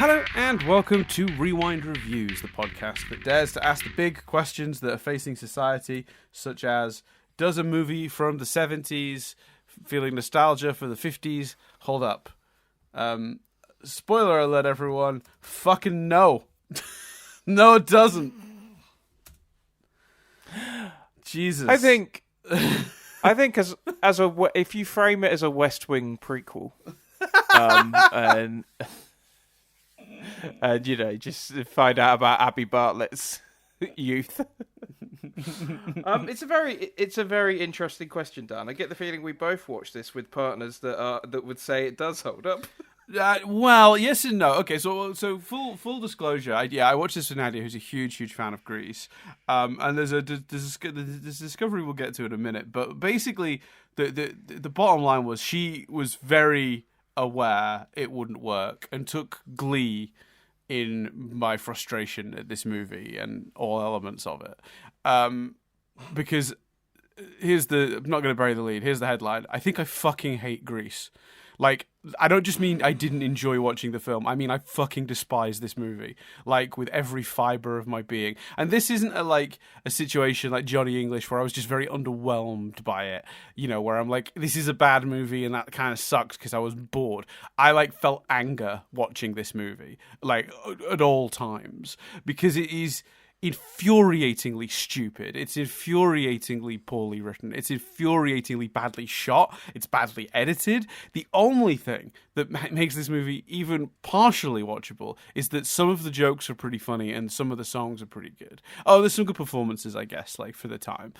Hello and welcome to Rewind Reviews, the podcast that dares to ask the big questions that are facing society, such as, does a movie from the 70s feeling nostalgia for the 50s hold up? Spoiler alert, everyone, fucking no. No, it doesn't. Jesus. I think as if you frame it as a West Wing prequel, and you know, just find out about Abby Bartlett's youth. It's a very interesting question, Dan. I get the feeling we both watched this with partners that would say it does hold up. Well, yes and no. Okay, so full disclosure. I watched this with Nadia, who's a huge fan of Grease. And there's this discovery we'll get to in a minute. But basically, the bottom line was she was very aware it wouldn't work and took glee in my frustration at this movie and all elements of it. Because I'm not going to bury the lead. Here's the headline. I think I fucking hate Grease. Like, I don't just mean I didn't enjoy watching the film. I mean, I fucking despise this movie, like, with every fibre of my being. And this isn't a situation like Johnny English where I was just very underwhelmed by it, you know, where I'm like, this is a bad movie and that kind of sucks because I was bored. I, felt anger watching this movie, at all times, because it is infuriatingly stupid. It's infuriatingly poorly written. It's infuriatingly badly shot. It's badly edited. The only thing that makes this movie even partially watchable is that some of the jokes are pretty funny and some of the songs are pretty good. Oh, there's some good performances, I guess, for the time.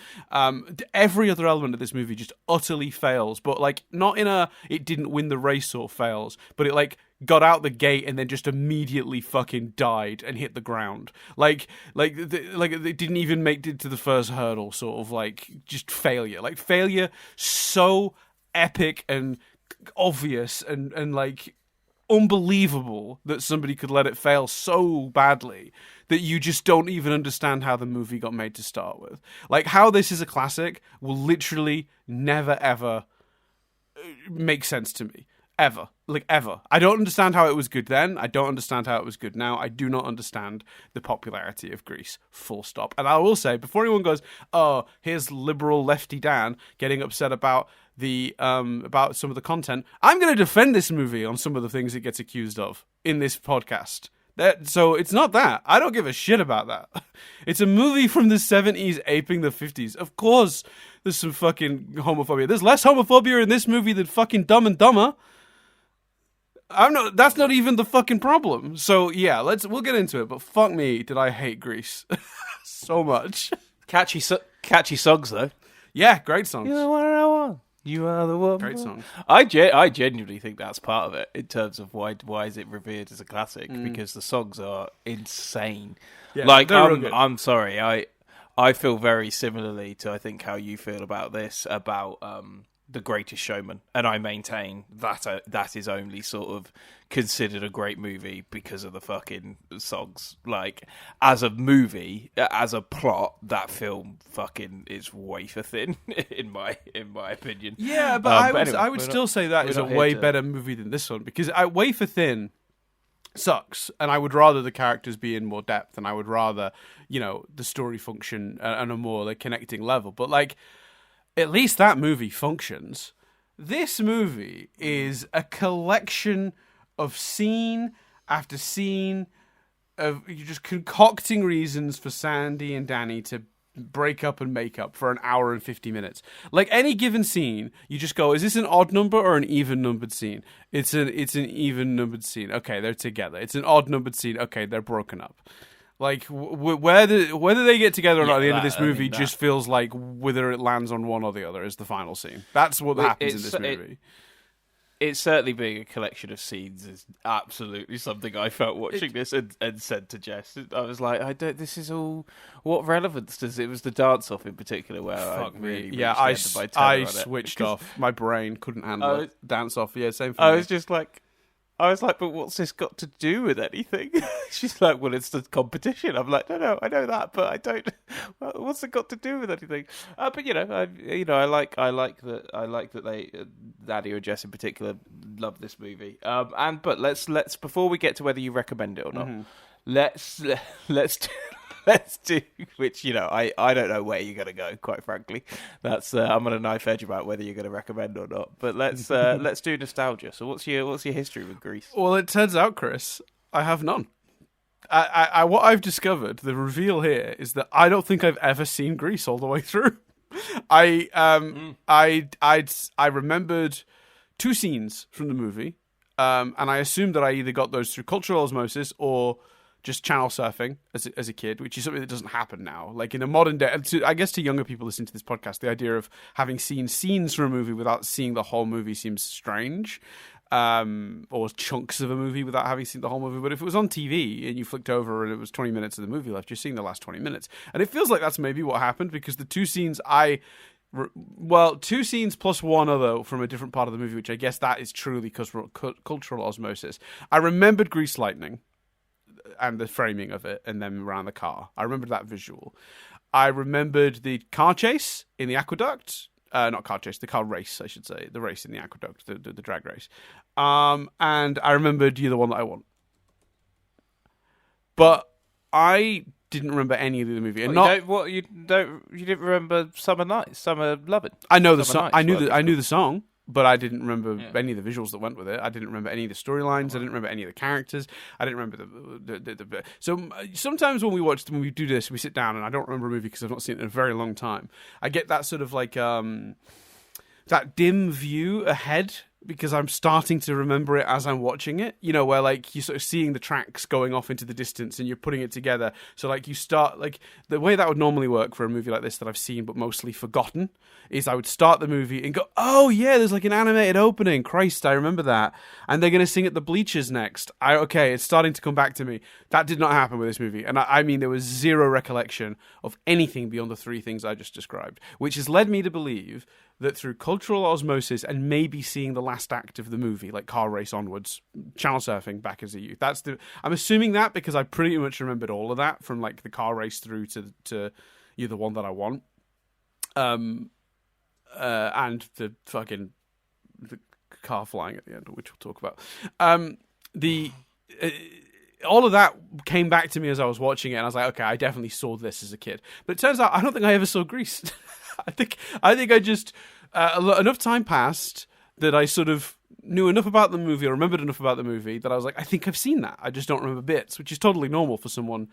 Every other element of this movie just utterly fails, but not in a it didn't win the race or fails, but it got out the gate and then just immediately fucking died and hit the ground. It didn't even make it to the first hurdle, sort of just failure. Failure so epic and obvious and unbelievable that somebody could let it fail so badly that you just don't even understand how the movie got made to start with. How this is a classic will literally never ever make sense to me. Ever. Ever. I don't understand how it was good then. I don't understand how it was good now. I do not understand the popularity of Grease. Full stop. And I will say, before anyone goes, oh, here's liberal lefty Dan getting upset about about some of the content, I'm going to defend this movie on some of the things it gets accused of in this podcast. So it's not that. I don't give a shit about that. It's a movie from the 70s aping the 50s. Of course, there's some fucking homophobia. There's less homophobia in this movie than fucking Dumb and Dumber. That's not even the fucking problem. So yeah, we'll get into it. But fuck me, did I hate Grease so much? Catchy songs though. Yeah, great songs. You know what I want. You are the one. Great song. I genuinely think that's part of it in terms of why is it revered as a classic, because the songs are insane. Yeah, I'm sorry. I feel very similarly to I think how you feel about this about The Greatest Showman, and I maintain that is only sort of considered a great movie because of the fucking songs. As a movie, as a plot, that film fucking is wafer thin in my opinion. Yeah, but I would still say that is a way better movie than this one, because wafer thin sucks, and I would rather the characters be in more depth, and I would rather the story function on a more connecting level. But at least that movie functions. This movie is a collection of scene after scene of you just concocting reasons for Sandy and Danny to break up and make up for an hour and 50 minutes. Any given scene, you just go, is this an odd number or an even numbered scene? It's an even numbered scene. Okay, they're together. It's an odd numbered scene. Okay, they're broken up. Whether they get together or not at the end of this movie just feels like whether it lands on one or the other is the final scene. That's what happens in this movie. It's certainly being a collection of scenes is absolutely something I felt watching this and said to Jess. I was like, this is all, what relevance does it? It was the dance-off in particular where I switched off. My brain couldn't handle it. Dance-off, yeah, same for me. I was just like, I was like, but what's this got to do with anything? She's like, well, it's the competition. I'm like, no, I know that, but I don't. What's it got to do with anything? But I like that they, Daddy or Jess in particular, love this movie. But let's before we get to whether you recommend it or not, let's do, which I don't know where you're gonna go. Quite frankly, that's I'm on a knife edge about whether you're gonna recommend or not. But let's do nostalgia. So what's your history with Grease? Well, it turns out, Chris, I have none. I what I've discovered, the reveal here is that I don't think I've ever seen Grease all the way through. I remembered 2 scenes from the movie, and I assumed that I either got those through cultural osmosis or just channel surfing as a kid, which is something that doesn't happen now. Like in a modern day, I guess to younger people listening to this podcast, the idea of having seen scenes from a movie without seeing the whole movie seems strange, or chunks of a movie without having seen the whole movie. But if it was on TV and you flicked over and it was 20 minutes of the movie left, you're seeing the last 20 minutes. And it feels like that's maybe what happened, because the 2 scenes 2 scenes plus one other from a different part of the movie, which I guess that is truly cultural osmosis. I remembered Grease Lightning and the framing of it, and then around the car. I remembered that visual. I remembered the car chase in the aqueduct. Not car chase, the car race, I should say. The race in the aqueduct, the drag race. And I remembered You're the One That I Want. But I didn't remember any of the movie. And you didn't remember Summer Nights, Summer Lovin'? I know the song. I knew the song, but I didn't remember any of the visuals that went with it. I didn't remember any of the storylines. I didn't remember any of the characters. I didn't remember the. So sometimes when we do this, we sit down and I don't remember a movie because I've not seen it in a very long time. I get that sort of like that dim view ahead, because I'm starting to remember it as I'm watching it, where like you're sort of seeing the tracks going off into the distance and you're putting it together. So like you start, like the way that would normally work for a movie like this that I've seen but mostly forgotten is I would start the movie and go, oh yeah, there's like an animated opening. Christ, I remember that. And they're going to sing at the bleachers next. Okay, it's starting to come back to me. That did not happen with this movie. And I mean, there was zero recollection of anything beyond the 3 things I just described, which has led me to believe that through cultural osmosis and maybe seeing the last act of the movie, like car race onwards, channel surfing back as a youth. I'm assuming that because I pretty much remembered all of that from like the car race through to You're the One That I Want. And the car flying at the end, which we'll talk about. All of that came back to me as I was watching it, and I was like, okay, I definitely saw this as a kid. But it turns out I don't think I ever saw Grease. I think I just enough time passed that I sort of knew enough about the movie, or remembered enough about the movie, that I was like, I think I've seen that. I just don't remember bits, which is totally normal for someone,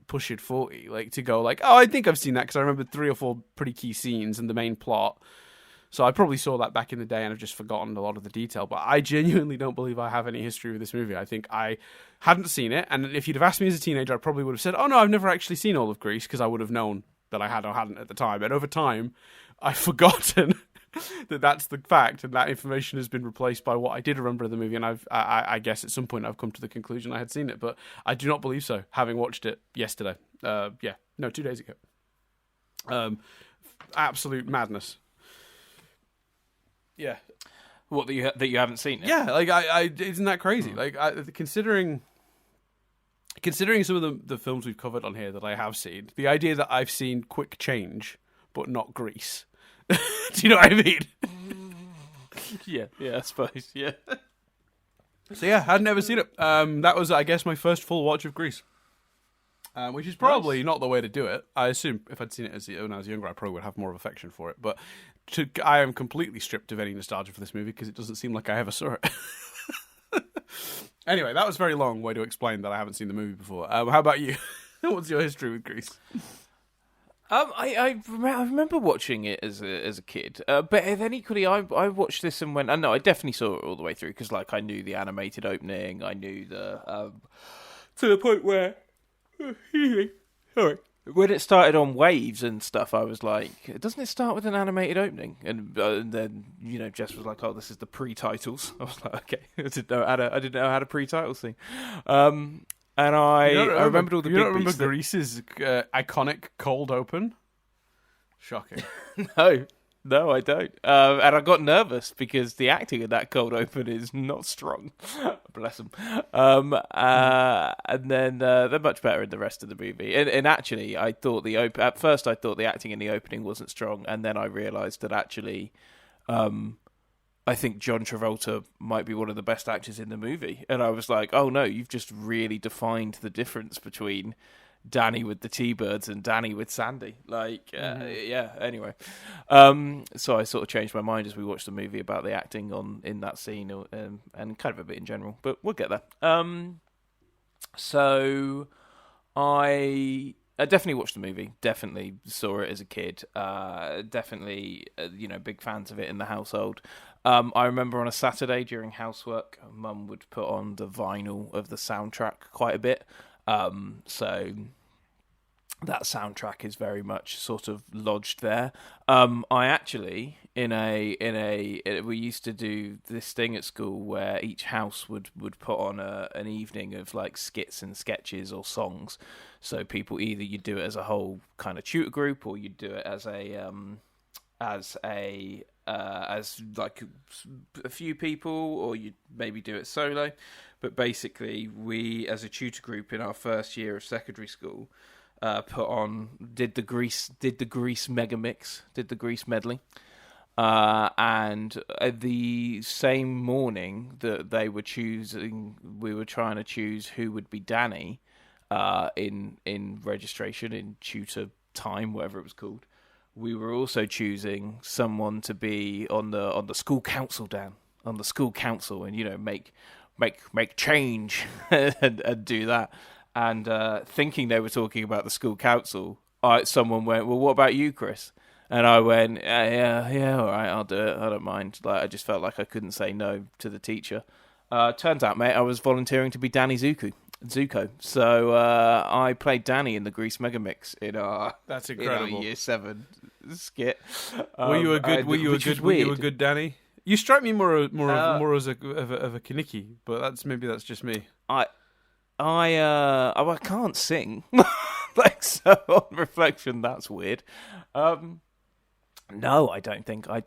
pushing 40, like to go like, oh, I think I've seen that because I remember 3 or 4 pretty key scenes and the main plot. So I probably saw that back in the day and I've just forgotten a lot of the detail. But I genuinely don't believe I have any history with this movie. I think I hadn't seen it. And if you'd have asked me as a teenager, I probably would have said, oh no, I've never actually seen all of Grease, because I would have known that I had or hadn't at the time. And over time, I've forgotten that that's the fact, and that information has been replaced by what I did remember of the movie. And I guess at some point I've come to the conclusion I had seen it, but I do not believe so, having watched it yesterday. 2 days ago. Absolute madness. Yeah. What, that you haven't seen it? Yeah, like I isn't that crazy? Like considering some of the films we've covered on here that I have seen, the idea that I've seen Quick Change but not Grease. Do you know what I mean? Yeah, I suppose. Yeah. So yeah, I'd never seen it. That was, I guess, my first full watch of Grease. Which is probably not the way to do it. I assume if I'd seen it when I was younger, I probably would have more of affection for it. But I am completely stripped of any nostalgia for this movie because it doesn't seem like I ever saw it. Anyway, that was a very long way to explain that I haven't seen the movie before. How about you? What's your history with Grease? I remember watching it as a kid, but then equally I watched this and went, no, I definitely saw it all the way through because like I knew the animated opening, I knew the to the point where sorry, when it started on waves and stuff, I was like, doesn't it start with an animated opening? And then Jess was like, oh, this is the pre-titles. I was like, okay, I didn't know how to pre-title thing. And I remembered all the big beats. You don't remember Grease's iconic cold open? Shocking. No. No, I don't. And I got nervous because the acting in that cold open is not strong. Bless them. And then they're much better in the rest of the movie. And actually, I thought at first I thought the acting in the opening wasn't strong, and then I realised that actually, I think John Travolta might be one of the best actors in the movie. And I was like, oh no, you've just really defined the difference between Danny with the T-Birds and Danny with Sandy. Yeah, anyway. So I sort of changed my mind as we watched the movie about the acting in that scene and kind of a bit in general, but we'll get there. So I definitely watched the movie, definitely saw it as a kid, definitely, big fans of it in the household. I remember on a Saturday during housework, Mum would put on the vinyl of the soundtrack quite a bit. So that soundtrack is very much sort of lodged there. I actually we used to do this thing at school where each house would put on an evening of like skits and sketches or songs. So people either you'd do it as a whole kind of tutor group, or you'd do it as like a few people, or you'd maybe do it solo. But basically, we as a tutor group in our first year of secondary school did the Grease mega mix, did the Grease medley, and the same morning that we were trying to choose who would be Danny in registration in tutor time, whatever it was called. We were also choosing someone to be on the school council, Dan, on the school council, and make change and do that. And thinking they were talking about the school council, someone went, "Well, what about you, Chris?" And I went, "Yeah, all right, I'll do it. I don't mind." Like, I just felt like I couldn't say no to the teacher. Turns out, mate, I was volunteering to be Danny Zuko. So I played Danny in the Grease Megamix in our That's incredible Year 7 skit. Were you a good Danny? You strike me more as a Kaniki, but that's just me. I can't sing. So on reflection, that's weird. No, I don't think I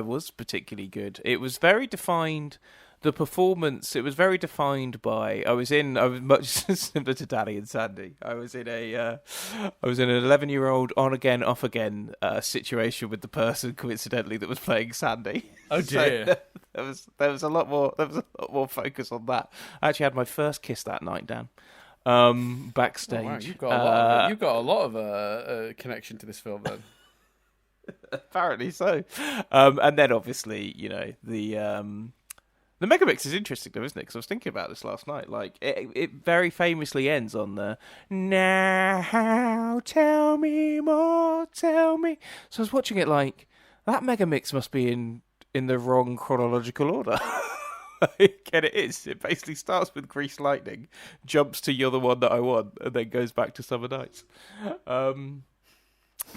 was particularly good. It was very defined. The performance, it was very defined by. I was much similar to Danny and Sandy. I was in an 11-year-old on again, off again situation with the person coincidentally that was playing Sandy. Oh dear. So there was a lot more focus on that. I actually had my first kiss that night, Dan. Backstage. Oh, wow. You've got a lot of connection to this film then. Apparently so. And then obviously, the Megamix is interesting though, isn't it? Because I was thinking about this last night. Like, it very famously ends on the "Now tell me more, tell me." So I was watching it like, that Megamix must be in the wrong chronological order. And it is. It basically starts with Grease Lightning, jumps to "You're the One That I Want," and then goes back to Summer Nights.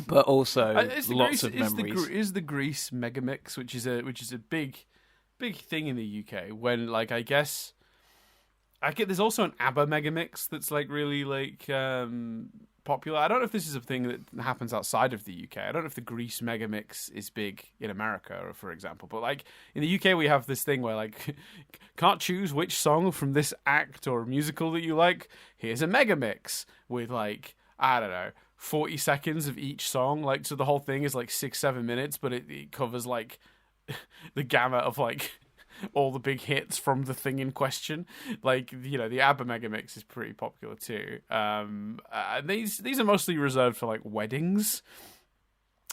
But also lots of memories. Is the Grease Megamix, which is a big thing in the UK, when like I get there's also an ABBA megamix that's like really like popular. I don't know if this is a thing that happens outside of the UK. I don't know if the Grease megamix is big in America, or for example, but like in the UK we have this thing where like can't choose which song from this act or musical that you like. Here's a megamix with like, I don't know, 40 seconds of each song. Like, so the whole thing is like 6-7 minutes, but it covers like the gamut of like all the big hits from the thing in question. Like, the ABBA Megamix is pretty popular too. These are mostly reserved for like weddings.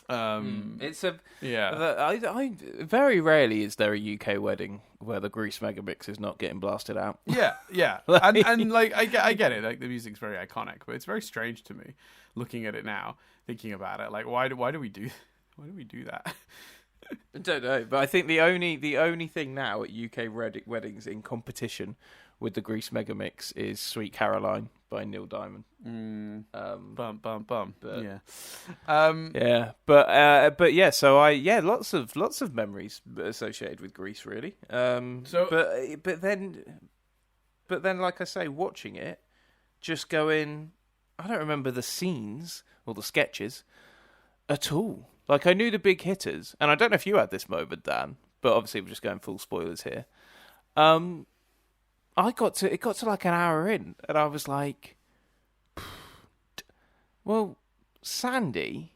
It's a yeah. I very rarely is there a UK wedding where the Grease Megamix is not getting blasted out. Yeah. and like I get it. Like, the music's very iconic, but it's very strange to me looking at it now, thinking about it. Like, why do we do that? I don't know, but I think the only thing now at UK weddings in competition with the Grease Megamix is "Sweet Caroline" by Neil Diamond. Bum bum bum. But, yeah. But yeah. So lots of memories associated with Grease, really. But then, like I say, watching it, just going, I don't remember the scenes or the sketches at all. Like, I knew the big hitters, and I don't know if you had this moment, Dan, but obviously we're just going full spoilers here. It got to like an hour in, and I was like, well, Sandy,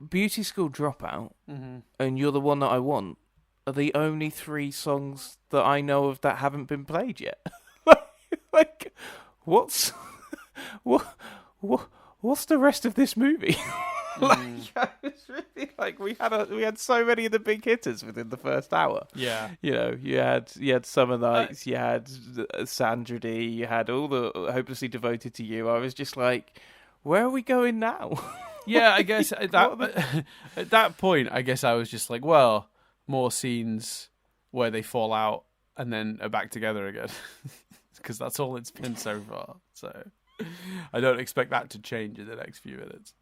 Beauty School Dropout, and You're the One That I Want are the only 3 songs that I know of that haven't been played yet. like, what's what's the rest of this movie? It's really like we had so many of the big hitters within the first hour. Yeah, You had Summer Nights, you had Sandra D, you had all the Hopelessly Devoted to You. I was just like, where are we going now? Yeah, I guess at that point, I guess I was just like, well, more scenes where they fall out and then are back together again, because that's all it's been so far. So I don't expect that to change in the next few minutes.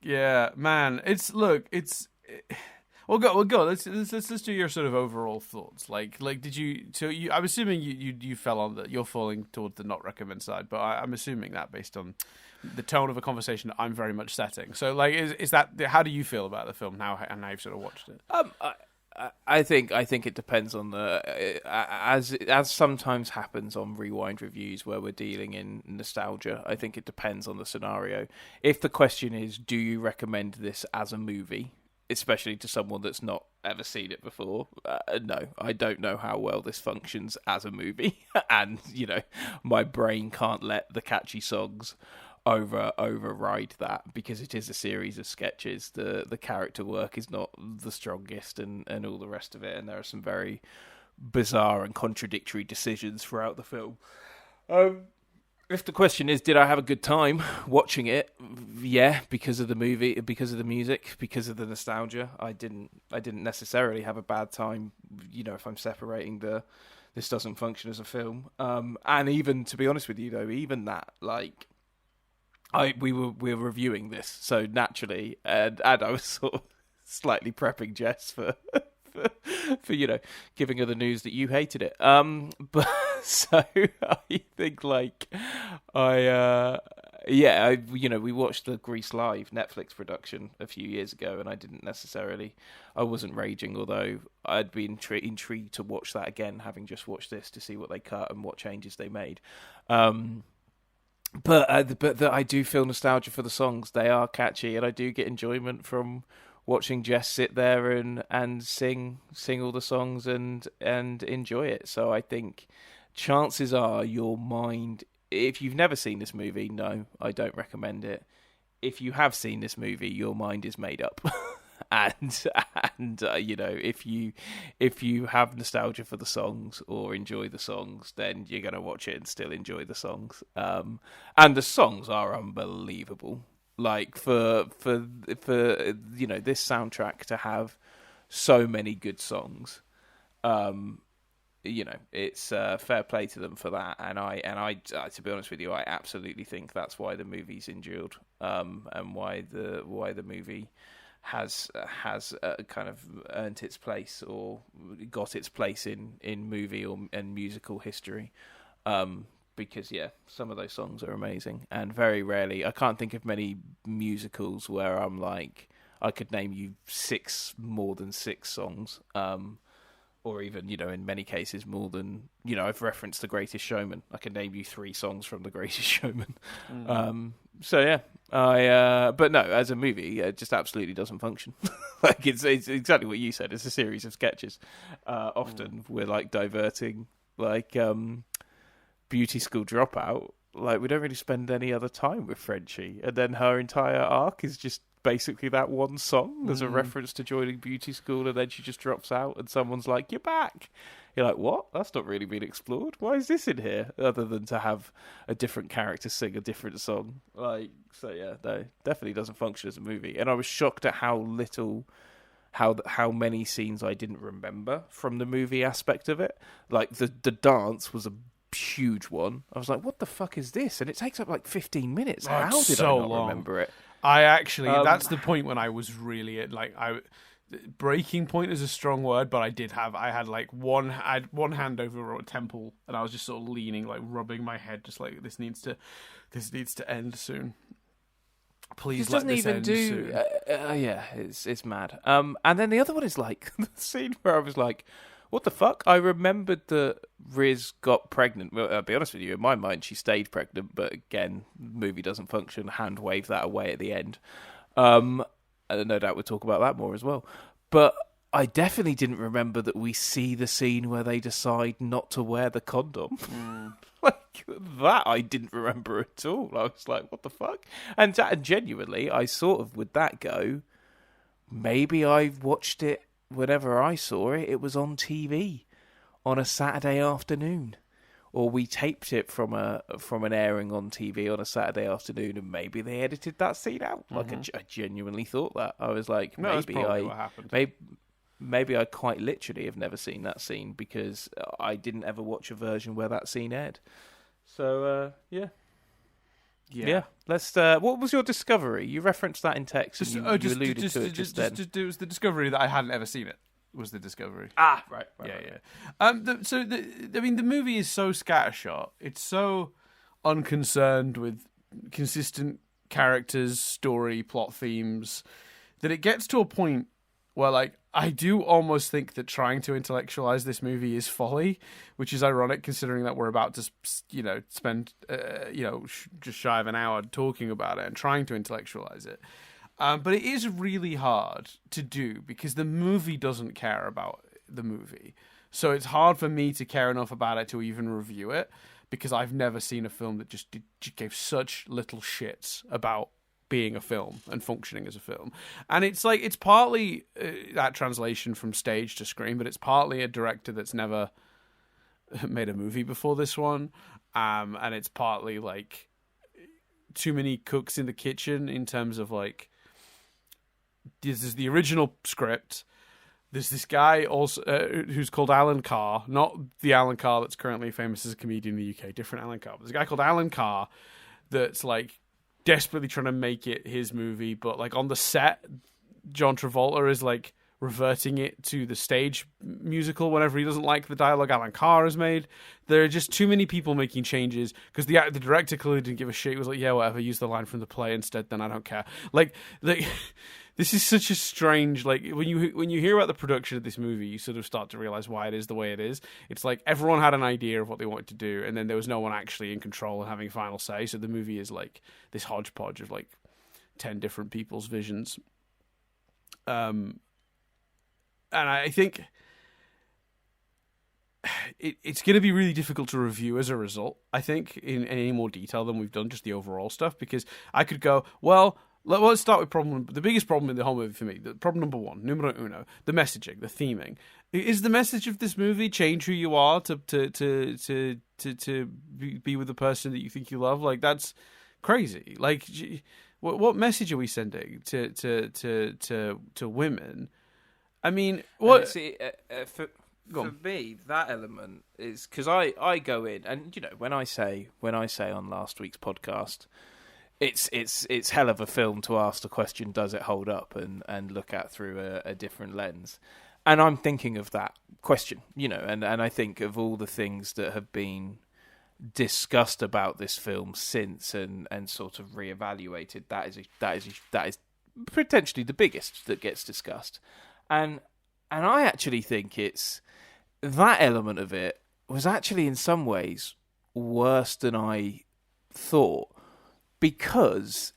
Yeah, man, Well, go. Let's do your sort of overall thoughts. Like, did you? So you, I'm assuming you fell on you're falling towards the not recommend side, but I'm assuming that based on the tone of a conversation that I'm very much setting. So, like, is that how do you feel about the film now and how you've sort of watched it? I think it depends on as sometimes happens on Rewind reviews where we're dealing in nostalgia. I think it depends on the scenario. If the question is, do you recommend this as a movie, especially to someone that's not ever seen it before? No, I don't know how well this functions as a movie, and my brain can't let the catchy songs override that, because it is a series of sketches. The character work is not the strongest, and all the rest of it, and there are some very bizarre and contradictory decisions throughout the film. If the question is, did I have a good time watching it? Yeah, because of the movie, because of the music, because of the nostalgia. I didn't necessarily have a bad time, if I'm separating this doesn't function as a film. And even, to be honest with you though, even that, like, we were reviewing this, so naturally, and I was sort of slightly prepping Jess for giving her the news that you hated it. But so I think we watched the Grease Live Netflix production a few years ago, and I wasn't raging, although I'd be intrigued to watch that again, having just watched this, to see what they cut and what changes they made. But I do feel nostalgia for the songs. They are catchy, and I do get enjoyment from watching Jess sit there and sing all the songs and enjoy it. So I think chances are your mind, if you've never seen this movie, no, I don't recommend it. If you have seen this movie, your mind is made up. and if you have nostalgia for the songs or enjoy the songs, then you're going to watch it and still enjoy the songs. And the songs are unbelievable. Like, for this soundtrack to have so many good songs, it's fair play to them for that. And I to be honest with you, I absolutely think that's why the movie's endured, and why the movie has kind of earned its place, or got its place in movie and musical history. Because, some of those songs are amazing. And very rarely, I can't think of many musicals where I'm like, I could name you more than six songs. Or even, in many cases, more than, I've referenced The Greatest Showman. I can name you 3 songs from The Greatest Showman. But no, as a movie, it just absolutely doesn't function. Like, it's exactly what you said. It's a series of sketches. Often we're like diverting, like, Beauty School Dropout. Like, we don't really spend any other time with Frenchie, and then her entire arc is just basically that one song. There's a reference to joining beauty school, and then she just drops out, and someone's like, "You're back." You're like, "What? That's not really been explored. Why is this in here?" Other than to have a different character sing a different song. Like, so no, definitely doesn't function as a movie. And I was shocked at how many scenes I didn't remember from the movie aspect of it. Like, the dance was a huge one. I was like, what the fuck is this? And it takes up like 15 minutes. How did I not remember it? I actually, that's the point when I was really breaking point is a strong word, but I had one hand over a temple, and I was just sort of leaning, like rubbing my head, just like this needs to end soon. please It let doesn't this even end do. soon. Yeah, it's mad. And then the other one is like the scene where I was like, "What the fuck?" I remembered that Riz got pregnant. Well, I'll be honest with you, in my mind, she stayed pregnant. But again, the movie doesn't function. Hand wave that away at the end. And no doubt we'll talk about that more as well. But I definitely didn't remember that we see the scene where they decide not to wear the condom. Like, that I didn't remember at all. I was like, what the fuck? And genuinely, I sort of, with that go, maybe I watched it whenever I saw it. It was on TV on a Saturday afternoon. Or we taped it from an airing on TV on a Saturday afternoon, and maybe they edited that scene out. Like, I genuinely thought that. I was like, No, that's probably what happened. Maybe I quite literally have never seen that scene because I didn't ever watch a version where that scene aired. So, yeah. Let's. What was your discovery? You referenced that in text. You alluded to it just then. It was the discovery that I hadn't ever seen it. Was the discovery? Right. The movie is so scattershot. It's so unconcerned with consistent characters, story, plot themes that it gets to a point where, like, I do almost think that trying to intellectualize this movie is folly, which is ironic considering that we're about to, spend, just shy of an hour talking about it and trying to intellectualize it. But it is really hard to do because the movie doesn't care about the movie. So it's hard for me to care enough about it to even review it because I've never seen a film that just gave such little shits about being a film and functioning as a film. And it's like, it's partly that translation from stage to screen, but it's partly a director that's never made a movie before this one. And it's partly like too many cooks in the kitchen in terms of like, this is the original script. There's this guy also who's called Alan Carr, not the Alan Carr that's currently famous as a comedian in the UK, different Alan Carr. But there's a guy called Alan Carr that's like desperately trying to make it his movie, but like on the set, John Travolta is like reverting it to the stage musical whenever he doesn't like the dialogue Alan Carr has made. There are just too many people making changes because the director clearly didn't give a shit. He was like, yeah, whatever, use the line from the play instead, then I don't care. Like this is such a strange, like, when you hear about the production of this movie, you sort of start to realize why it is the way it is. It's like everyone had an idea of what they wanted to do, and then there was no one actually in control and having final say. So the movie is like this hodgepodge of like 10 different people's visions. And I think it's going to be really difficult to review as a result, I think, in any more detail than we've done, just the overall stuff, because I could go, well, let's start with the biggest problem in the whole movie for me. Problem number one, numero uno, the messaging, the theming. Is the message of this movie change who you are to be with the person that you think you love? Like, that's crazy. Like, what message are we sending to women? I mean, what? See, for me, that element is because I go in and when I say on last week's podcast, it's hell of a film to ask the question, does it hold up, and look at through a different lens. And I'm thinking of that question, and I think of all the things that have been discussed about this film since and sort of reevaluated. That is potentially the biggest that gets discussed. And I actually think it's that element of it was actually in some ways worse than I thought, because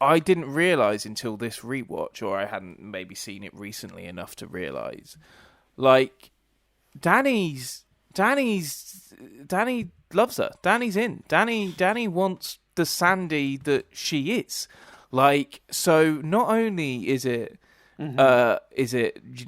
I didn't realise until this rewatch, or I hadn't maybe seen it recently enough to realise, like, Danny loves her. Danny's in. Danny wants the Sandy that she is. Like, so not only is it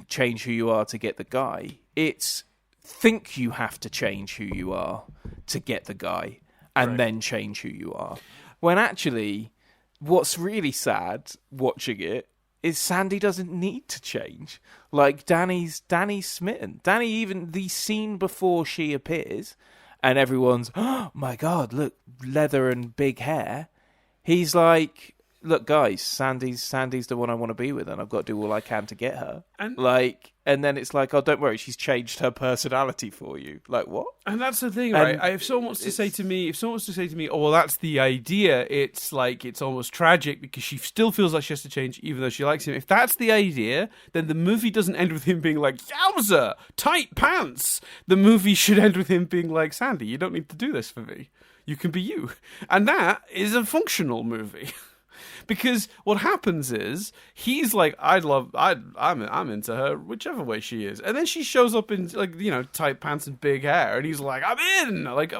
change who you are to get the guy, it's think you have to change who you are to get the guy and then change who you are. When actually, what's really sad watching it is Sandy doesn't need to change. Like, Danny's smitten. Danny, even the scene before she appears and everyone's, oh my God, look, leather and big hair. He's like, look, guys, Sandy's the one I want to be with, and I've got to do all I can to get her. And and then it's like, oh, don't worry, she's changed her personality for you. Like, what? And that's the thing, right? If someone wants to say to me, oh, well, that's the idea, it's like, it's almost tragic because she still feels like she has to change even though she likes him. If that's the idea, then the movie doesn't end with him being like, yowza, tight pants. The movie should end with him being like, Sandy, you don't need to do this for me. You can be you. And that is a functional movie. Because what happens is he's like, I'm into her whichever way she is, and then she shows up in like, you know, tight pants and big hair, and he's like, I'm in. Like,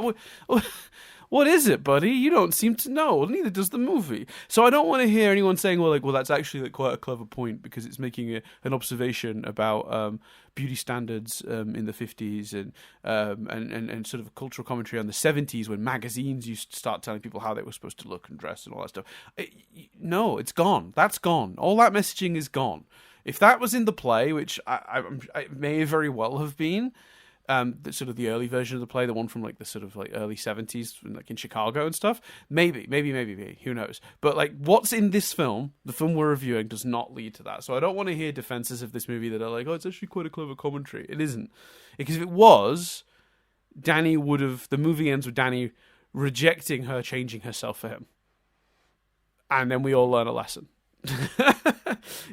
what is it, buddy? You don't seem to know. Neither does the movie. So I don't want to hear anyone saying, well, that's actually like quite a clever point because it's making an observation about beauty standards in the 50s and sort of a cultural commentary on the 70s when magazines used to start telling people how they were supposed to look and dress and all that stuff. No, it's gone. That's gone. All that messaging is gone. If that was in the play, which I may very well have been, the sort of the early version of the play, the one from like the sort of like early 70s, like in Chicago and stuff. Maybe, who knows? But like what's in this film, the film we're reviewing, does not lead to that. So I don't want to hear defenses of this movie that are like, oh, it's actually quite a clever commentary. It isn't. Because if it was, the movie ends with Danny rejecting her, changing herself for him. And then we all learn a lesson.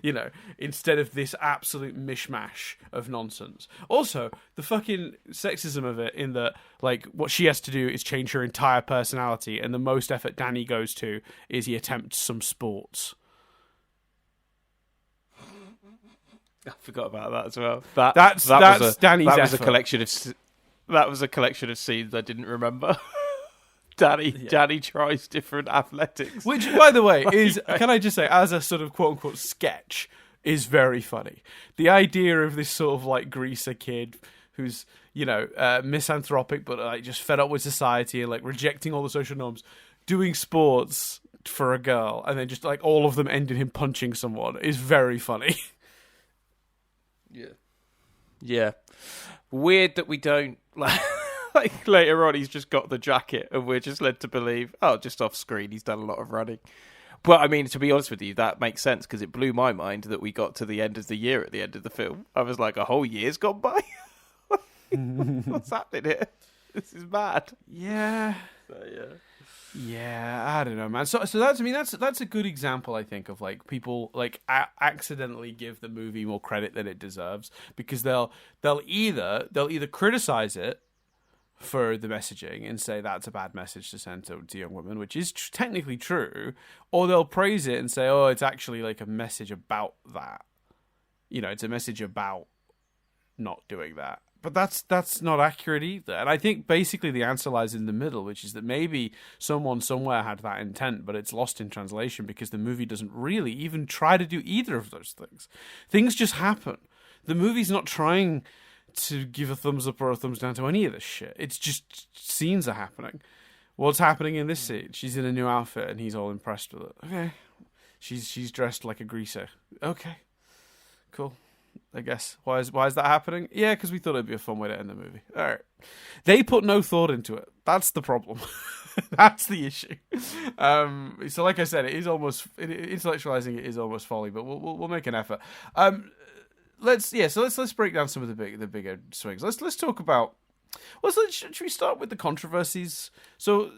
You know, instead of this absolute mishmash of nonsense. Also, the fucking sexism of it, in that, like, what she has to do is change her entire personality, and the most effort Danny goes to is he attempts some sports. I forgot about that as well. That's Danny's effort. That was a collection of scenes I didn't remember. Danny tries different athletics. Which, by the way, is, can I just say, as a sort of quote-unquote sketch, is very funny. The idea of this sort of, like, greaser kid who's, you know, misanthropic but, like, just fed up with society and, like, rejecting all the social norms, doing sports for a girl, and then just, like, all of them end in him punching someone is very funny. Yeah. Weird that we don't, like... Like, later on, he's just got the jacket, and we're just led to believe, oh, just off screen, he's done a lot of running. But, I mean, to be honest with you, that makes sense, because it blew my mind that we got to the end of the year at the end of the film. I was like, a whole year's gone by? What's happening here? This is mad. Yeah. Yeah, I don't know, man. So that's, I mean, that's a good example, I think, of like people like accidentally give the movie more credit than it deserves, because they'll either criticize it for the messaging and say that's a bad message to send to young women, which is technically true, or they'll praise it and say, oh, it's actually like a message about that. You know, it's a message about not doing that. But that's not accurate either. And I think basically the answer lies in the middle, which is that maybe someone somewhere had that intent, but it's lost in translation because the movie doesn't really even try to do either of those things. Things just happen. The movie's not trying to give a thumbs up or a thumbs down to any of this shit. It's just scenes are happening. What's happening in this scene? She's in a new outfit and he's all impressed with it. Okay. She's dressed like a greaser. Okay. Cool. I guess. Why is that happening? Yeah, because we thought it'd be a fun way to end the movie. All right. They put no thought into it. That's the problem. That's the issue. So like I said, intellectualizing it is almost folly, but we'll make an effort. Let's break down some of the bigger swings. Let's talk about. Should we start with the controversies? So,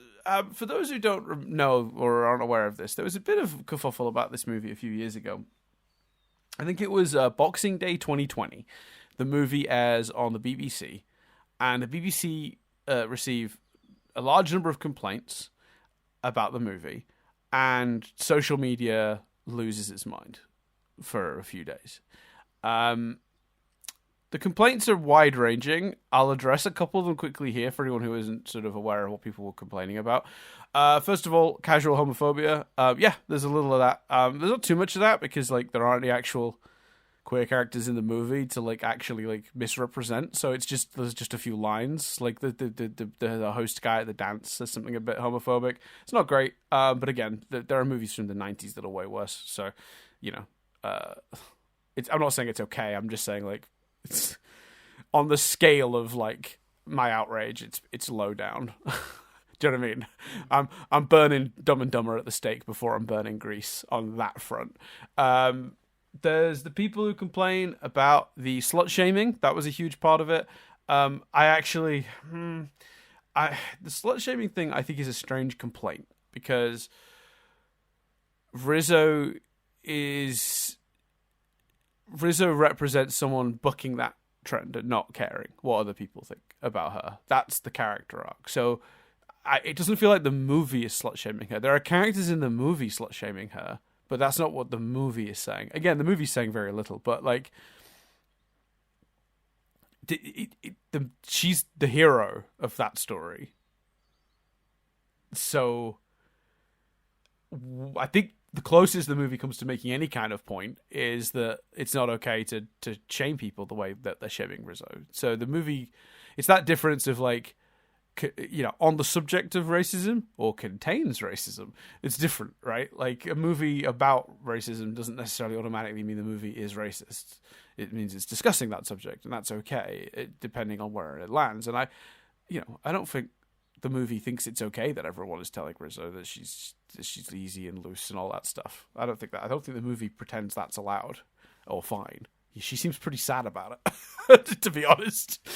for those who don't know or aren't aware of this, there was a bit of kerfuffle about this movie a few years ago. I think it was Boxing Day 2020. The movie airs on the BBC, and the BBC received a large number of complaints about the movie, and social media loses its mind for a few days. The complaints are wide-ranging. I'll address a couple of them quickly here for anyone who isn't sort of aware of what people were complaining about. First of all, casual homophobia. There's a little of that. There's not too much of that because like there aren't any actual queer characters in the movie to like actually like misrepresent. So there's just a few lines. Like the host guy at the dance says something a bit homophobic. It's not great. But again, there are movies from the 90s that are way worse. So, you know, I'm not saying it's okay. I'm just saying like it's on the scale of like my outrage. It's low down. Do you know what I mean? I'm burning Dumb and Dumber at the stake before I'm burning Grease on that front. There's the people who complain about the slut shaming. That was a huge part of it. The slut shaming thing I think is a strange complaint because Rizzo represents someone bucking that trend and not caring what other people think about her. That's the character arc. So it doesn't feel like the movie is slut shaming her. There are characters in the movie slut shaming her, but that's not what the movie is saying. Again, the movie's saying very little, but like, she's the hero of that story. So I think the closest the movie comes to making any kind of point is that it's not okay to shame people the way that they're shaming Rizzo. So the movie, it's that difference of like, you know, on the subject of racism or contains racism. It's different, right? Like a movie about racism doesn't necessarily automatically mean the movie is racist. It means it's discussing that subject, and that's okay, depending on where it lands. And I don't think the movie thinks it's okay that everyone is telling Rizzo that she's easy and loose and all that stuff. I don't think the movie pretends that's allowed or fine. She seems pretty sad about it, to be honest.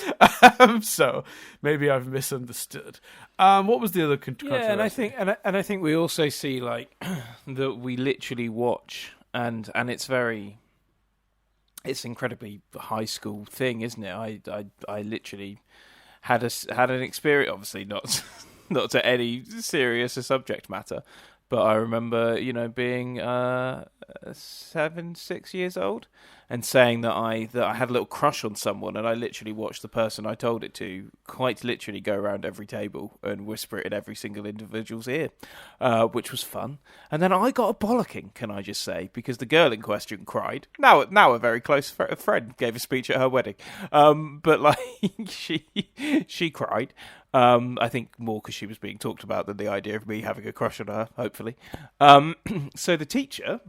So maybe I've misunderstood. What was the other controversy? Yeah, and I think we also see like that we literally watch, and it's incredibly high school thing, isn't it? I literally had an experience, obviously not to any serious subject matter, but I remember, you know, being 6 years old and saying that I had a little crush on someone, and I literally watched the person I told it to quite literally go around every table and whisper it in every single individual's ear, which was fun. And then I got a bollocking, can I just say, because the girl in question cried. Now a very close friend gave a speech at her wedding, but like she cried. I think more because she was being talked about than the idea of me having a crush on her, hopefully. So the teacher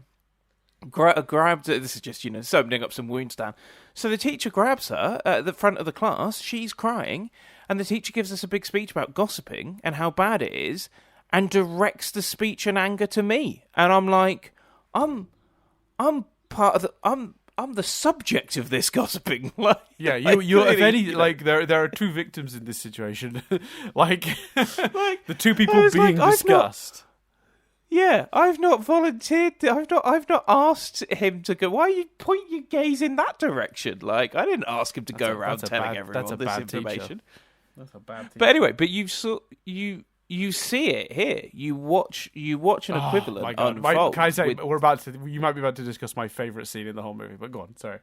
grabbed, this is just, you know, opening up some wounds, Dan. So the teacher grabs her at the front of the class, she's crying, and the teacher gives us a big speech about gossiping and how bad it is, and directs the speech and anger to me. And I'm like, I'm part of the, I'm the subject of this gossiping. Like, yeah, you if any, like there are two victims in this situation, like the two people being discussed. Yeah, I've not volunteered. I've not asked him to go. Why you point your gaze in that direction? Like, I didn't ask him to go around telling everyone this information. That's a bad teacher. But anyway, you see it here. You watch an equivalent unfold. Can I say you might be about to discuss my favourite scene in the whole movie, but go on. Sorry.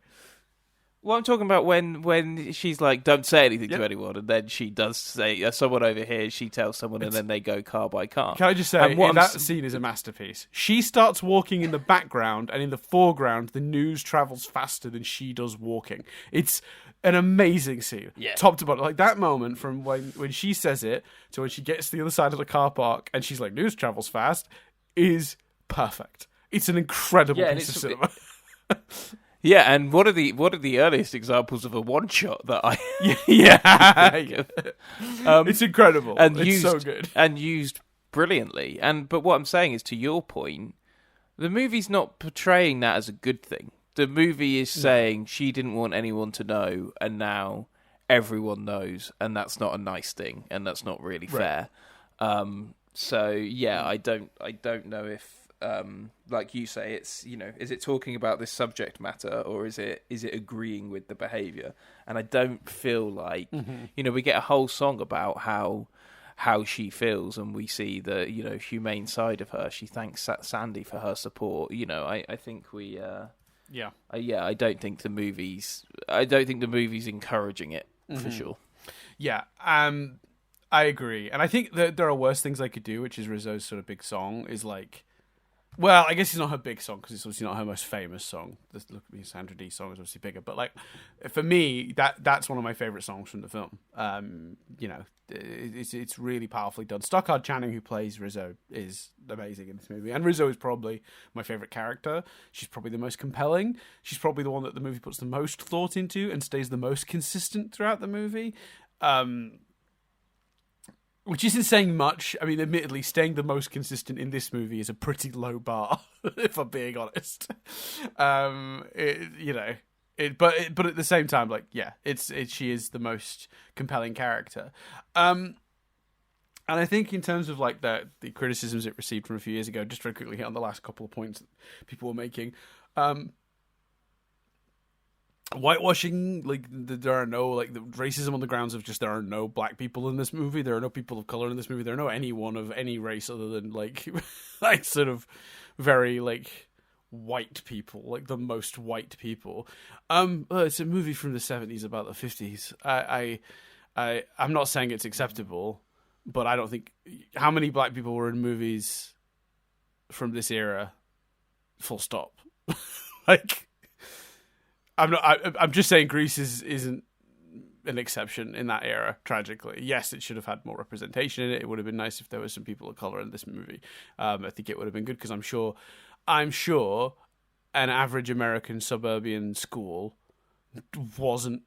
Well, I'm talking about when she's like, don't say anything to anyone, and then she does say, someone over here, she tells someone, and then they go car by car. Can I just say, that scene is a masterpiece. She starts walking in the background, and in the foreground, the news travels faster than she does walking. It's an amazing scene, top to bottom. Like that moment from when she says it to when she gets to the other side of the car park, and she's like, news travels fast, is perfect. It's an incredible piece of cinema. Yeah, and what are the earliest examples of a one shot that I it's incredible and it's so good and used brilliantly. But what I'm saying is, to your point, the movie's not portraying that as a good thing. The movie is saying she didn't want anyone to know, and now everyone knows, and that's not a nice thing, and that's not really fair. So yeah, I don't know if. Like you say, it's, you know, is it talking about this subject matter, or is it agreeing with the behaviour? And I don't feel like, you know, we get a whole song about how she feels, and we see the, you know, humane side of her. She thanks Sandy for her support. You know, I think we, I don't think the movie's encouraging it for sure. Yeah, I agree, and I think that there are worse things I could do, which is Rizzo's sort of big song is like. Well, I guess it's not her big song because it's obviously not her most famous song. The Look at Me, Sandra Dee song is obviously bigger, but like for me, that's one of my favorite songs from the film. You know, it's really powerfully done. Stockard Channing, who plays Rizzo, is amazing in this movie, and Rizzo is probably my favorite character. She's probably the most compelling. She's probably the one that the movie puts the most thought into and stays the most consistent throughout the movie. Which isn't saying much. I mean, admittedly, staying the most consistent in this movie is a pretty low bar, if I'm being honest. But at the same time, like, yeah, she is the most compelling character. And I think in terms of like the criticisms it received from a few years ago, just very quickly hit on the last couple of points that people were making. Whitewashing, like there are no like the racism on the grounds of just there are no black people in this movie. There are no people of color in this movie. There are no anyone of any race other than like like sort of very like white people, like the most white people. It's a movie from the 70s about the 50s. I'm not saying it's acceptable, but I don't think how many black people were in movies from this era. Full stop. Like. I'm just saying Grease isn't an exception in that era, tragically. Yes, it should have had more representation in it. It would have been nice if there was some people of color in this movie. I think it would have been good because I'm sure an average American suburban school wasn't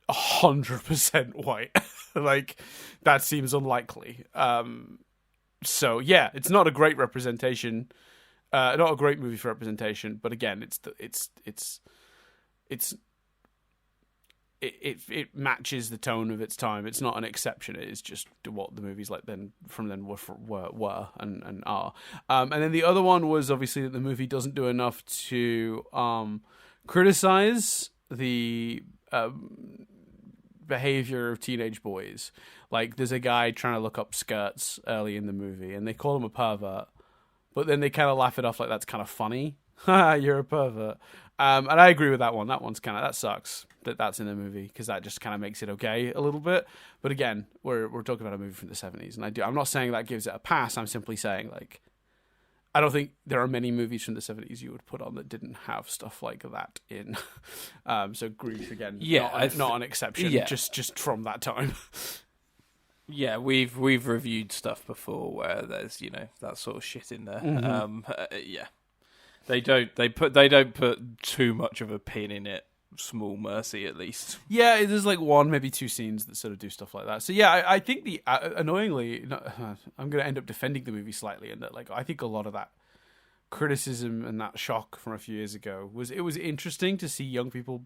100% white. Like, that seems unlikely. So yeah, it's not a great representation. Not a great movie for representation, but again, it matches the tone of its time. It's not an exception. It is just what the movies like then from then were and are. And then the other one was obviously that the movie doesn't do enough to criticize the behavior of teenage boys. Like, there's a guy trying to look up skirts early in the movie, and they call him a pervert. But then they kind of laugh it off like that's kind of funny. Ha, you're a pervert. And I agree with that one. That sucks that that's in the movie because that just kind of makes it okay a little bit. But again, we're talking about a movie from the 70s, and I'm not saying that gives it a pass. I'm simply saying, like, I don't think there are many movies from the 70s you would put on that didn't have stuff like that in. So Grease, again, not an exception, just from that time. Yeah, we've reviewed stuff before where there's that sort of shit in there. Mm-hmm. Yeah, they don't put too much of a pin in it. Small mercy, at least. Yeah, there's like one, maybe two scenes that sort of do stuff like that. So yeah, I think the annoyingly, I'm going to end up defending the movie slightly in that, like, I think a lot of that criticism and that shock from a few years ago was interesting to see young people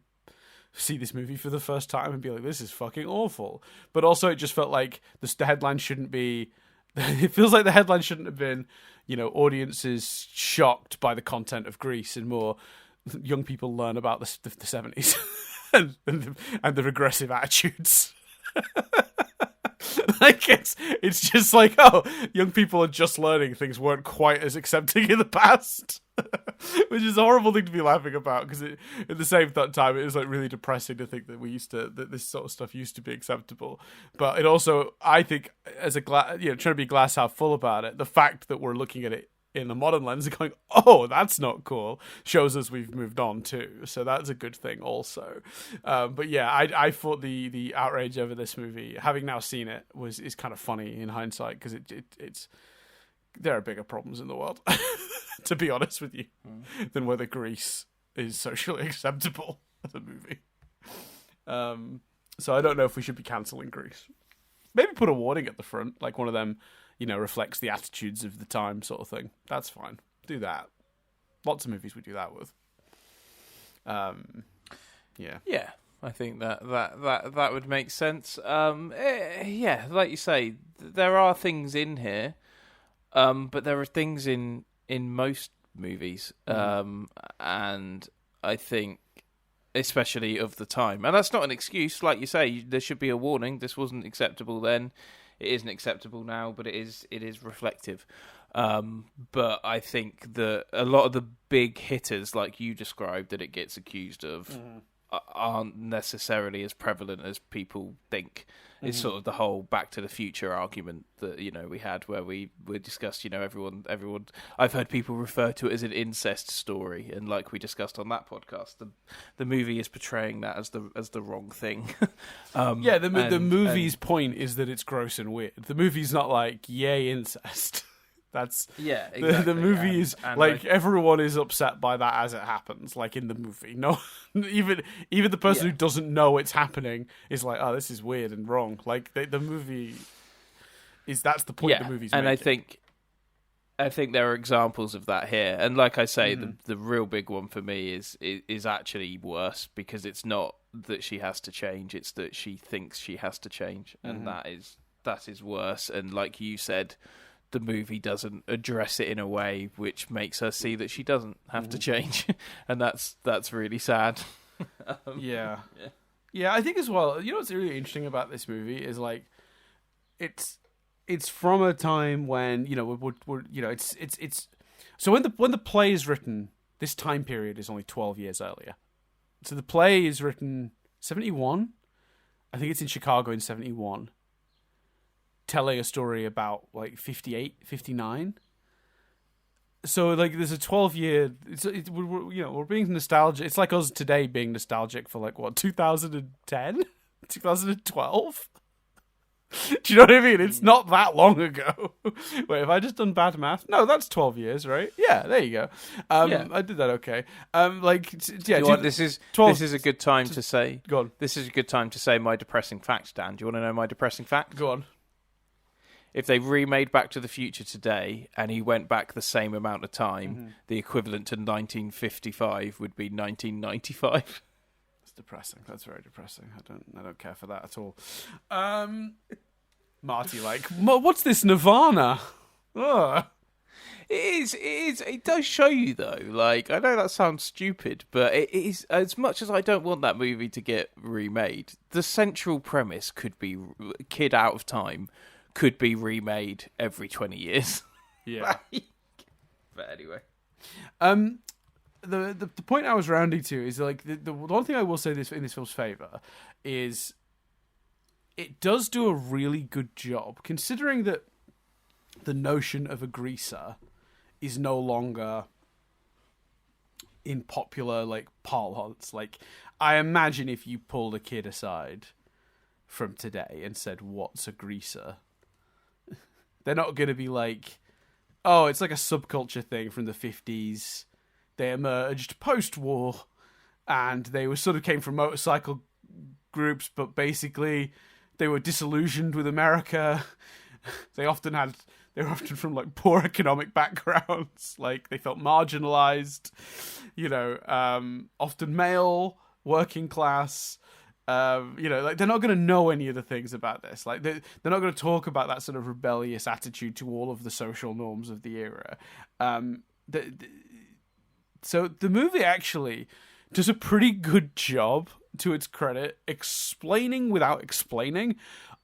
see this movie for the first time and be like, this is fucking awful. But also it just felt like the headline shouldn't be, it feels like the headline shouldn't have been, audiences shocked by the content of Grease, and more young people learn about the 70s and the regressive attitudes. Like, it's just like, oh, young people are just learning things weren't quite as accepting in the past. Which is a horrible thing to be laughing about, because at the same time it is like really depressing to think that this sort of stuff used to be acceptable. But it also, I think, as trying to be glass half full about it, the fact that we're looking at it in a modern lens and going, oh, that's not cool, shows us we've moved on too. So that's a good thing also. But yeah, I thought the outrage over this movie, having now seen it, is kind of funny in hindsight, because it's there are bigger problems in the world, to be honest with you, than whether Grease is socially acceptable as a movie. So I don't know if we should be cancelling Grease. Maybe put a warning at the front, like one of them, reflects the attitudes of the time sort of thing. That's fine. Do that. Lots of movies we do that with. Yeah. Yeah, I think that would make sense. Yeah, like you say, there are things in here, but there are things in most movies, and I think especially of the time, and that's not an excuse. Like you say, there should be a warning. This wasn't acceptable then. It isn't acceptable now, but it is reflective. But I think that a lot of the big hitters, like you described, that it gets accused of, aren't necessarily as prevalent as people think. It's sort of the whole Back to the Future argument that we had, where we discussed everyone. I've heard people refer to it as an incest story, and like we discussed on that podcast, the movie is portraying that as the wrong thing. The movie's point is that it's gross and weird. The movie's not like, yay, incest. That's exactly. The movie is and like everyone is upset by that as it happens, like in the movie. No, even the person who doesn't know it's happening is like, oh, this is weird and wrong. Like the movie That's the point the movie's and making. I think there are examples of that here, and like I say, the real big one for me is actually worse, because it's not that she has to change; it's that she thinks she has to change, and that is worse. And like you said, the movie doesn't address it in a way which makes her see that she doesn't have to change, and that's really sad. Yeah, I think as well. You know what's really interesting about this movie is like it's from a time when we're it's so when the play is written, this time period is only 12 years earlier. So the play is written 71. I think it's in Chicago in 71, telling a story about like 58, 59. So like there's a 12-year. We're being nostalgic. It's like us today being nostalgic for like what 2010, 2012. Do you know what I mean? It's not that long ago. Wait, have I just done bad math? No, that's 12 years, right? Yeah, there you go. I did that okay. This is a good time to say. Go on. This is a good time to say my depressing fact, Dan. Do you want to know my depressing fact? Go on. If they remade Back to the Future today and he went back the same amount of time, the equivalent to 1955 would be 1995. Depressing. That's very depressing. I don't care for that at all. Marty, like, what's this Nirvana? Ugh. It does show you though. Like, I know that sounds stupid, but it is. As much as I don't want that movie to get remade, the central premise could be Kid Out of Time could be remade every 20 years. Yeah. But anyway. The point I was rounding to is like the one thing I will say in this film's favour is it does do a really good job, considering that the notion of a greaser is no longer in popular like parlance. Like, I imagine if you pulled a kid aside from today and said, "What's a greaser?" they're not going to be like, "Oh, it's like a subculture thing from the 50s. They emerged post-war, and they were sort of came from motorcycle groups, but basically they were disillusioned with America. They were often from like poor economic backgrounds, like they felt marginalized, often male, working class. Like they're not going to know any of the things about this. Like they're not going to talk about that sort of rebellious attitude to all of the social norms of the era. So the movie actually does a pretty good job, to its credit, explaining without explaining.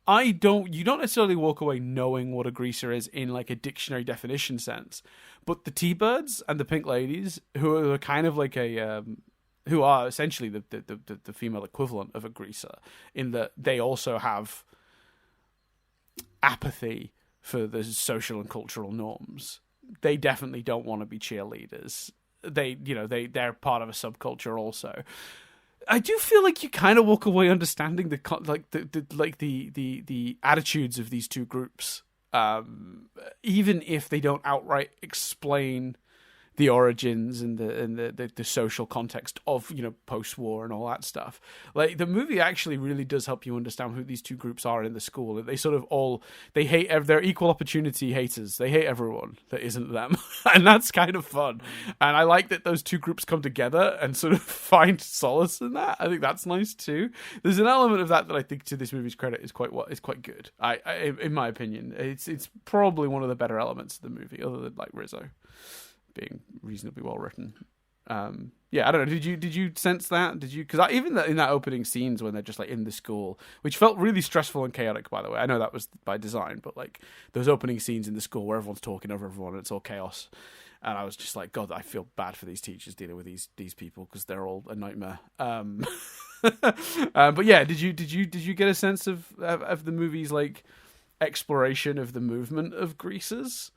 You don't necessarily walk away knowing what a greaser is in like a dictionary definition sense, but the T-Birds and the Pink Ladies, who are kind of like who are essentially the female equivalent of a greaser, in that they also have apathy for the social and cultural norms. They definitely don't want to be cheerleaders. They're part of a subculture also. I do feel like you kind of walk away understanding the attitudes of these two groups, even if they don't outright explain the origins and the social context of post-war and all that stuff. Like, the movie actually really does help you understand who these two groups are in the school. They sort of they hate, they're equal opportunity haters. They hate everyone that isn't them, and that's kind of fun. And I like that those two groups come together and sort of find solace in that. I think that's nice too. There's an element of that I think, to this movie's credit, is quite good. In my opinion, it's probably one of the better elements of the movie, other than like Rizzo being reasonably well written. I don't know. Did you sense that? Because even in that opening scenes when they're just like in the school, which felt really stressful and chaotic, by the way. I know that was by design, but like those opening scenes in the school where everyone's talking over everyone and it's all chaos, and I was just like, God, I feel bad for these teachers dealing with these people, because they're all a nightmare. But yeah, did you get a sense of the movie's like exploration of the movement of greasers?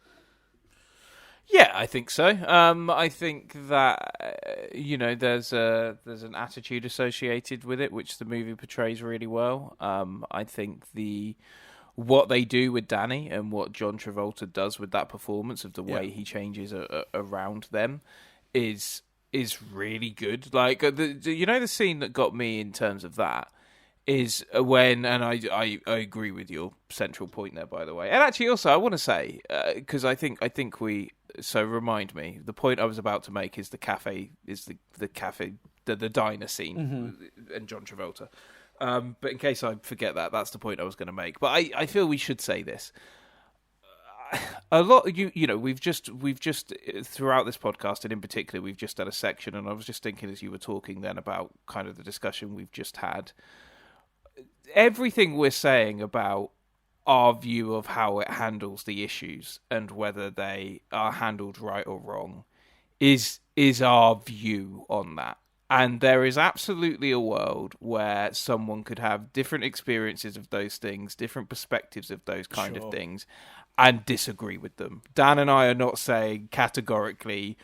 Yeah, I think so. I think that there's an attitude associated with it which the movie portrays really well. I think what they do with Danny and what John Travolta does with that performance of the way he changes around them is really good. Like the scene that got me in terms of that is when, and I agree with your central point there, by the way. And actually, also, I want to say, because I think we, so remind me, the point I was about to make is the cafe, the diner scene, and John Travolta. But in case I forget that, that's the point I was going to make. But I feel we should say this. A lot, we've just throughout this podcast, and in particular, we've just had a section, and I was just thinking as you were talking then about kind of the discussion we've just had. Everything we're saying about our view of how it handles the issues and whether they are handled right or wrong is our view on that. And there is absolutely a world where someone could have different experiences of those things, different perspectives of those kind of things, and disagree with them. Dan and I are not saying categorically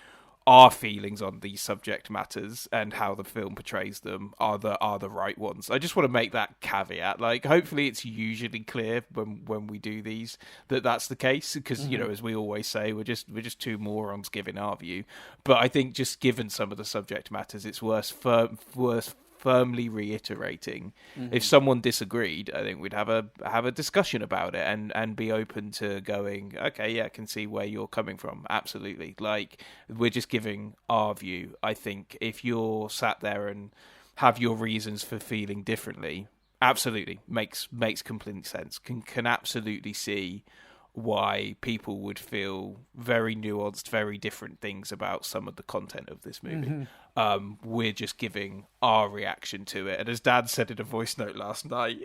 our feelings on these subject matters and how the film portrays them are the right ones. I just want to make that caveat. Like, hopefully it's usually clear when we do these that that's the case, because as we always say, we're just two morons giving our view. But I think just given some of the subject matters, it's worth firmly reiterating. If someone disagreed, I think we'd have a discussion about it and be open to going, okay, yeah, I can see where you're coming from. Absolutely. Like, we're just giving our view. I think if you're sat there and have your reasons for feeling differently, absolutely makes complete sense. Can absolutely see why people would feel very nuanced, very different things about some of the content of this movie. We're just giving our reaction to it. And as Dad said in a voice note last night,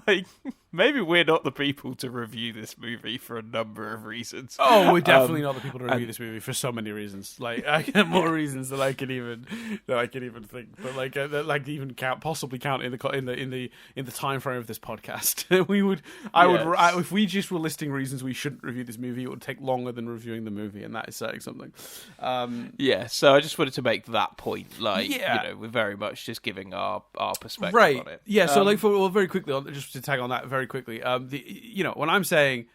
like, maybe we're not the people to review this movie for a number of reasons. Oh, we're definitely not the people to review this movie for so many reasons. Like, I get more reasons than I can even think. But like even possibly count in the time frame of this podcast. If we just were listing reasons we shouldn't review this movie, it would take longer than reviewing the movie, and that is saying something. So I just wanted to make that point. Like, we're very much just giving our perspective on it. Yeah. So very quickly, just to tag on that very quickly. When I'm saying,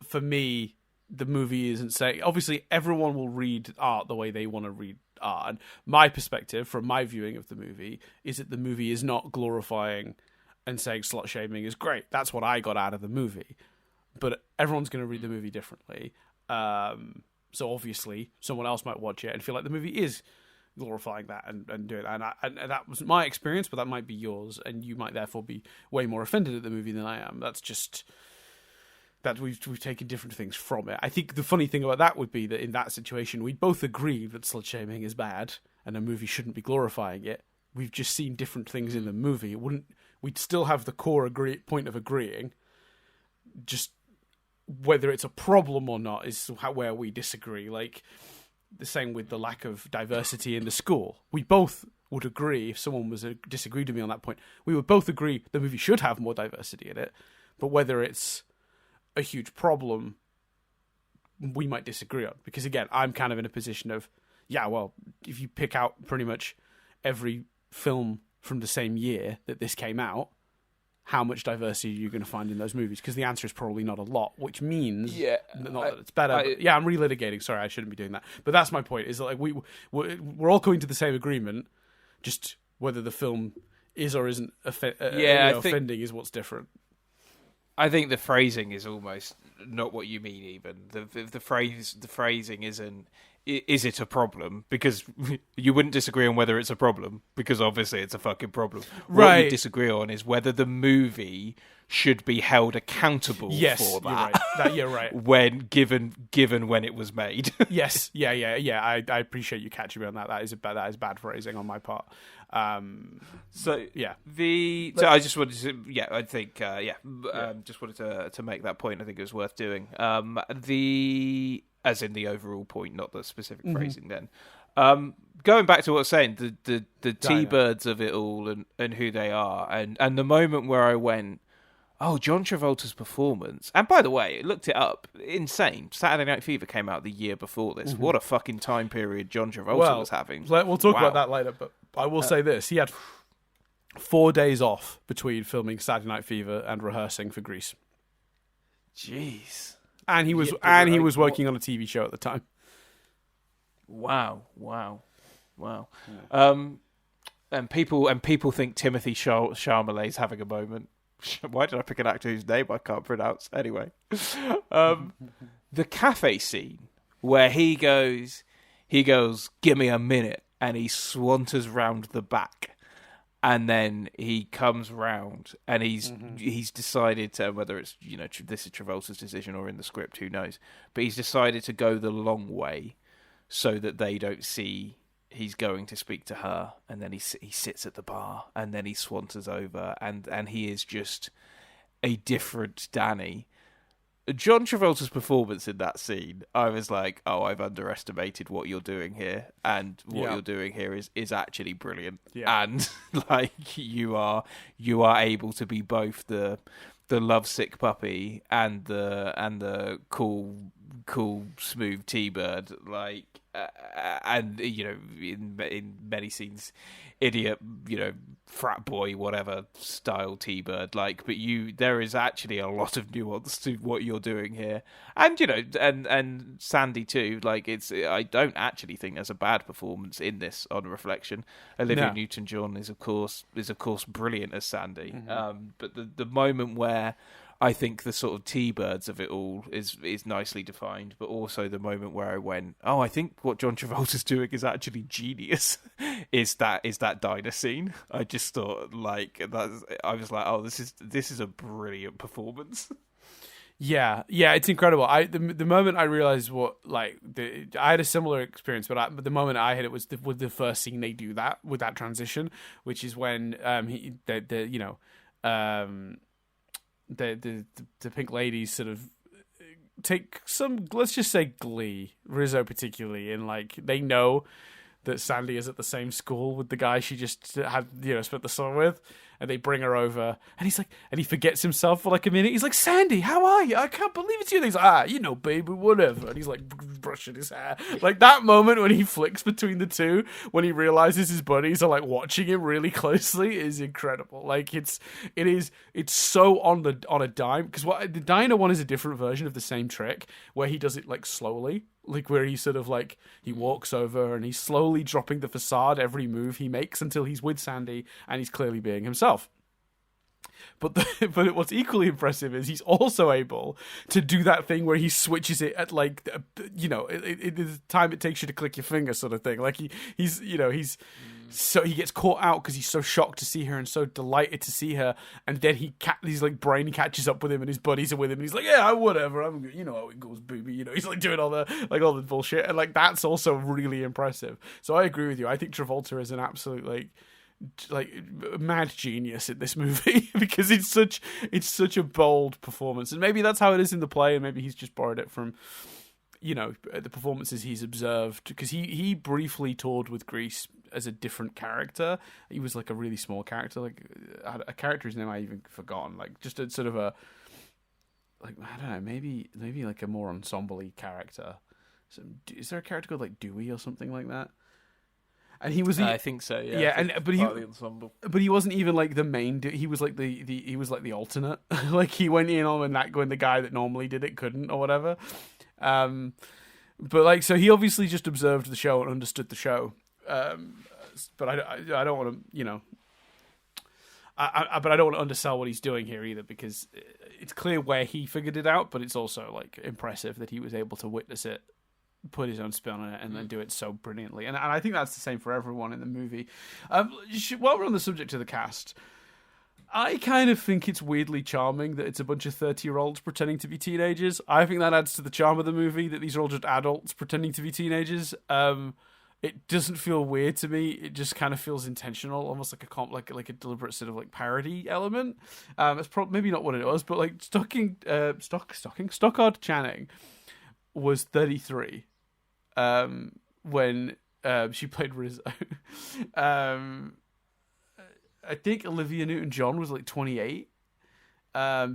for me, the movie isn't saying. Obviously, everyone will read art the way they want to read art. And my perspective, from my viewing of the movie, is that the movie is not glorifying and saying slut shaming is great. That's what I got out of the movie. But everyone's going to read the movie differently. So obviously, someone else might watch it and feel like the movie is glorifying that and do it. And that was my experience, but that might be yours, and you might therefore be way more offended at the movie than I am. That's just that we've taken different things from it. I think the funny thing about that would be that in that situation, we both agree that slut shaming is bad and a movie shouldn't be glorifying it. We've just seen different things in the movie. We'd still have the core point of agreeing. Just whether it's a problem or not is where we disagree. Like, the same with the lack of diversity in the school. We both would agree, if someone was disagreed with me on that point, we would both agree the movie should have more diversity in it. But whether it's a huge problem, we might disagree on. Because again, I'm kind of in a position of, if you pick out pretty much every film from the same year that this came out, how much diversity are you going to find in those movies? Because the answer is probably not a lot, which means not that it's better. I'm relitigating. Sorry, I shouldn't be doing that. But that's my point. Is like we're all coming to the same agreement. Just whether the film is or isn't offending is what's different. I think the phrasing is almost not what you mean. Even the phrasing isn't. Is it a problem? Because you wouldn't disagree on whether it's a problem, because obviously it's a fucking problem. Right. What you disagree on is whether the movie should be held accountable for that. You're right. When given when it was made. Yes. Yeah. I appreciate you catching me on that. That is bad phrasing on my part. I just wanted to, just wanted to make that point. I think it was worth doing. As in the overall point, not the specific phrasing then. Going back to what I was saying, the T-birds of it all and who they are, and the moment where I went, oh, John Travolta's performance. And by the way, I looked it up. Insane. Saturday Night Fever came out the year before this. What a fucking time period John Travolta was having. We'll talk about that later, but I will say this. He had 4 days off between filming Saturday Night Fever and rehearsing for Grease. Jeez. And he was working on a TV show at the time. Wow. Yeah. And people think Timothy Chalamet's having a moment. Why did I pick an actor whose name I can't pronounce? Anyway, the cafe scene where he goes, "Give me a minute," and he swanters round the back, and then he comes round, and he's decided to, whether it's this is Travolta's decision or in the script, who knows? But he's decided to go the long way so that they don't see he's going to speak to her, and then he sits at the bar, and then he swanters over, and he is just a different Danny. John Travolta's performance in that scene, I was like, oh, I've underestimated what you're doing here, and what you're doing here is actually brilliant. Yeah. And like you are able to be both the lovesick puppy and the cool smooth T-bird, like and in many scenes idiot frat boy whatever style T-bird, like, but there is actually a lot of nuance to what you're doing here, and and Sandy too, like I don't actually think there's a bad performance in this on reflection. Olivia Newton-John is of course brilliant as Sandy, but the moment where I think the sort of T-birds of it all is nicely defined, but also the moment where I went, oh, I think what John Travolta's doing is actually genius. is that diner scene? I just thought I was like, oh, this is a brilliant performance. Yeah, it's incredible. The moment I realized I had a similar experience, but the moment I had it was with the first scene they do that with that transition, which is when the pink ladies sort of take some, let's just say, glee, Rizzo particularly, in like they know that Sandy is at the same school with the guy she just had spent the summer with, and they bring her over, and he's like, and he forgets himself for like a minute. He's like, Sandy, how are you? I can't believe it's you. And he's like, baby, whatever. And he's like brushing his hair. Like that moment when he flicks between the two, when he realizes his buddies are like watching him really closely, is incredible. Like it's so on a dime, because the diner one is a different version of the same trick where he does it like slowly. Like where he sort of like he walks over and he's slowly dropping the facade every move he makes until he's with Sandy and he's clearly being himself. But what's equally impressive is he's also able to do that thing where he switches it at like the time it takes you to click your finger sort of thing. Like he's so he gets caught out because he's so shocked to see her and so delighted to see her, and then his like brain catches up with him and his buddies are with him and he's like, yeah, whatever, I'm how it goes, baby. He's like doing all the bullshit, and like that's also really impressive. So I agree with you. I think Travolta is an absolute like mad genius in this movie because it's such a bold performance, and maybe that's how it is in the play, and maybe he's just borrowed it from the performances he's observed, because he briefly toured with Grease as a different character. He was like a really small character, like a character whose name I even forgotten, like just a sort of a, like, I don't know, maybe like a more ensemble-y character. So, is there a character called like Dewey or something like that? And he was I think so, yeah. Yeah, but he wasn't even like the main. He was like he was like the alternate. Like he went in on when the guy that normally did it couldn't or whatever. But like, so he obviously just observed the show and understood the show. But I don't want to but I don't want to undersell what he's doing here either, because it's clear where he figured it out, but it's also like impressive that he was able to witness it, put his own spin on it, and then do it so brilliantly. And I think that's the same for everyone in the movie. While we're on the subject of the cast, I kind of think it's weirdly charming that it's a bunch of 30-year-olds pretending to be teenagers. I think that adds to the charm of the movie, that these are all just adults pretending to be teenagers. It doesn't feel weird to me. It just kind of feels intentional, almost like a deliberate sort of like parody element. It's maybe not what it was, but like Stockard Channing was 33 when she played Rizzo. I think Olivia Newton-John was like 28.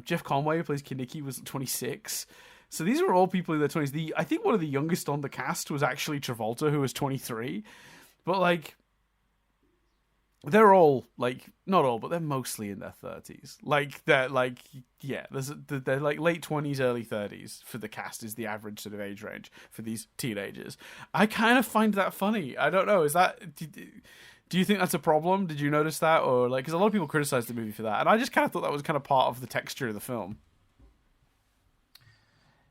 Jeff Conway, who plays Kinnicky, was 26. So these were all people in their 20s. I think one of the youngest on the cast was actually Travolta, who was 23. But like, they're all like, not all, but they're mostly in their 30s. Like they're like, yeah, they're like late 20s, early 30s for the cast is the average sort of age range for these teenagers. I kind of find that funny. I don't know. Do you think that's a problem? Did you notice that, or like, because a lot of people criticize the movie for that, and I just kind of thought that was kind of part of the texture of the film.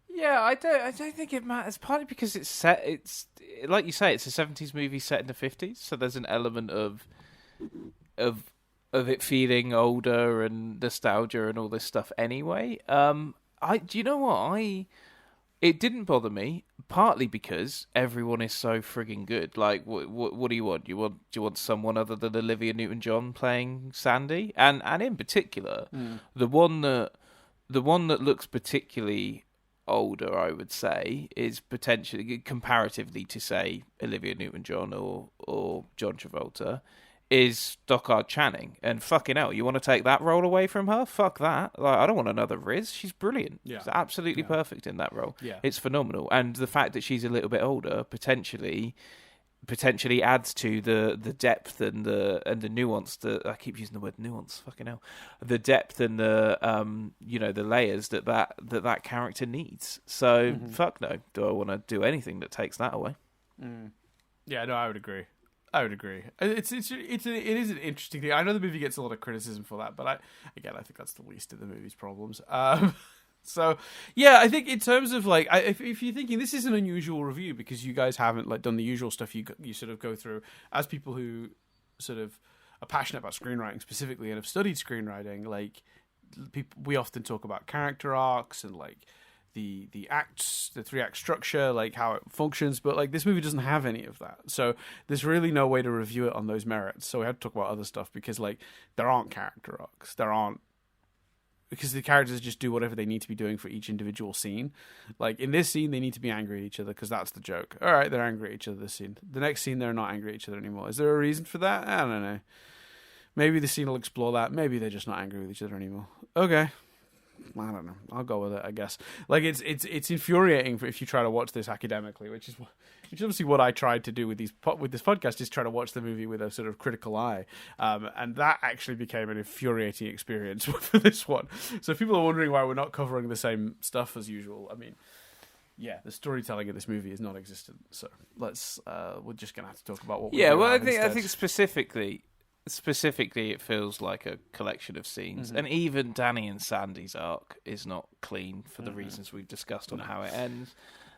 Yeah, I don't think it matters. Partly because it's set. It's like you say, it's a '70s movie set in the '50s, so there's an element of it feeling older and nostalgia and all this stuff. Anyway, do you know what It didn't bother me, partly because everyone is so frigging good. Like, what do you want? Do you want someone other than Olivia Newton-John playing Sandy? And in particular, the one that looks particularly older, I would say, is potentially, comparatively to, say, Olivia Newton-John or John Travolta, is Stockard Channing. And fucking hell, you want to take that role away from her? Fuck that. Like, I don't want another Riz. She's brilliant. Yeah. She's absolutely perfect in that role. Yeah. It's phenomenal. And the fact that she's a little bit older potentially adds to the depth and the nuance. I keep using the word nuance. Fucking hell, the depth and the the layers that character needs. So fuck no. Do I want to do anything that takes that away? Yeah, no, I would agree. It is an interesting thing. I know the movie gets a lot of criticism for that, but I think that's the least of the movie's problems. So yeah, I think in terms of like, if you're thinking this is an unusual review because you guys haven't like done the usual stuff you sort of go through as people who sort of are passionate about screenwriting specifically and have studied screenwriting, like we often talk about character arcs and like the acts, the 3-act structure, like how it functions, but like this movie doesn't have any of that. So there's really no way to review it on those merits. So we had to talk about other stuff because like there aren't character arcs. Because the characters just do whatever they need to be doing for each individual scene. Like in this scene, they need to be angry at each other because that's the joke. All right, they're angry at each other this scene. The next scene, they're not angry at each other anymore. Is there a reason for that? I don't know. Maybe the scene will explore that. Maybe they're just not angry with each other anymore. Okay. I don't know. I'll go with it, I guess. Like it's infuriating if you try to watch this academically, which is obviously what I tried to do with this podcast, is try to watch the movie with a sort of critical eye, and that actually became an infuriating experience for this one. So if people are wondering why we're not covering the same stuff as usual, I mean, yeah, the storytelling of this movie is non-existent. So we're just gonna have to talk about what. I think specifically, it feels like a collection of scenes, and even Danny and Sandy's arc is not clean for the reasons we've discussed on how it ends.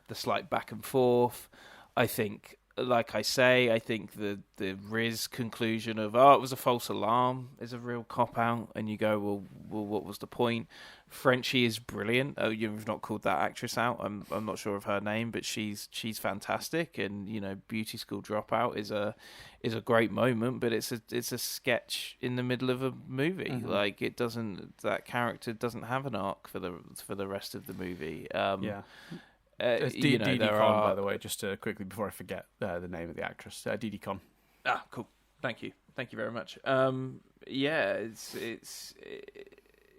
The slight back and forth. I think, like I say, the Riz conclusion of it was a false alarm is a real cop out, and you go, well, what was the point? Frenchie is brilliant. Oh, you've not called that actress out. I'm not sure of her name, but she's fantastic. And Beauty School Dropout is a great moment, but it's a sketch in the middle of a movie. Like that character doesn't have an arc for the rest of the movie. It's Didi Con, by the way, just quickly before I forget the name of the actress, Didi Con. Ah, cool. Thank you very much.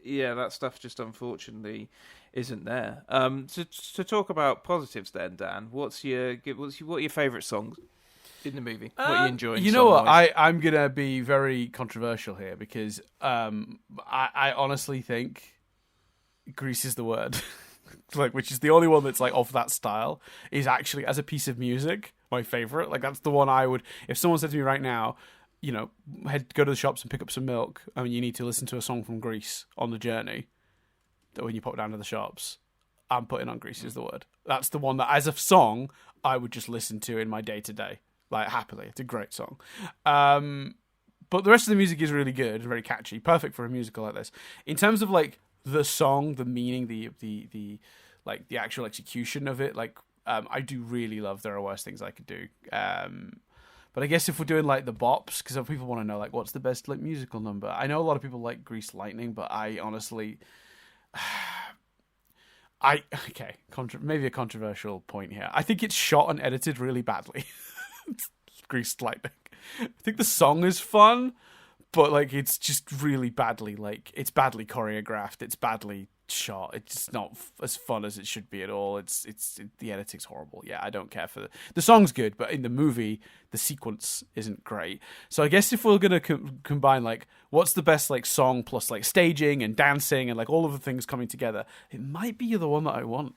That stuff just unfortunately isn't there. To talk about positives, then, Dan, what are your favourite songs in the movie? What are you enjoying? You know what? I'm gonna be very controversial here because I honestly think Grease is the word. Like, which is the only one that's like of that style, is actually as a piece of music my favorite. Like that's the one I would, if someone said to me right now, go to the shops and pick up some milk. I mean, you need to listen to a song from Grease on the journey. That when you pop down to the shops, I'm putting on Grease is the word. That's the one that, as a song, I would just listen to in my day to day, like happily. It's a great song. But the rest of the music is really good, very catchy, perfect for a musical like this. In terms of like the song, the meaning, the like the actual execution of it, like I do really love There Are Worse Things I Could Do. But I guess if we're doing like the bops, because people want to know like what's the best like musical number. I know a lot of people like Grease Lightning, but I honestly, maybe a controversial point here. I think it's shot and edited really badly. Grease Lightning. I think the song is fun, but like it's just really badly, like it's badly choreographed, it's badly shot, it's not as fun as it should be at all. The editing's horrible. Yeah, I don't care for the song's good, but in the movie the sequence isn't great. So I guess if we're gonna combine like what's the best like song plus like staging and dancing and like all of the things coming together, it might be the one that I want,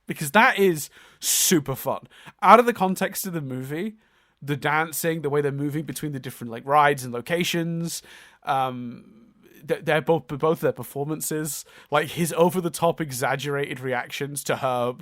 because that is super fun. Out of the context of the movie, the dancing, the way they're moving between the different like rides and locations. They're both their performances, like his over the top exaggerated reactions to her,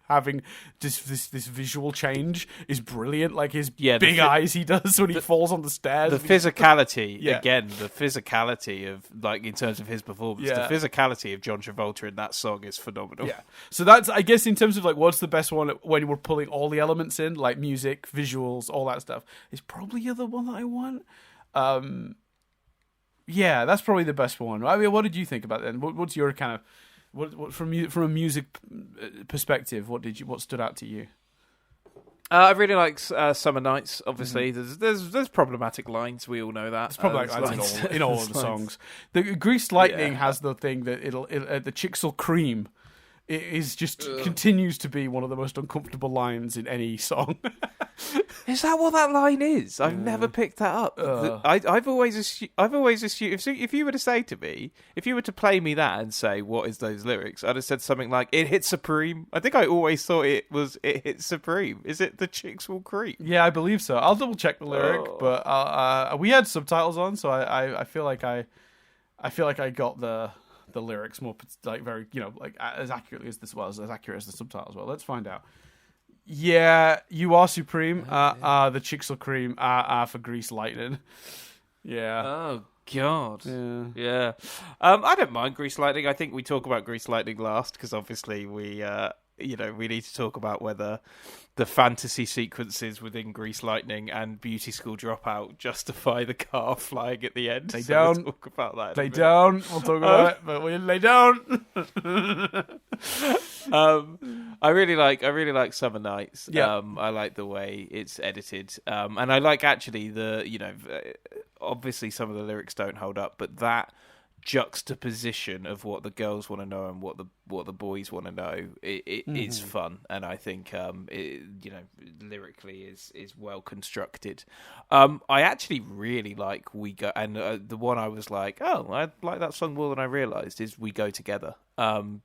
having this visual change is brilliant. Like his big eyes he does when he falls on the stairs. The physicality, again, the physicality of, like, in terms of his performance, the physicality of John Travolta in that song is phenomenal. Yeah. So that's, I guess, in terms of like what's the best one when we're pulling all the elements in, like music, visuals, all that stuff, is probably the other one that I want. Yeah, that's probably the best one. I mean, what did you think about that? What's your kind of what from a music perspective? What stood out to you? I really like Summer Nights. Obviously, there's problematic lines. We all know that. It's problematic lines in all of the songs. The Greased Lightning has the thing that the chicks will cream. It is just continues to be one of the most uncomfortable lines in any song. Is that what that line is? I've never picked that up. I've always assumed if you were to say to me, if you were to play me that and say, what is those lyrics? I'd have said something like, it hits supreme. I think I always thought it was, it hits supreme. Is it the chicks will creep? Yeah, I believe so. I'll double check the lyric, but we had subtitles on, so I feel like I got the lyrics more like very, like as accurately as this was, as accurate as the subtitles were. Let's find out. Yeah, you are supreme. The chicks will cream. For Greased Lightning. Yeah. Oh God. Yeah. I don't mind Greased Lightning. I think we talk about Greased Lightning last because obviously we need to talk about whether the fantasy sequences within Greased Lightning and Beauty School Dropout justify the car flying at the end. They don't. We'll talk about that. They don't. We'll talk about it, but they don't. I really like Summer Nights. Yeah. I like the way it's edited. And I like actually obviously some of the lyrics don't hold up, but that juxtaposition of what the girls want to know and what the boys want to know is fun, and I think lyrically is well constructed. I actually really like We Go, and the one I was like, oh, I like that song more than I realised is We Go Together,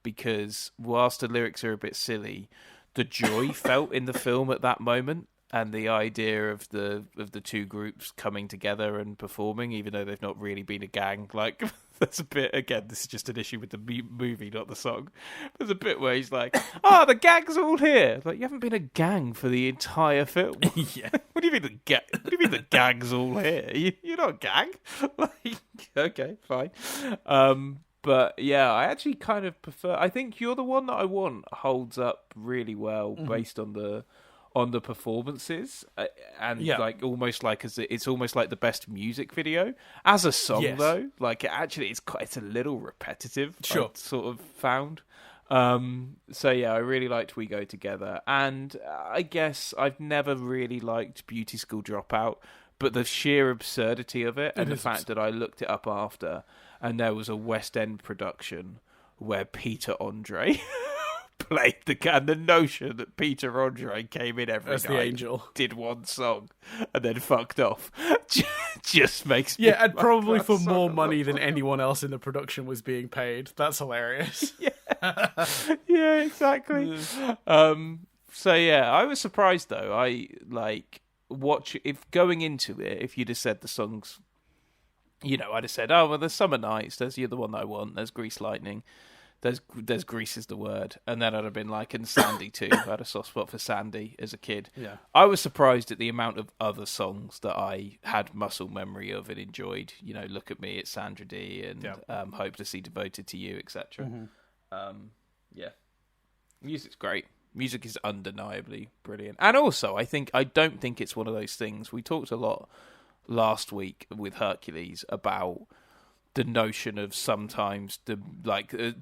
because whilst the lyrics are a bit silly, the joy felt in the film at that moment. And the idea of the two groups coming together and performing, even though they've not really been a gang, like there's a bit, again, this is just an issue with the movie, not the song. There's a bit where he's like, "Oh, the gang's all here." Like, you haven't been a gang for the entire film. Yeah. What do you mean the gang's all here? You're not a gang. Like, okay, fine. But yeah, I actually kind of prefer. I think You're the One That I Want holds up really well based on the performances, and like almost like it's almost like the best music video as a song though. Like it's a little repetitive. Sure, I've sort of found. So yeah, I really liked We Go Together, and I guess I've never really liked Beauty School Dropout, but the sheer absurdity of it and the fact that I looked it up after, and there was a West End production where Peter Andre played and the notion that Peter Andre came in every night, the angel, did one song, and then fucked off, just makes me and probably for more money than anyone else in the production was being paid. That's hilarious. Yeah, exactly. So yeah, I was surprised though. I if going into it, if you'd have said the songs, I'd have said, oh well, there's Summer Nights, there's You're the One That I Want, there's Greased Lightning. There's Grease is the word, and then I'd have been like, and Sandy too. I had a soft spot for Sandy as a kid. Yeah, I was surprised at the amount of other songs that I had muscle memory of and enjoyed. Look at Me, it's Sandra D, and Hopelessly Devoted to You, etc. Music's great. Music is undeniably brilliant, and also I don't think it's one of those things. We talked a lot last week with Hercules about the notion of sometimes the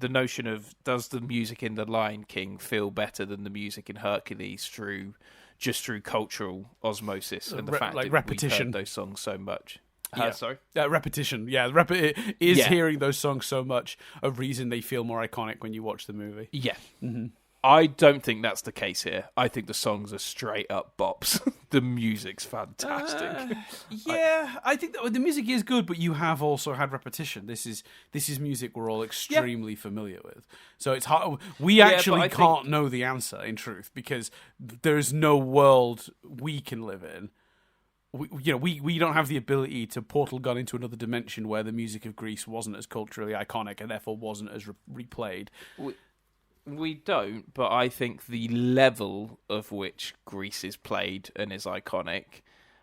notion of, does the music in The Lion King feel better than the music in Hercules through cultural osmosis and the fact that repetition. We've heard those songs so much. Sorry? Repetition. Yeah, hearing those songs so much a reason they feel more iconic when you watch the movie. Yeah. Mm-hmm. I don't think that's the case here. I think the songs are straight up bops. The music's fantastic. Yeah, I think that the music is good, but you have also had repetition. This is music we're all extremely familiar with. So it's hard. We actually can't know the answer, in truth, because there's no world we can live in. We don't have the ability to portal gun into another dimension where the music of Grease wasn't as culturally iconic and therefore wasn't as replayed. We don't, but I think the level of which Grease is played and is iconic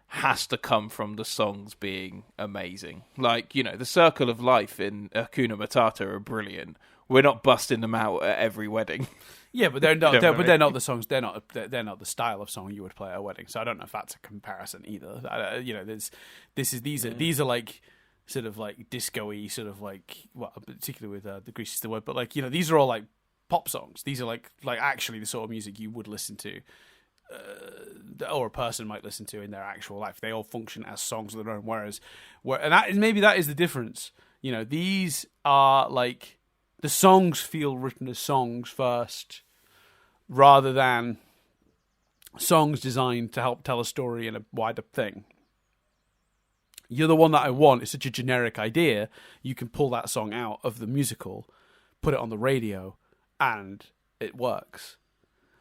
has to come from the songs being amazing. Like, the Circle of Life in Hakuna Matata are brilliant. We're not busting them out at every wedding. Yeah, but they're not. They're not the songs. They're not the style of song you would play at a wedding. So I don't know if that's a comparison either. These are like sort of like disco-y, sort of like, well, particularly with the Grease is the word, but like these are all like pop songs. These are like actually the sort of music you would listen to, or a person might listen to in their actual life. They all function as songs of their own. Maybe that is the difference. These are like the songs feel written as songs first, rather than songs designed to help tell a story in a wider thing. You're the One That I Want is such a generic idea. You can pull that song out of the musical, put it on the radio, and it works.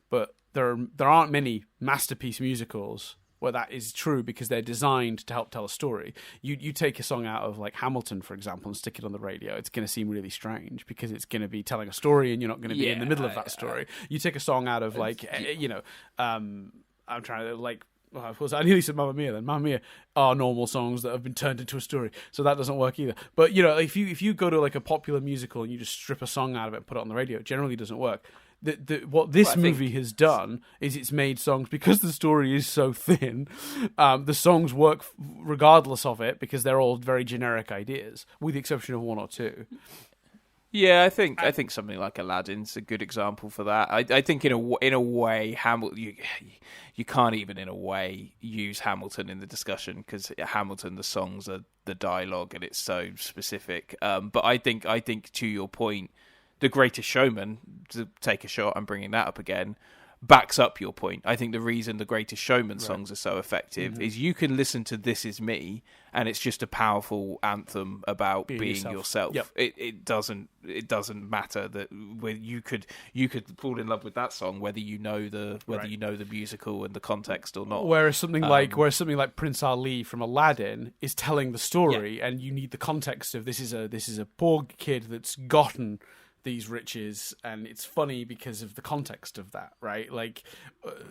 But there aren't many masterpiece musicals where that is true, because they're designed to help tell a story. You take a song out of like Hamilton, for example, and stick it on the radio, it's going to seem really strange because it's going to be telling a story and you're not going to be in the middle of that story. You take a song out of like, I'm trying to like, well, of course, I nearly said Mamma Mia then. Mamma Mia are normal songs that have been turned into a story, so that doesn't work either. But, if you go to like a popular musical and you just strip a song out of it and put it on the radio, it generally doesn't work. What this movie has done is it's made songs, because the story is so thin, the songs work regardless of it, because they're all very generic ideas, with the exception of one or two. Yeah, I think something like Aladdin's a good example for that. I think in a way, you can't even in a way use Hamilton in the discussion, because Hamilton, the songs are the dialogue and it's so specific. But I think to your point, The Greatest Showman, to take a shot, I'm bringing that up again, backs up your point. I think the reason The Greatest Showman songs are so effective is you can listen to This Is Me and it's just a powerful anthem about being yourself. Yep. It doesn't matter that you could fall in love with that song whether you know the musical and the context or not. Whereas something like Prince Ali from Aladdin is telling the story, and you need the context of this is a poor kid that's gotten these riches, and it's funny because of the context of that, right? Like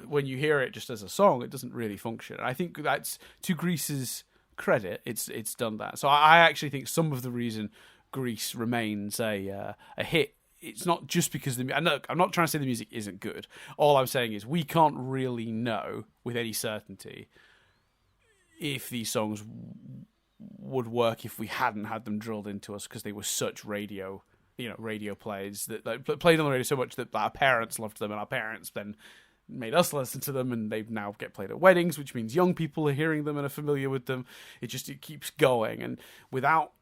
when you hear it just as a song, it doesn't really function. And I think that's, to Grease's credit, it's done that. So I actually think some of the reason Grease remains a hit, it's not just because and look, I'm not trying to say the music isn't good. All I'm saying is we can't really know with any certainty if these songs would work if we hadn't had them drilled into us, because they were such radio plays that played on the radio so much that our parents loved them, and our parents then made us listen to them, and they now get played at weddings, which means young people are hearing them and are familiar with them. It keeps going, and without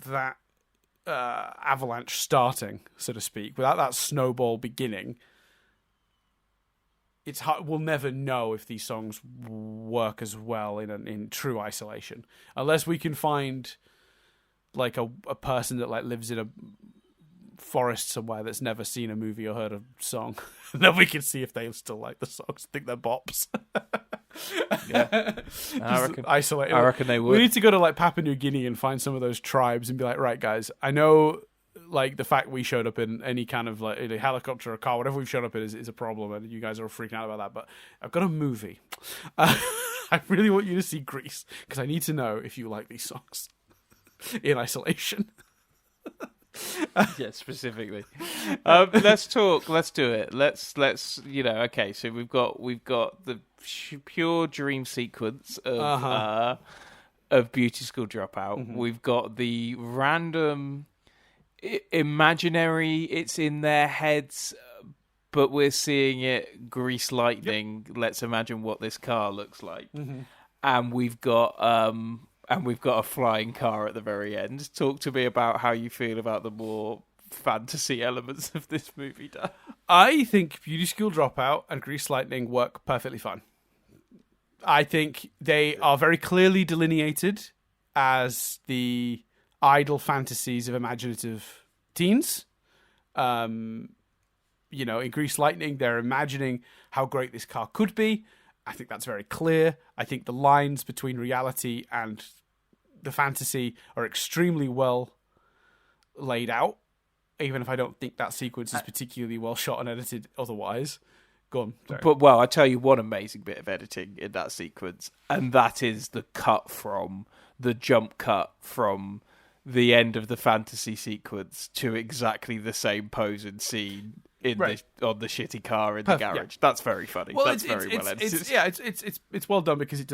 that avalanche starting, so to speak, without that snowball beginning, it's hard. We'll never know if these songs work as well in true isolation, unless we can find like a person that like lives in a forest somewhere that's never seen a movie or heard a song. Then we can see if they still like the songs, think they're bops. Yeah, isolate. I reckon they would. We need to go to like Papua New Guinea and find some of those tribes and be like, right, guys, I know like the fact we showed up in any kind of like a helicopter or car, whatever we've showed up in is a problem, and you guys are all freaking out about that. But I've got a movie. I really want you to see Grease, because I need to know if you like these songs in isolation. Yeah, specifically. Let's talk. Let's do it. Let's. Okay. So we've got the pure dream sequence of Beauty School Dropout. Mm-hmm. We've got the random imaginary. It's in their heads, but we're seeing it. Grease lightning. Yep. Let's imagine what this car looks like. Mm-hmm. And we've got a flying car at the very end. Talk to me about how you feel about the more fantasy elements of this movie done. I think Beauty School Dropout and Grease Lightning work perfectly fine. I think they are very clearly delineated as the idle fantasies of imaginative teens. In Grease Lightning, they're imagining how great this car could be. I think that's very clear. I think the lines between reality and the fantasy are extremely well laid out, even if I don't think that sequence is particularly well shot and edited otherwise. Go on. Sorry. But, I tell you one amazing bit of editing in that sequence, and that is the jump cut from the end of the fantasy sequence to exactly the same pose and scene on the shitty car in the garage. Yeah. That's very funny. Well, that's very well edited. It's well done because it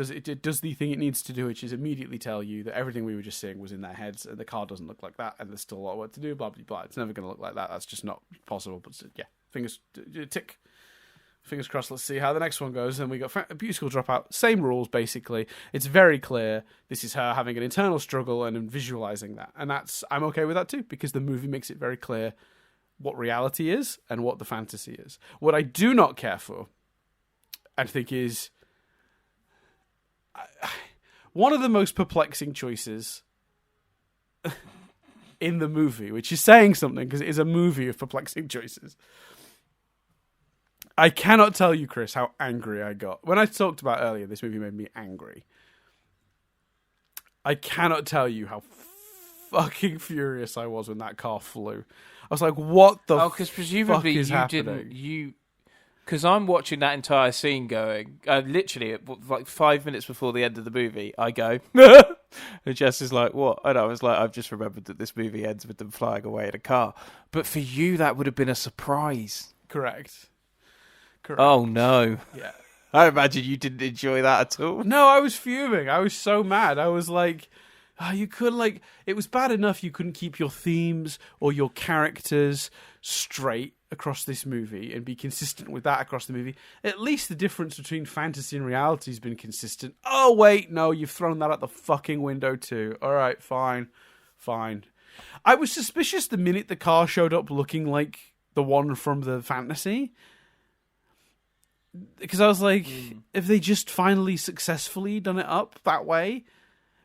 does the thing it needs to do, which is immediately tell you that everything we were just saying was in their heads, and the car doesn't look like that, and there's still a lot of work to do. Blah blah blah. It's never going to look like that. That's just not possible. But yeah, fingers crossed. Let's see how the next one goes. And we got Beauty School Dropout. Same rules, basically. It's very clear. This is her having an internal struggle and visualizing that. And I'm okay with that too, because the movie makes it very clear what reality is and what the fantasy is. What I do not care for, I think, is one of the most perplexing choices in the movie, which is saying something because it is a movie of perplexing choices. I cannot tell you, Chris, how angry I got. When I talked about earlier, this movie made me angry. I cannot tell you how fucking furious I was when that car flew. I was like, what the because presumably fuck is you happening? didn't... Because I'm watching that entire scene going... literally, like 5 minutes before the end of the movie, I go... and Jess is like, what? And I was like, I've just remembered that this movie ends with them flying away in a car. But for you, that would have been a surprise. Correct. Oh, no. Yeah. I imagine you didn't enjoy that at all. No, I was fuming. I was so mad. I was like, you could it was bad enough you couldn't keep your themes or your characters straight across this movie and be consistent with that across the movie. At least the difference between fantasy and reality has been consistent. Oh, wait, no, you've thrown that out the fucking window too. All right, fine. I was suspicious the minute the car showed up looking like the one from the fantasy. Because I was like, if they just finally successfully done it up that way?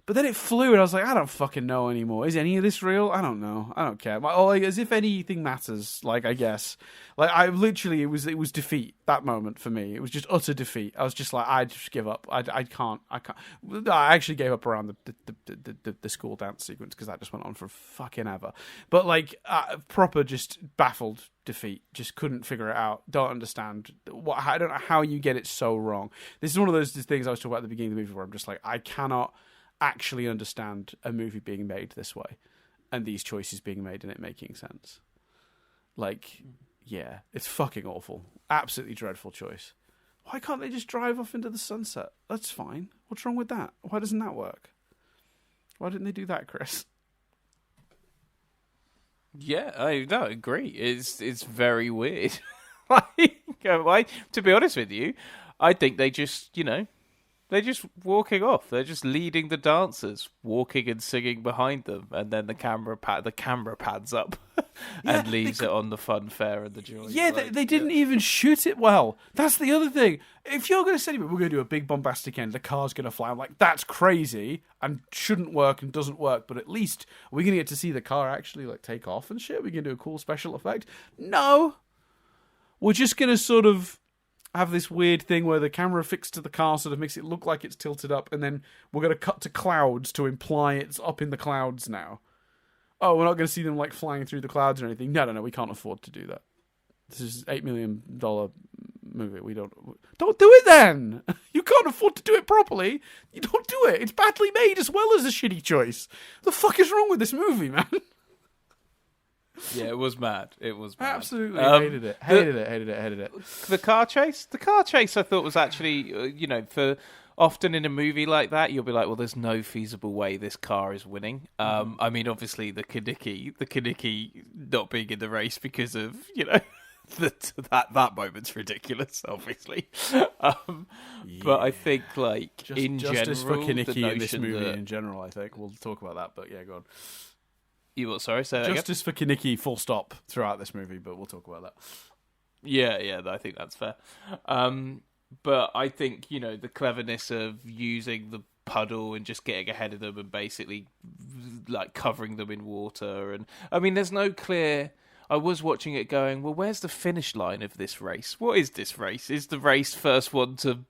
But then it flew, and I was like, I don't fucking know anymore. Is any of this real? I don't know. I don't care. As if anything matters, I guess. I literally, it was defeat, that moment for me. It was just utter defeat. I was just like, I just give up. I can't. I actually gave up around the school dance sequence, because that just went on for fucking ever. But, proper just baffled defeat. Just couldn't figure it out. Don't understand. I don't know how you get it so wrong. This is one of those things I was talking about at the beginning of the movie where I'm just like, I cannot actually understand a movie being made this way and these choices being made and it making sense. Yeah, it's fucking awful. Absolutely dreadful choice. Why can't they just drive off into the sunset? That's fine. What's wrong with that? Why doesn't that work? Why didn't they do that, Chris? Yeah, I agree. It's very weird. To be honest with you, I think they just, they're just walking off. They're just leading the dancers, walking and singing behind them, and then the camera pads up and leaves it on the funfair and the joy. Yeah, they didn't even shoot it well. That's the other thing. If you're going to say, we're going to do a big bombastic end, the car's going to fly, I'm like, that's crazy and shouldn't work and doesn't work, but at least we're going to get to see the car actually take off and shit. We're going to do a cool special effect. No. We're just going to sort of have this weird thing where the camera fixed to the car sort of makes it look like it's tilted up, and then we're going to cut to clouds to imply it's up in the clouds now. Oh, we're not going to see them flying through the clouds or anything. No, we can't afford to do that. This is $8 million movie. We don't do it then. You can't afford to do it properly. You don't do it. It's badly made as well as a shitty choice. The fuck is wrong with this movie, man? Yeah, it was mad. Absolutely hated it. The car chase? The car chase I thought was actually, for often in a movie like that, you'll be like, well, there's no feasible way this car is winning. I mean, obviously the Kaneki not being in the race because of, that moment's ridiculous, obviously. But I think, in justice general, for Kaneki the in this movie that... in general, I think. We'll talk about that, but yeah, go on. You what? Sorry, say that again. Justice for Kaneki, full stop, throughout this movie, but we'll talk about that. Yeah, I think that's fair. But I think, the cleverness of using the puddle and just getting ahead of them and basically like covering them in water. And I mean, there's no clear... I was watching it going, well, where's the finish line of this race? What is this race? Is the race first one to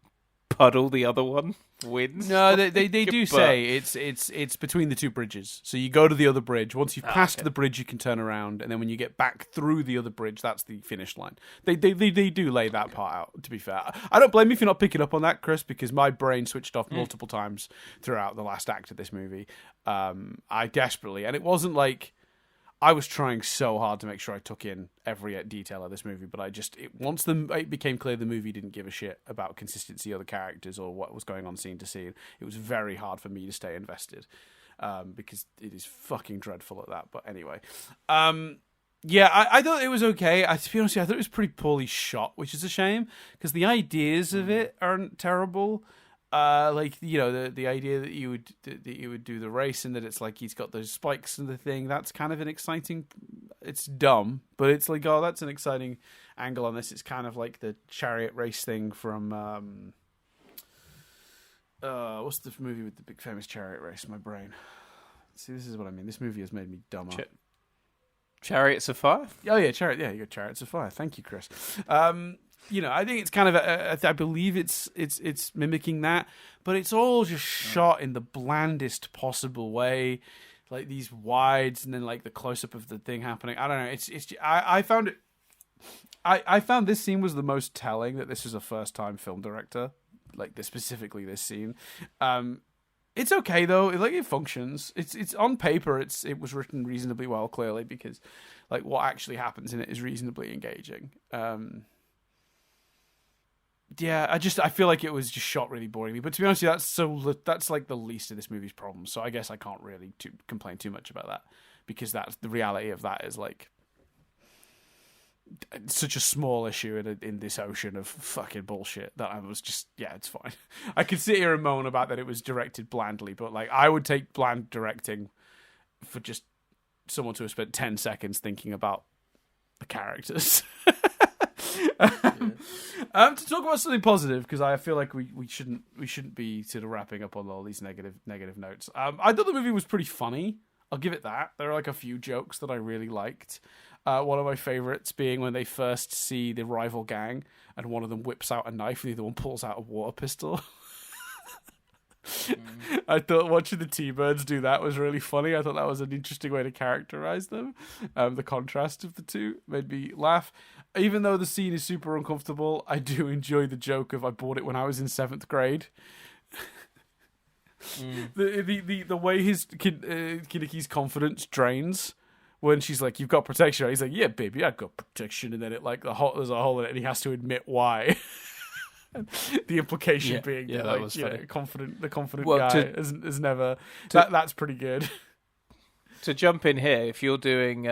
puddle, the other one wins? No, they do say it's between the two bridges. So you go to the other bridge. Once you've passed the bridge, you can turn around, and then when you get back through the other bridge, that's the finish line. They do lay that part out. To be fair, I don't blame you for not picking up on that, Chris, because my brain switched off multiple times throughout the last act of this movie. I desperately, and it wasn't like I was trying so hard to make sure I took in every detail of this movie, but once it became clear the movie didn't give a shit about consistency of the characters or what was going on scene to scene, it was very hard for me to stay invested, because it is fucking dreadful at that. But anyway, I thought it was okay. To be honest, I thought it was pretty poorly shot, which is a shame because the ideas of it aren't terrible. The idea that you would do the race and that it's like he's got those spikes and the thing, that's kind of an exciting... It's dumb, but it's like, oh, that's an exciting angle on this. It's kind of like the chariot race thing from... what's the movie with the big famous chariot race? My brain. See, this is what I mean. This movie has made me dumber. Chariots of Fire? Oh, yeah, Chariot. Yeah, you got Chariots of Fire. Thank you, Chris. I think it's kind of I believe it's mimicking that, but it's all just shot in the blandest possible way, like these wides and then like the close up of the thing happening. I don't know. I found it. I found this scene was the most telling that this is a first time film director, like specifically this scene. It's okay though. It functions. It's on paper. It was written reasonably well, clearly, because like what actually happens in it is reasonably engaging. Yeah, I feel like it was just shot really boringly. But to be honest, that's like the least of this movie's problems. So I guess I can't really complain too much about that, because that's the reality of that is like such a small issue in this ocean of fucking bullshit that I was just, it's fine. I could sit here and moan about that it was directed blandly, but like I would take bland directing for just someone to have spent 10 seconds thinking about the characters. To talk about something positive, because I feel like we shouldn't be sort of wrapping up on all these negative notes. I thought the movie was pretty funny. I'll give it that. There are like a few jokes that I really liked. One of my favorites being when they first see the rival gang and one of them whips out a knife and the other one pulls out a water pistol. I thought watching the T-Birds do that was really funny. I thought that was an interesting way to characterize them. The contrast of the two made me laugh. Even though the scene is super uncomfortable, I do enjoy the joke of I bought it when I was in 7th grade. The way his Kaneki's confidence drains when she's like, "You've got protection." He's like, "Yeah, baby, I got protection," and then there's a hole in it, and he has to admit why. The implication being that like, was funny. The confident guy is never. That's pretty good. To jump in here, if you're doing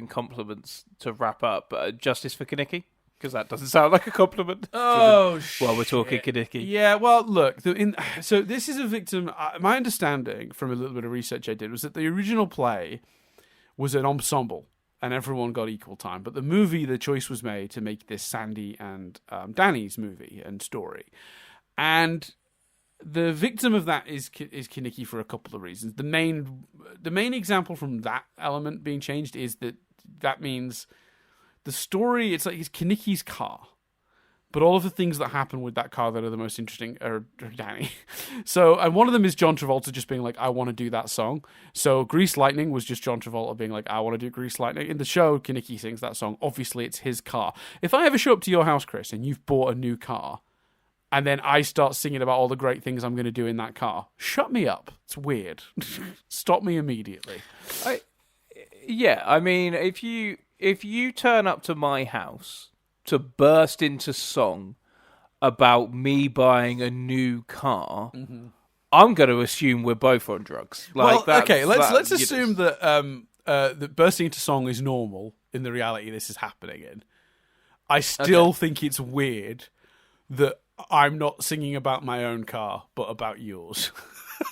compliments to wrap up, justice for Kaneki, because that doesn't sound like a compliment. While we're talking Kaneki. Yeah, well, look. So this is a victim. My understanding from a little bit of research I did was that the original play was an ensemble, and everyone got equal time. But the movie, the choice was made to make this Sandy and Danny's movie and story, and the victim of that is Kaneki for a couple of reasons. The main example from that element being changed is that means the story, it's like it's Kaneki's car, but all of the things that happen with that car that are the most interesting are Danny. So, and one of them is John Travolta just being like, "I want to do that song." So Grease Lightning was just John Travolta being like, "I want to do Grease Lightning." In the show, Kaneki sings that song. Obviously, it's his car. If I ever show up to your house, Chris, and you've bought a new car, and then I start singing about all the great things I'm going to do in that car, shut me up. It's weird. Stop me immediately. I mean, if you turn up to my house to burst into song about me buying a new car, I'm going to assume we're both on drugs. Let's assume that that bursting into song is normal in the reality this is happening in. I still think it's weird that I'm not singing about my own car, but about yours.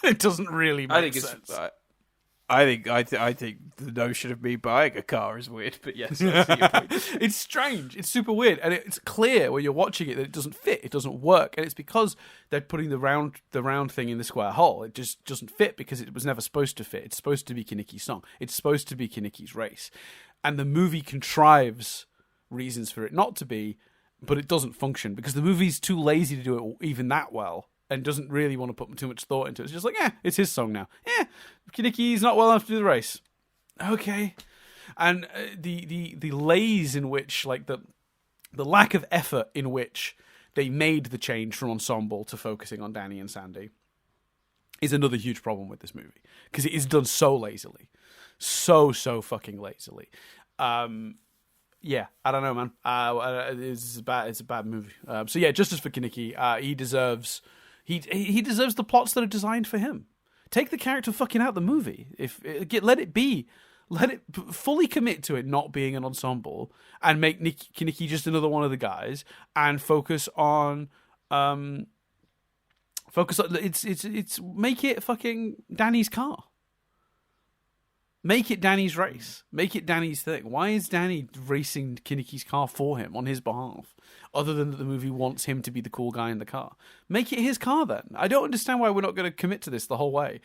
It doesn't really make sense. I think the notion of me buying a car is weird, but yes, I see your point. It's strange. It's super weird, and it's clear when you're watching it that it doesn't fit. It doesn't work, and it's because they're putting the round thing in the square hole. It just doesn't fit because it was never supposed to fit. It's supposed to be Kanicki's song. It's supposed to be Kanicki's race, and the movie contrives reasons for it not to be, but it doesn't function because the movie's too lazy to do it even that well. And doesn't really want to put too much thought into it. It's just like, it's his song now. Kanicki's not well enough to do the race. Okay. And the lays in which, like the lack of effort in which they made the change from ensemble to focusing on Danny and Sandy is another huge problem with this movie. Because it is done so lazily. So fucking lazily. Yeah, I don't know, man. It's a bad movie. So yeah, justice for Kanicki. He deserves... He deserves the plots that are designed for him. Take the character fucking out of the movie. Let it be. Let it fully commit to it not being an ensemble and make Kanicki just another one of the guys and focus on it's make it fucking Danny's car. Make it Danny's race. Make it Danny's thing. Why is Danny racing Kanicki's car for him on his behalf? Other than that the movie wants him to be the cool guy in the car. Make it his car then. I don't understand why we're not going to commit to this the whole way.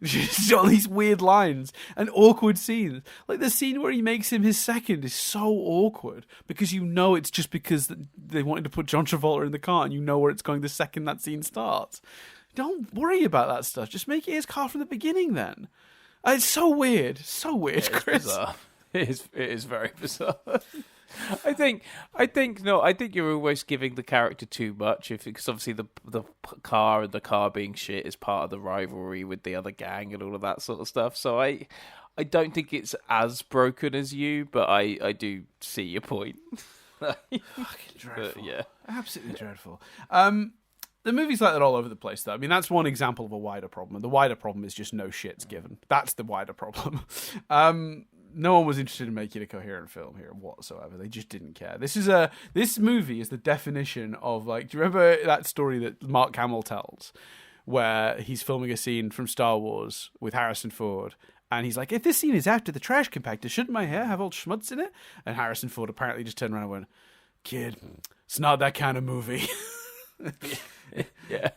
Just all these weird lines and awkward scenes. Like the scene where he makes him his second is so awkward because you know it's just because they wanted to put John Travolta in the car and you know where it's going the second that scene starts. Don't worry about that stuff. Just make it his car from the beginning then. It's so weird. So weird, Chris. Bizarre. It is very bizarre. I think you're almost giving the character too much, because obviously the car and the car being shit is part of the rivalry with the other gang and all of that sort of stuff. So I don't think it's as broken as you, but I do see your point. Fucking dreadful. But, yeah, absolutely dreadful. The movie's like that all over the place, though. I mean, that's one example of a wider problem. And the wider problem is just no shit's given. That's the wider problem. No one was interested in making a coherent film here whatsoever. They just didn't care. This movie is the definition of, like, do you remember that story that Mark Hamill tells where he's filming a scene from Star Wars with Harrison Ford? And he's like, if this scene is after the trash compactor, shouldn't my hair have all schmutz in it? And Harrison Ford apparently just turned around and went, kid, it's not that kind of movie. Yeah.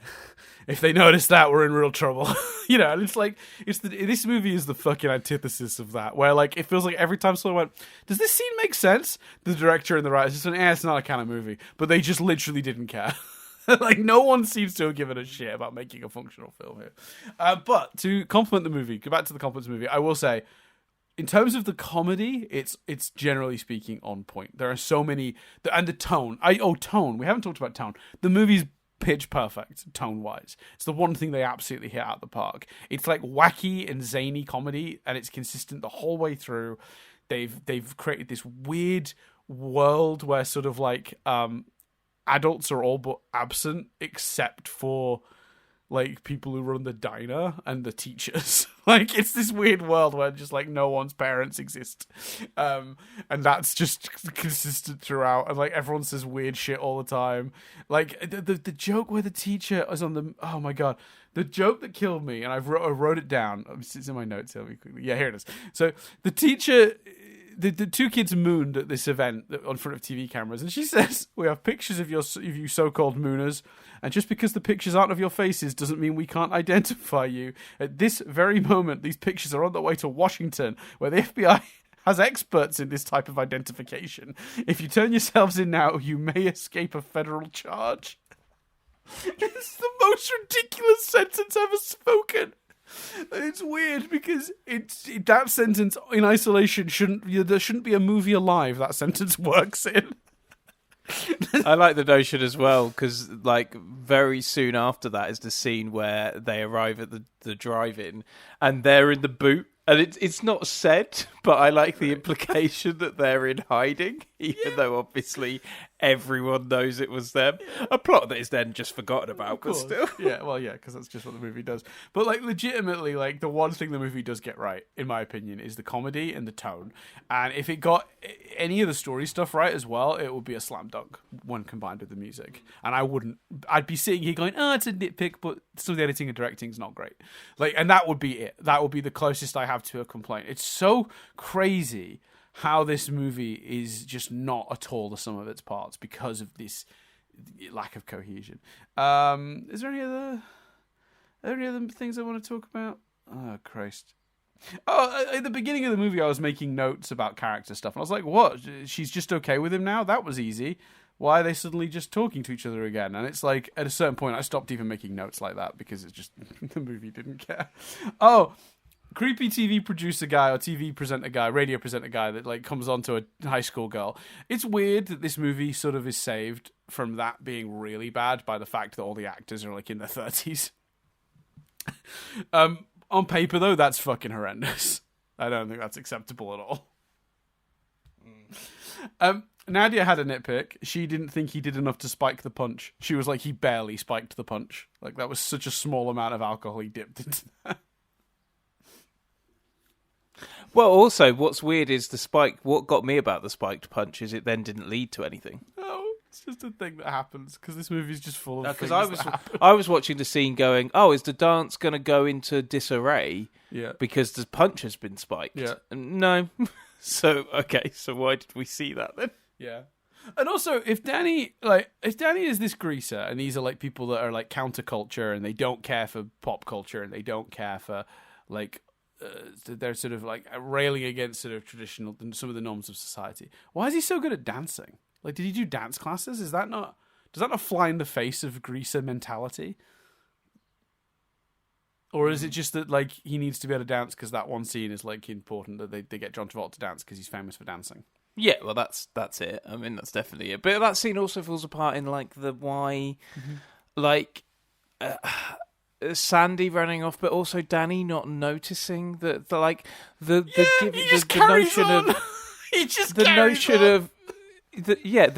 If they notice that, we're in real trouble. And it's like this movie is the fucking antithesis of that, where like it feels like every time someone went, does this scene make sense? The director and the writers just went, it's not a kind of movie. But they just literally didn't care. Like no one seems to have given a shit about making a functional film here. But to compliment the movie, go back to the compliments of the movie, I will say, in terms of the comedy, it's generally speaking on point. There are so many, and the tone. Tone. We haven't talked about tone. The movie's pitch perfect tone-wise. It's the one thing they absolutely hit out of the park. It's like wacky and zany comedy, and it's consistent the whole way through. They've created this weird world where sort of like adults are all but absent, except for like people who run the diner and the teachers. Like it's this weird world where just like no one's parents exist, and that's just consistent throughout. And like everyone says weird shit all the time. Like the joke where the teacher is on the oh my god, the joke that killed me, and I wrote it down. It's in my notes. Tell me quickly. Yeah, here it is. So the teacher. The two kids mooned at this event on front of TV cameras, and she says, "We have pictures of you so-called mooners, and just because the pictures aren't of your faces doesn't mean we can't identify you. At this very moment, these pictures are on their way to Washington, where the FBI has experts in this type of identification. If you turn yourselves in now, you may escape a federal charge." It's the most ridiculous sentence ever spoken. It's weird because that sentence in isolation there shouldn't be a movie alive that sentence works in. I like the notion as well because like very soon after that is the scene where they arrive at the drive-in and they're in the boot. And it's not said, but I like the implication that they're in hiding, even though obviously everyone knows it was them. A plot that is then just forgotten about, but still. Yeah, well, yeah, because that's just what the movie does. But, like, legitimately, like, the one thing the movie does get right, in my opinion, is the comedy and the tone. And if it got any of the story stuff right as well, it would be a slam dunk when combined with the music. And I'd be sitting here going, oh, it's a nitpick, but some of the editing and directing is not great. Like, and that would be it. That would be the closest I have to a complaint. It's so crazy how this movie is just not at all the sum of its parts because of this lack of cohesion. Is there are there any other things I want to talk about? Oh, Christ. Oh, at the beginning of the movie, I was making notes about character stuff. And I was like, what? She's just okay with him now? That was easy. Why are they suddenly just talking to each other again? And it's like, at a certain point, I stopped even making notes like that because it's just, the movie didn't care. Oh, creepy TV producer guy or TV presenter guy, radio presenter guy that like comes onto a high school girl. It's weird that this movie sort of is saved from that being really bad by the fact that all the actors are like in their 30s. On paper though, that's fucking horrendous. I don't think that's acceptable at all. Nadia had a nitpick. She didn't think he did enough to spike the punch. She was like, he barely spiked the punch. Like that was such a small amount of alcohol he dipped into that. Well, also, what's weird is what got me about the spiked punch is it then didn't lead to anything. Oh, it's just a thing that happens because this movie's just full of things I was watching the scene going, oh, is the dance going to go into disarray? Yeah. Because the punch has been spiked. Yeah. No. So why did we see that then? Yeah. And also, if Danny is this greaser and these are like people that are like counterculture and they don't care for pop culture and they don't care for like they're sort of like railing against sort of traditional some of the norms of society. Why is he so good at dancing? Like, did he do dance classes? Does that not fly in the face of greaser mentality? Or is it just that like he needs to be able to dance because that one scene is like important that they get John Travolta to dance because he's famous for dancing? Yeah, well, that's it. I mean, that's definitely it. But that scene also falls apart in like the why, like. Sandy running off, but also Danny not noticing that the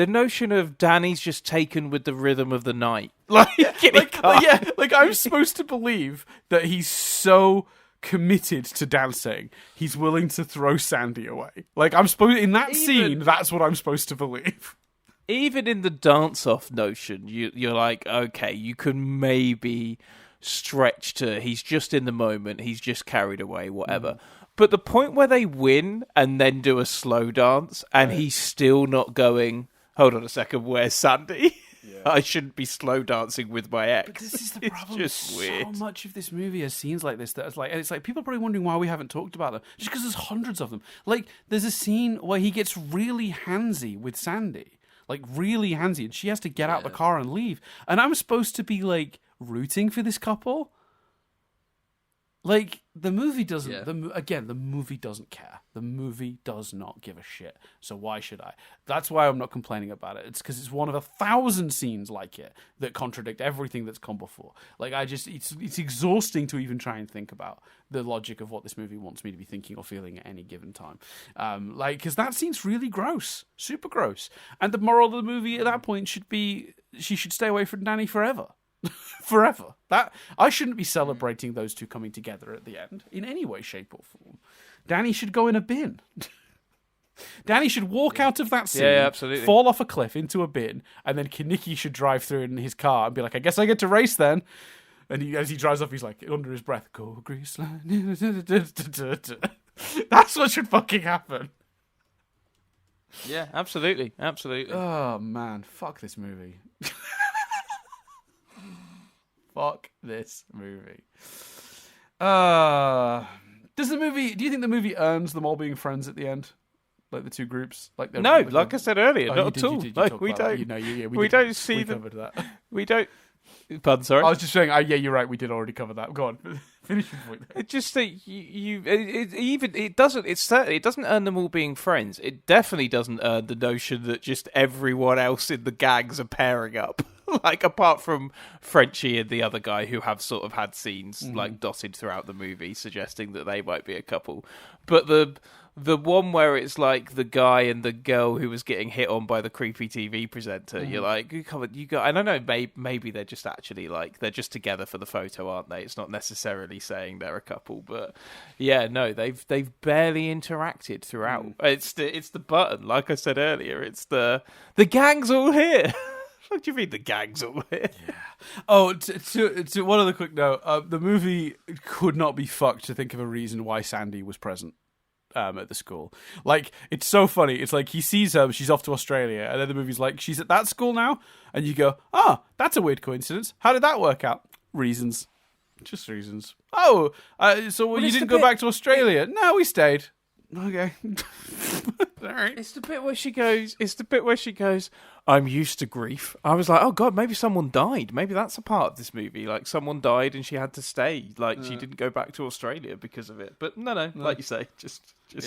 notion of Danny's just taken with the rhythm of the night. Like I'm supposed to believe that he's so committed to dancing, he's willing to throw Sandy away. Like I'm supposed in that scene, that's what I'm supposed to believe. Even in the dance-off notion, you're like, okay, you can maybe stretch to he's just in the moment, he's just carried away, whatever. But the point where they win and then do a slow dance and he's still not going, hold on a second, where's Sandy? Yeah. I shouldn't be slow dancing with my ex. But this is the problem. It's just weird. So much of this movie has scenes like this that it's like people are probably wondering why we haven't talked about them. Just because there's hundreds of them. Like there's a scene where he gets really handsy with Sandy. Like really handsy, and she has to get out the car and leave. And I'm supposed to be like rooting for this couple. Like the movie doesn't. Yeah. The movie doesn't care. The movie does not give a shit. So why should I? That's why I'm not complaining about it. It's because it's one of 1,000 scenes like it that contradict everything that's come before. Like it's exhausting to even try and think about the logic of what this movie wants me to be thinking or feeling at any given time. Because that scene's really gross, super gross. And the moral of the movie at that point should be she should stay away from Danny forever. Forever. That I shouldn't be celebrating those two coming together at the end in any way, shape, or form. Danny should go in a bin. Danny should walk out of that scene, fall off a cliff into a bin, and then Kaneki should drive through in his car and be like, I guess I get to race then. And as he drives off, he's like, under his breath, go grease line. That's what should fucking happen. Yeah, absolutely. Oh, man. Fuck this movie. Fuck this movie. Do you think the movie earns them all being friends at the end? Like the two groups? No, like I said earlier, not at all. We don't see them. Covered that. We don't. Pardon, sorry. I was just saying. Yeah, you're right. We did already cover that. Go on, finish your point. It just that it doesn't earn them all being friends. It definitely doesn't earn the notion that just everyone else in the gangs are pairing up. Like, apart from Frenchie and the other guy who have sort of had scenes like dotted throughout the movie suggesting that they might be a couple. But the one where it's like the guy and the girl who was getting hit on by the creepy TV presenter, you're like, you got. I don't know, maybe they're just actually like they're just together for the photo, aren't they? It's not necessarily saying they're a couple, but yeah, no, they've barely interacted throughout. It's the button, like I said earlier. It's the gang's all here. What do you mean the gang's all here? Yeah. Oh, to one other quick note, the movie could not be fucked to think of a reason why Sandy was present. At the school. Like, it's so funny. It's like he sees her, she's off to Australia, and then the movie's like, she's at that school now? And you go, that's a weird coincidence. How did that work out? Reasons. Just reasons. Oh, so you didn't go back to Australia? No, we stayed. Okay. All right. It's the bit where she goes, I'm used to grief. I was like, oh God, maybe someone died. Maybe that's a part of this movie. Like, someone died and she had to stay. Like, she didn't go back to Australia because of it. But no, like you say, just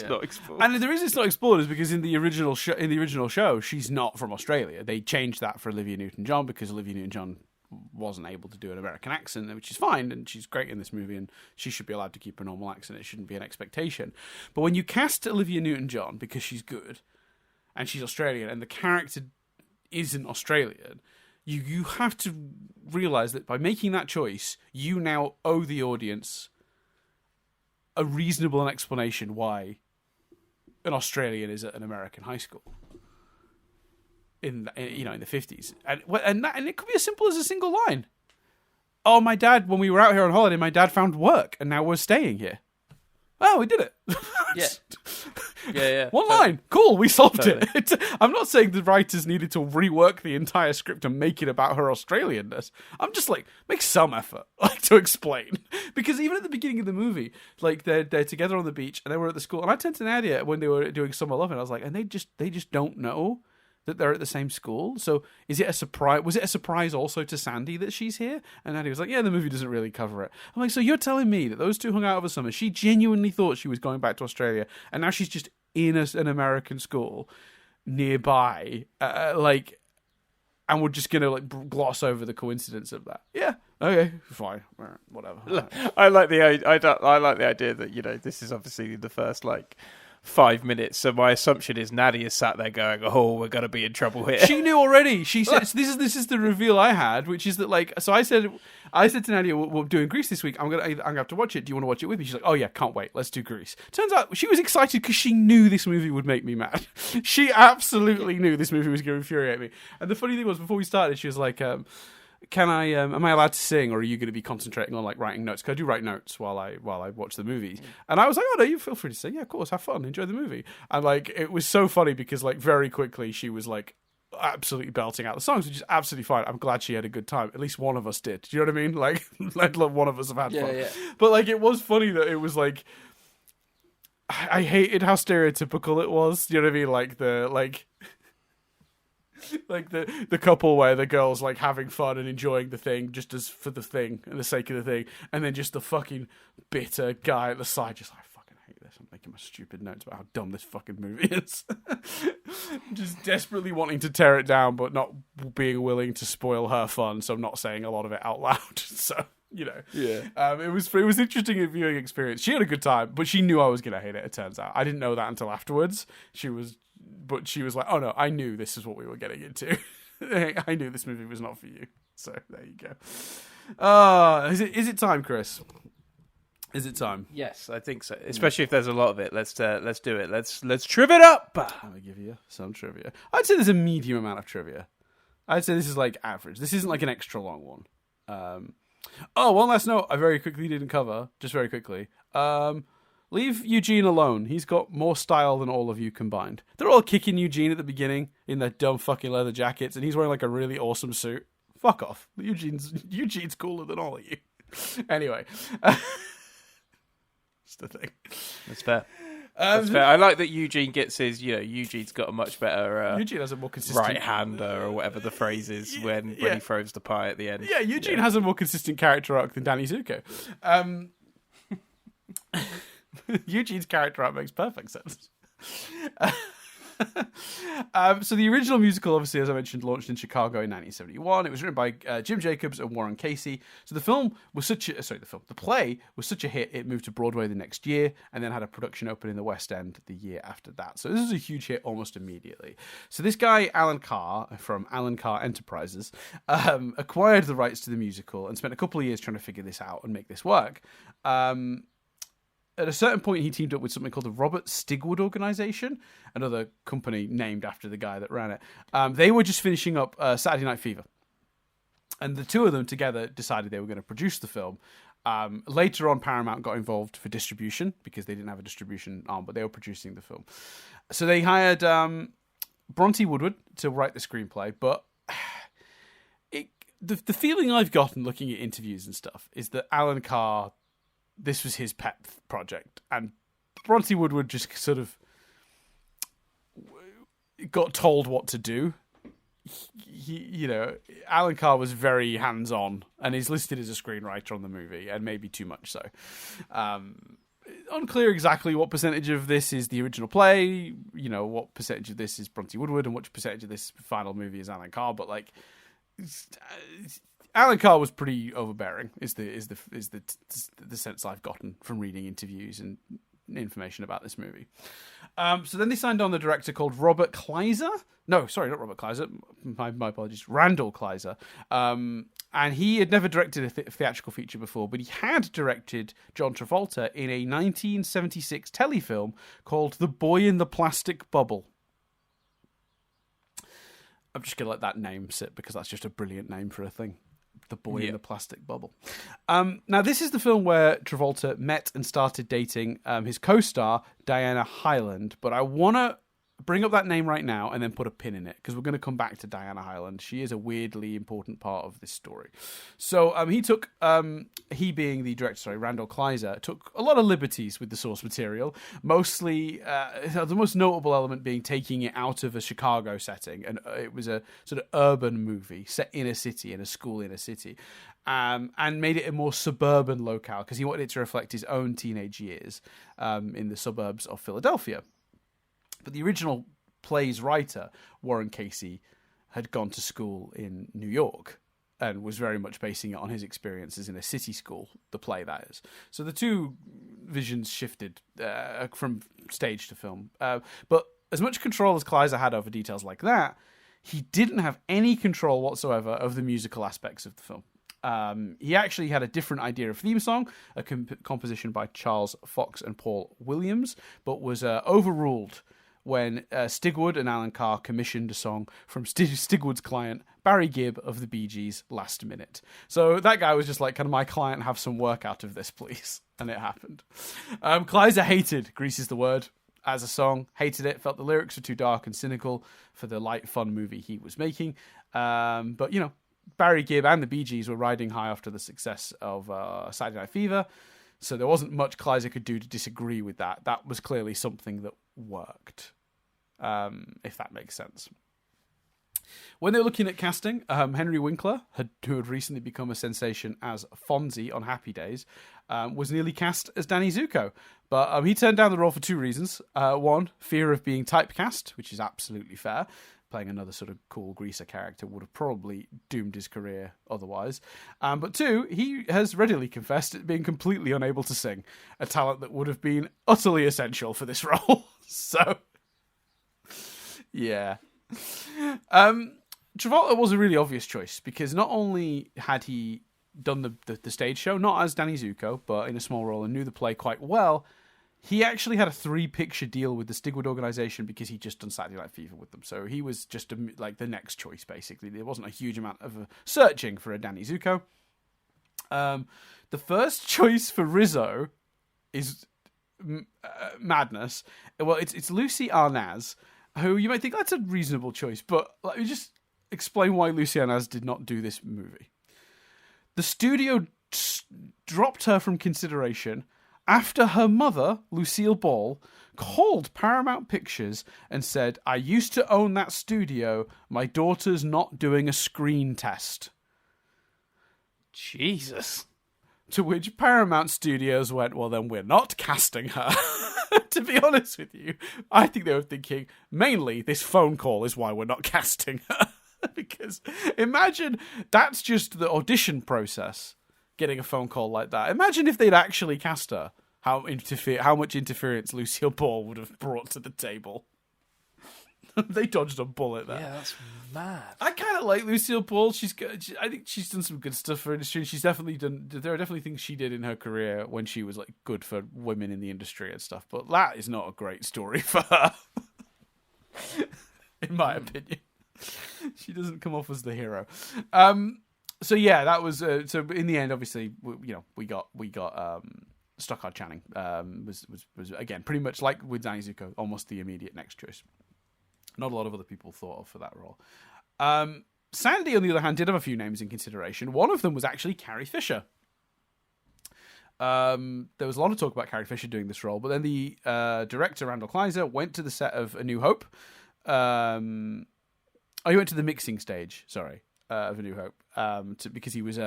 not explored. And the reason it's not explored is because in the original show, she's not from Australia. They changed that for Olivia Newton-John because Olivia Newton-John wasn't able to do an American accent, which is fine, and she's great in this movie, and she should be allowed to keep a normal accent. It shouldn't be an expectation. But when you cast Olivia Newton-John because she's good, and she's Australian, and the character isn't Australian, you have to realise that by making that choice, you now owe the audience a reasonable explanation why an Australian is at an American high school. In the 50s, and it could be as simple as a single line. Oh, my dad, when we were out here on holiday, my dad found work, and now we're staying here. Oh, we did it. Yeah. One line, cool, we solved it. I'm not saying the writers needed to rework the entire script and make it about her Australianness. I'm just like, make some effort, like, to explain, because even at the beginning of the movie, like they're together on the beach and they were at the school, and I turned to Nadia when they were doing Summer Love, and I was like, and they just don't know that they're at the same school. So is it a surprise? Was it a surprise also to Sandy that she's here? And Nadia was like, yeah, the movie doesn't really cover it. I'm like, so you're telling me that those two hung out over summer, she genuinely thought she was going back to Australia, and now she's just in an American school nearby, and we're just gonna like gloss over the coincidence of that? Yeah, okay, fine, whatever. I like the idea that this is obviously the first 5 minutes, so my assumption is Nadia sat there going, oh, we're going to be in trouble here. She knew already. She said, this is the reveal I had, which is that, so I said to Nadia, we're doing Grease this week, I'm gonna have to watch it. Do you want to watch it with me? She's like, oh yeah, can't wait, let's do Grease. Turns out she was excited because she knew this movie would make me mad. She absolutely knew this movie was going to infuriate me. And the funny thing was, before we started, she was like, am I allowed to sing, or are you going to be concentrating on writing notes? Because I do write notes while I watch the movies. And I was like, oh no, you feel free to sing. Yeah, of course, have fun, enjoy the movie. And it was so funny because very quickly she was absolutely belting out the songs, which is absolutely fine. I'm glad she had a good time. At least one of us did. Do you know what I mean? Let one of us have had fun. Yeah. But it was funny that it was I hated how stereotypical it was. Do you know what I mean? The couple where the girl's having fun and enjoying the thing just as for the thing and the sake of the thing, and then just the fucking bitter guy at the side just I fucking hate this. I'm making my stupid notes about how dumb this fucking movie is. Just desperately wanting to tear it down, but not being willing to spoil her fun, so I'm not saying a lot of it out loud. So yeah. It was interesting viewing experience. She had a good time, but she knew I was gonna hate it. It turns out I didn't know that until afterwards. She was like, oh no, I knew this is what we were getting into. I knew this movie was not for you. So there you go. Is it time, Chris? Is it time? Yes, I think so. Especially if there's a lot of it. Let's do it. Let's triv it up. I'm gonna give you some trivia. I'd say there's a medium amount of trivia. I'd say this is average. This isn't an extra long one. One last note I very quickly didn't cover. Just very quickly. Leave Eugene alone. He's got more style than all of you combined. They're all kicking Eugene at the beginning in their dumb fucking leather jackets, and he's wearing a really awesome suit. Fuck off. Eugene's cooler than all of you. Anyway. It's the thing. That's fair. That's fair. I like that Eugene gets his, Eugene's got a much better Eugene has a more consistent right-hander or whatever the phrase is when he throws the pie at the end. Yeah, Eugene has a more consistent character arc than Danny Zuko. Eugene's character arc makes perfect sense. So the original musical, obviously, as I mentioned, launched in Chicago in 1971. It was written by Jim Jacobs and Warren Casey. So the play was such a hit, it moved to Broadway the next year and then had a production open in the West End the year after that. So this was a huge hit almost immediately. So this guy, Alan Carr, from Alan Carr Enterprises, acquired the rights to the musical and spent a couple of years trying to figure this out and make this work. At a certain point, he teamed up with something called the Robert Stigwood Organization, another company named after the guy that ran it. They were just finishing up Saturday Night Fever. And the two of them together decided they were going to produce the film. Later on, Paramount got involved for distribution because they didn't have a distribution arm, but they were producing the film. So they hired Bronte Woodward to write the screenplay, but the feeling I've gotten looking at interviews and stuff is that Alan Carr, this was his pet project, and Bronte Woodward just sort of got told what to do. Alan Carr was very hands-on, and he's listed as a screenwriter on the movie, and maybe too much so. Unclear exactly what percentage of this is the original play, what percentage of this is Bronte Woodward, and what percentage of this final movie is Alan Carr, but Alan Carr was pretty overbearing. Is the sense I've gotten from reading interviews and information about this movie. So then they signed on the director called Robert Kleiser. No, sorry, not Robert Kleiser. My apologies. Randall Kleiser. And he had never directed a theatrical feature before, but he had directed John Travolta in a 1976 telefilm called The Boy in the Plastic Bubble. I'm just going to let that name sit because that's just a brilliant name for a thing. The Boy in the Plastic Bubble. Now, this is the film where Travolta met and started dating his co-star, Diana Hyland. But I want to bring up that name right now and then put a pin in it because we're going to come back to Diana Hyland. She is a weirdly important part of this story. So he being the director, Randall Kleiser, took a lot of liberties with the source material. Mostly, the most notable element being taking it out of a Chicago setting. And it was a sort of urban movie set in a city, in a school in a city. And made it a more suburban locale because he wanted it to reflect his own teenage years in the suburbs of Philadelphia. But the original play's writer, Warren Casey, had gone to school in New York and was very much basing it on his experiences in a city school, the play that is. So the two visions shifted from stage to film. But as much control as Kleiser had over details like that, he didn't have any control whatsoever of the musical aspects of the film. He actually had a different idea of theme song, a composition by Charles Fox and Paul Williams, but was overruled when Stigwood and Alan Carr commissioned a song from Stigwood's client, Barry Gibb of the Bee Gees, last minute. So that guy was just like, can my client have some work out of this, please? And it happened. Kleiser hated Grease is the Word as a song, hated it, felt the lyrics were too dark and cynical for the light, fun movie he was making. But, Barry Gibb and the Bee Gees were riding high after the success of Saturday Night Fever, so there wasn't much Kleiser could do to disagree with that. That was clearly something that worked, if that makes sense. When they were looking at casting, Henry Winkler, who had recently become a sensation as Fonzie on Happy Days, was nearly cast as Danny Zuko. But he turned down the role for two reasons. One, fear of being typecast, which is absolutely fair. Playing another sort of cool greaser character would have probably doomed his career otherwise. But two, he has readily confessed at being completely unable to sing, a talent that would have been utterly essential for this role. So, yeah. Travolta was a really obvious choice because not only had he done the stage show, not as Danny Zuko, but in a small role and knew the play quite well, he actually had a 3-picture deal with the Stigwood organization because he'd just done Saturday Night Fever with them. So he was just the next choice, basically. There wasn't a huge amount of searching for a Danny Zuko. The first choice for Rizzo is madness. Well, it's Lucy Arnaz, who you might think that's a reasonable choice, but let me just explain why Lucy Arnaz did not do this movie. The studio dropped her from consideration after her mother, Lucille Ball, called Paramount Pictures and said, I used to own that studio. My daughter's not doing a screen test. Jesus. To which Paramount Studios went, well, then we're not casting her. to be honest with you, I think they were thinking, mainly, this phone call is why we're not casting her. Because imagine that's just the audition process, getting a phone call like that. Imagine if they'd actually cast her, how much interference Lucille Ball would have brought to the table. They dodged a bullet there. Yeah, that's mad. I kind of like Lucille Ball. She's good. I think she's done some good stuff for industry. And she's definitely done. There are definitely things she did in her career when she was like good for women in the industry and stuff. But that is not a great story for her, in my opinion. She doesn't come off as the hero. So yeah, that was. So in the end, obviously, we got Stockard Channing. Was again pretty much like with Danny Zuko, almost the immediate next choice. Not a lot of other people thought of for that role. Sandy, on the other hand, did have a few names in consideration. One of them was actually Carrie Fisher. There was a lot of talk about Carrie Fisher doing this role, but then the director, Randall Kleiser, went to the set of A New Hope. He went to the mixing stage, of A New Hope, because he was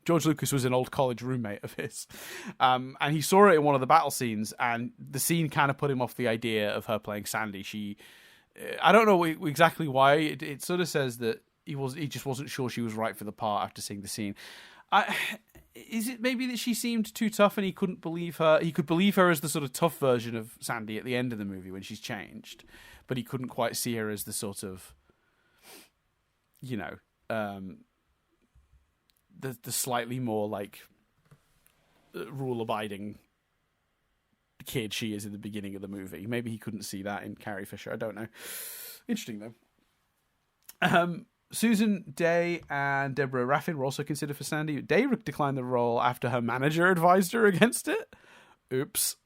George Lucas was an old college roommate of his, and he saw it in one of the battle scenes, and the scene kind of put him off the idea of her playing Sandy. I don't know exactly why. It sort of says that he just wasn't sure she was right for the part after seeing the scene. Is it maybe that she seemed too tough and he couldn't believe her? He could believe her as the sort of tough version of Sandy at the end of the movie when she's changed, but he couldn't quite see her as the sort of, the slightly more like rule-abiding kid she is in the beginning of the movie. Maybe he couldn't see that in Carrie Fisher. I don't know. Interesting though. Susan Day and Deborah Raffin were also considered for Sandy. Day declined the role after her manager advised her against it. Oops.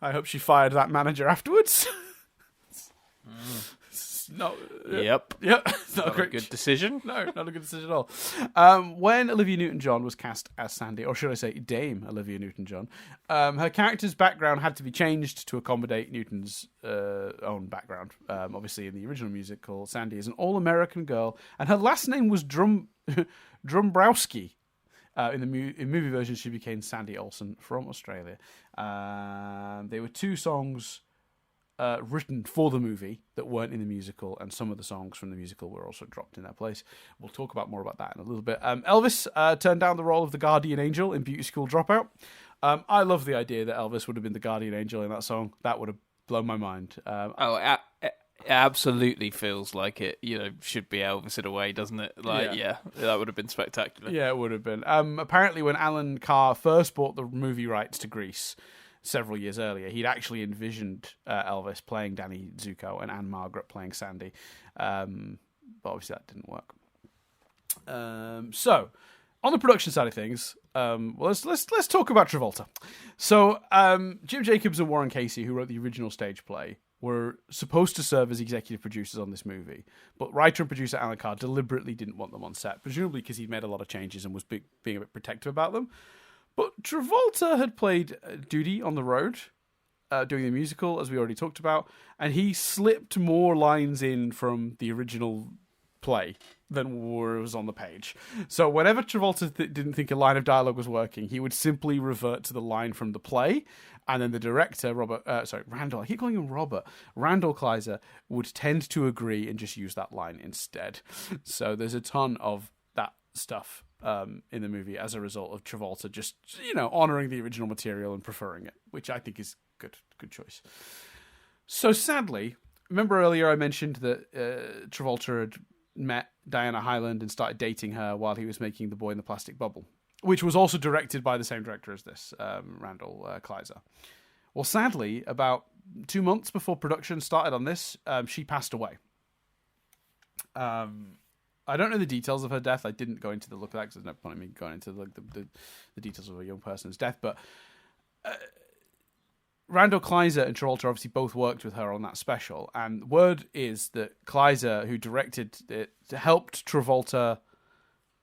I hope she fired that manager afterwards. No. Yep. Not a good decision. No, not a good decision at all. When Olivia Newton-John was cast as Sandy, or should I say Dame Olivia Newton-John, her character's background had to be changed to accommodate Newton's own background. Obviously, in the original musical, Sandy is an all-American girl, and her last name was Drumbrowski. In movie version, she became Sandy Olsen from Australia. There were 2 songs written for the movie that weren't in the musical, and some of the songs from the musical were also dropped in their place. We'll talk about more about that in a little bit. Elvis turned down the role of the Guardian Angel in Beauty School Dropout. I love the idea that Elvis would have been the Guardian Angel in that song. That would have blown my mind. It absolutely feels like it, should be Elvis in a way, doesn't it? Yeah, that would have been spectacular. Yeah, it would have been. Apparently, when Alan Carr first bought the movie rights to Grease several years earlier, he'd actually envisioned Elvis playing Danny Zuko and Anne Margaret playing Sandy, but obviously that didn't work. So, on the production side of things, let's talk about Travolta. So, Jim Jacobs and Warren Casey, who wrote the original stage play, were supposed to serve as executive producers on this movie, but writer and producer Alan Carr deliberately didn't want them on set, presumably because he'd made a lot of changes and was being a bit protective about them. But Travolta had played Duty on the road, doing the musical, as we already talked about, and he slipped more lines in from the original play than was on the page. So whenever Travolta didn't think a line of dialogue was working, he would simply revert to the line from the play, and then the director, Randall, I keep calling him Robert, Randall Kleiser, would tend to agree and just use that line instead. So there's a ton of that stuff in the movie as a result of Travolta just, honouring the original material and preferring it, which I think is good choice. So sadly, remember earlier I mentioned that Travolta had met Diana Hyland and started dating her while he was making The Boy in the Plastic Bubble, which was also directed by the same director as this, Randall Kleiser. Well, sadly, about 2 months before production started on this, she passed away. I don't know the details of her death. I didn't go into the look of that because there's no point in me going into the details of a young person's death. But Randall Kleiser and Travolta obviously both worked with her on that special. And word is that Kleiser, who directed it, helped Travolta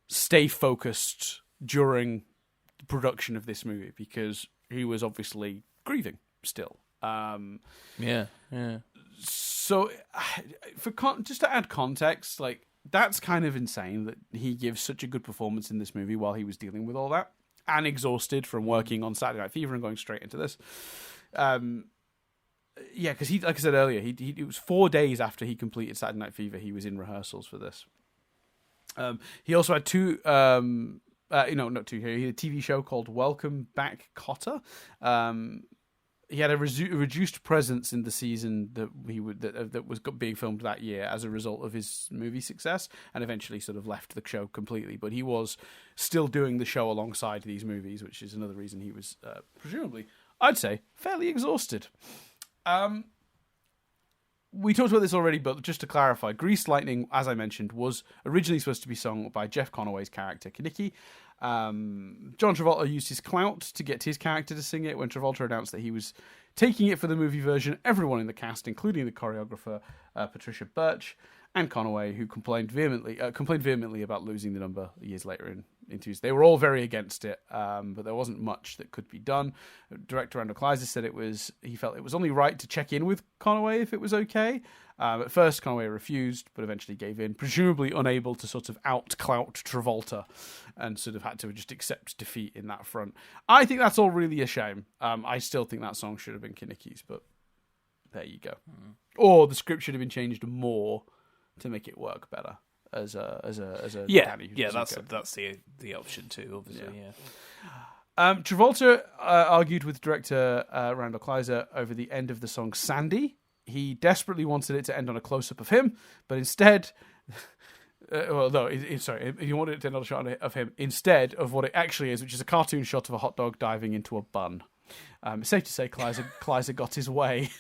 stay focused during the production of this movie because he was obviously grieving still. Yeah. So, just to add context, that's kind of insane that he gives such a good performance in this movie while he was dealing with all that and exhausted from working on Saturday Night Fever and going straight into this. Yeah, because like I said earlier, it was 4 days after he completed Saturday Night Fever, he was in rehearsals for this. He also had two, not two. He had a TV show called Welcome Back, Kotter. He had a reduced presence in the season that was being filmed that year as a result of his movie success, and eventually sort of left the show completely. But he was still doing the show alongside these movies, which is another reason he was presumably, I'd say, fairly exhausted. We talked about this already, but just to clarify, Greased Lightning, as I mentioned, was originally supposed to be sung by Jeff Conaway's character, Kinnicky. John Travolta used his clout to get his character to sing it. When Travolta announced that he was taking it for the movie version, everyone in the cast, including the choreographer Patricia Birch and Conaway, who complained vehemently about losing the number years later in interviews. They were all very against it, but there wasn't much that could be done. Director Randall Kleiser said he felt it was only right to check in with Conaway if it was okay. At first, Conaway refused, but eventually gave in, presumably unable to sort of out-clout Travolta, and sort of had to just accept defeat in that front. I think that's all really a shame. I still think that song should have been Kinnicky's, but there you go. Or the script should have been changed more to make it work better as a daddy. That's the option too, obviously. Travolta argued with director Randall Kleiser over the end of the song Sandy. He desperately wanted it to end on a close-up of him, but instead, he wanted it to end on a shot of him instead of what it actually is, which is a cartoon shot of a hot dog diving into a bun. It's safe to say Kleiser got his way.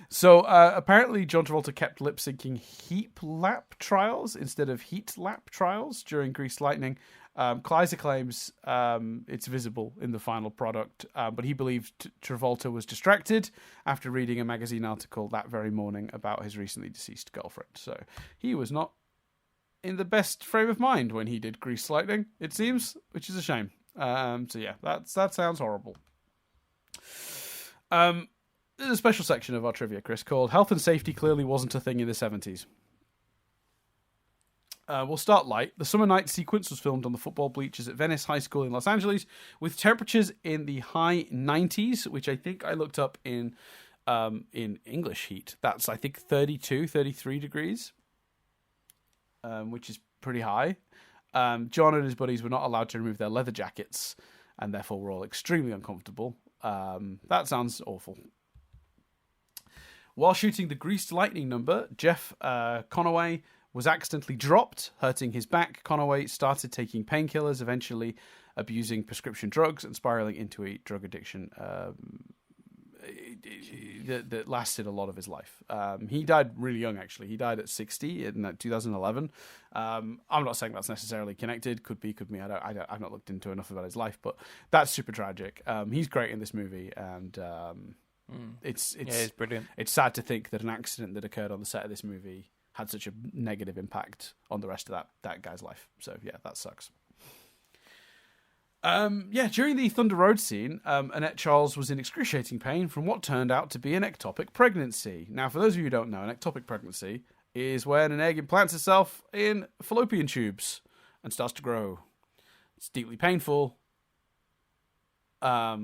So apparently John Travolta kept lip-syncing Heap Lap Trials instead of Heat Lap Trials during Greased Lightning. Kleiser claims it's visible in the final product, but he believed Travolta was distracted after reading a magazine article that very morning about his recently deceased girlfriend. So he was not in the best frame of mind when he did Greased Lightning, it seems, which is a shame. That sounds horrible. There's a special section of our trivia, Chris, called Health and Safety Clearly Wasn't a Thing in the 70s. We'll start light. The summer night sequence was filmed on the football bleachers at Venice High School in Los Angeles, with temperatures in the high 90s, which I think I looked up in English heat. That's, I think, 32, 33 degrees, which is pretty high. John and his buddies were not allowed to remove their leather jackets, and therefore were all extremely uncomfortable. That sounds awful. While shooting the Greased Lightning number, Jeff Conaway was accidentally dropped, hurting his back. Conaway started taking painkillers, eventually abusing prescription drugs and spiraling into a drug addiction that lasted a lot of his life. He died really young, actually. He died at 60 in 2011. I'm not saying that's necessarily connected. Could be. I've not looked into enough about his life, but that's super tragic. He's great in this movie, and it's brilliant. It's sad to think that an accident that occurred on the set of this movie had such a negative impact on the rest of that guy's life. So yeah, that sucks. During the Thunder Road scene, Annette Charles was in excruciating pain from what turned out to be an ectopic pregnancy. Now, for those of you who don't know, an ectopic pregnancy is when an egg implants itself in fallopian tubes and starts to grow. It's deeply painful. So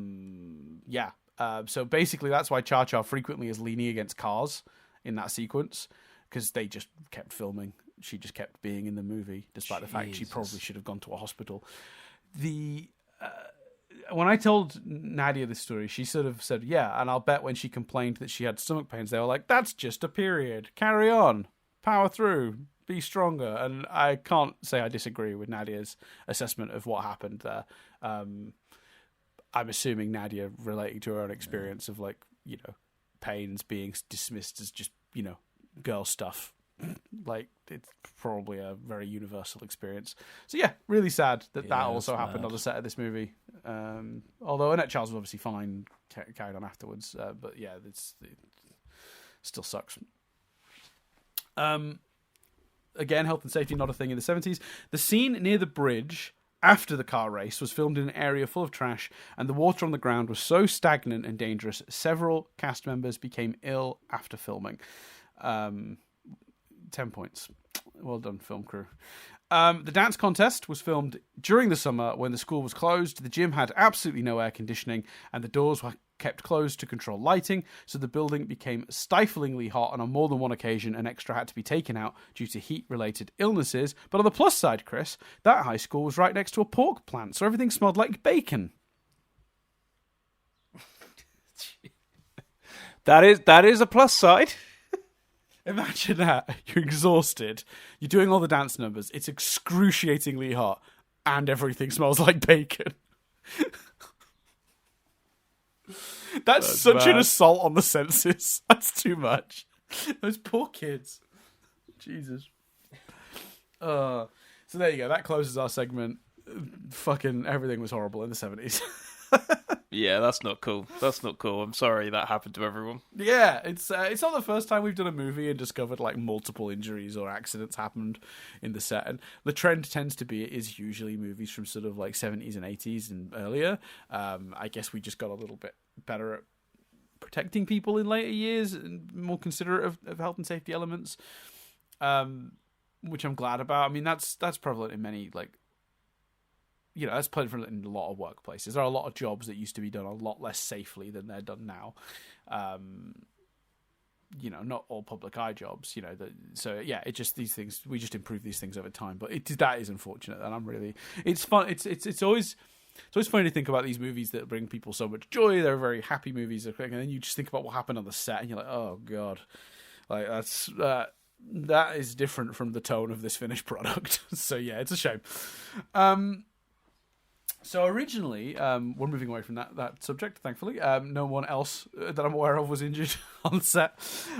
basically that's why Cha-Cha frequently is leaning against cars in that sequence, because they just kept filming. She just kept being in the movie, despite the fact she probably should have gone to a hospital. When I told Nadia this story, she sort of said, yeah, and I'll bet when she complained that she had stomach pains, they were like, that's just a period. Carry on. Power through. Be stronger. And I can't say I disagree with Nadia's assessment of what happened there. I'm assuming Nadia relating to her own experience of, pains being dismissed as just, girl stuff. It's probably a very universal experience. So yeah, really sad that also happened on the set of this movie. Although Annette Charles was obviously fine, carried on afterwards. But yeah, it still sucks. Again, health and safety not a thing in the 70s. The scene near the bridge after the car race was filmed in an area full of trash, and the water on the ground was so stagnant and dangerous, several cast members became ill after filming. 10 points. Well done, film crew. The dance contest was filmed during the summer when the school was closed. The gym had absolutely no air conditioning, and the doors were kept closed to control lighting, so the building became stiflingly hot, and on more than one occasion an extra had to be taken out due to heat-related illnesses. But on the plus side, Chris, that high school was right next to a pork plant, so everything smelled like bacon. That is a plus side. Imagine that. You're exhausted. You're doing all the dance numbers. It's excruciatingly hot. And everything smells like bacon. That's such bad. an assault on the senses. That's too much. Those poor kids. Jesus. So there you go. That closes our segment. Fucking everything was horrible in the 70s. Yeah, that's not cool. That's not cool. I'm sorry that happened to everyone. Yeah, it's not the first time we've done a movie and discovered like multiple injuries or accidents happened in the set. And the trend tends to be is usually movies from sort of like 70s and 80s and earlier. I guess we just got a little bit better at protecting people in later years and more considerate of health and safety elements, which I'm glad about. I mean, that's prevalent in many like. That's prevalent in a lot of workplaces. There are a lot of jobs that used to be done a lot less safely than they're done now. Not all public eye jobs. It just these things. We just improve these things over time. But that is unfortunate, and I'm really. It's fun. It's always funny to think about these movies that bring people so much joy. They're very happy movies, and then you just think about what happened on the set, and you're like, oh god, like that's. That is different from the tone of this finished product. So yeah, it's a shame. So originally, we're moving away from that subject, thankfully. No one else that I'm aware of was injured on set.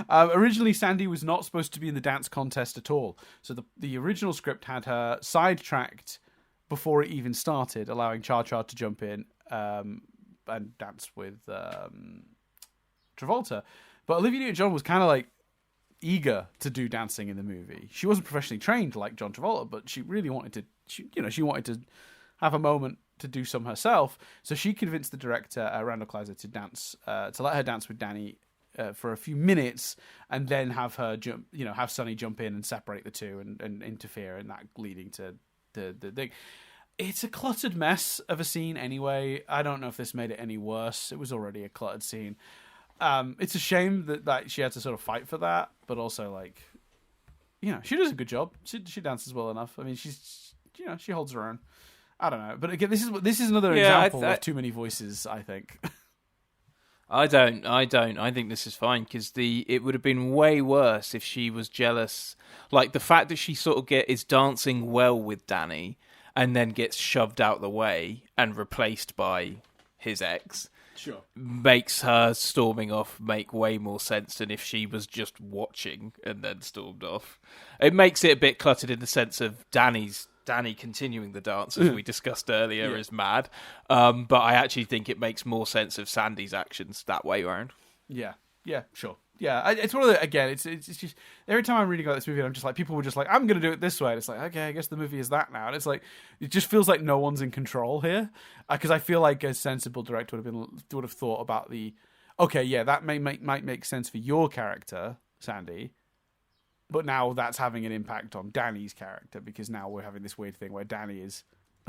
Originally, Sandy was not supposed to be in the dance contest at all. So the original script had her sidetracked before it even started, allowing Cha-Cha to jump in and dance with Travolta. But Olivia Newton-John was kind of like eager to do dancing in the movie. She wasn't professionally trained like John Travolta, but she really wanted to. She wanted to have a moment to do some herself. So she convinced the director, Randall Kleiser, to let her dance with Danny for a few minutes, and then have her have Sonny jump in and separate the two and interfere, and that leading to the thing. It's a cluttered mess of a scene anyway. I don't know if this made it any worse. It was already a cluttered scene. It's a shame that she had to sort of fight for that, but also she does a good job. She dances well enough. I mean, she holds her own. I don't know, but again, this is another example of too many voices. I think. I don't. I think this is fine because it would have been way worse if she was jealous. Like the fact that she sort of is dancing well with Danny and then gets shoved out the way and replaced by his ex. Sure. Makes her storming off make way more sense than if she was just watching and then stormed off. It makes it a bit cluttered in the sense of Danny continuing the dance, as we discussed earlier, is mad. But I actually think it makes more sense of Sandy's actions that way around. Yeah, sure. Yeah, it's one of the, again, it's just, every time I'm reading about this movie, I'm just like, people were just like, I'm going to do it this way. And it's like, okay, I guess the movie is that now. And it's like, it just feels like no one's in control here. Because I feel like a sensible director would have thought about that might make sense for your character, Sandy. But now that's having an impact on Danny's character, because now we're having this weird thing where Danny is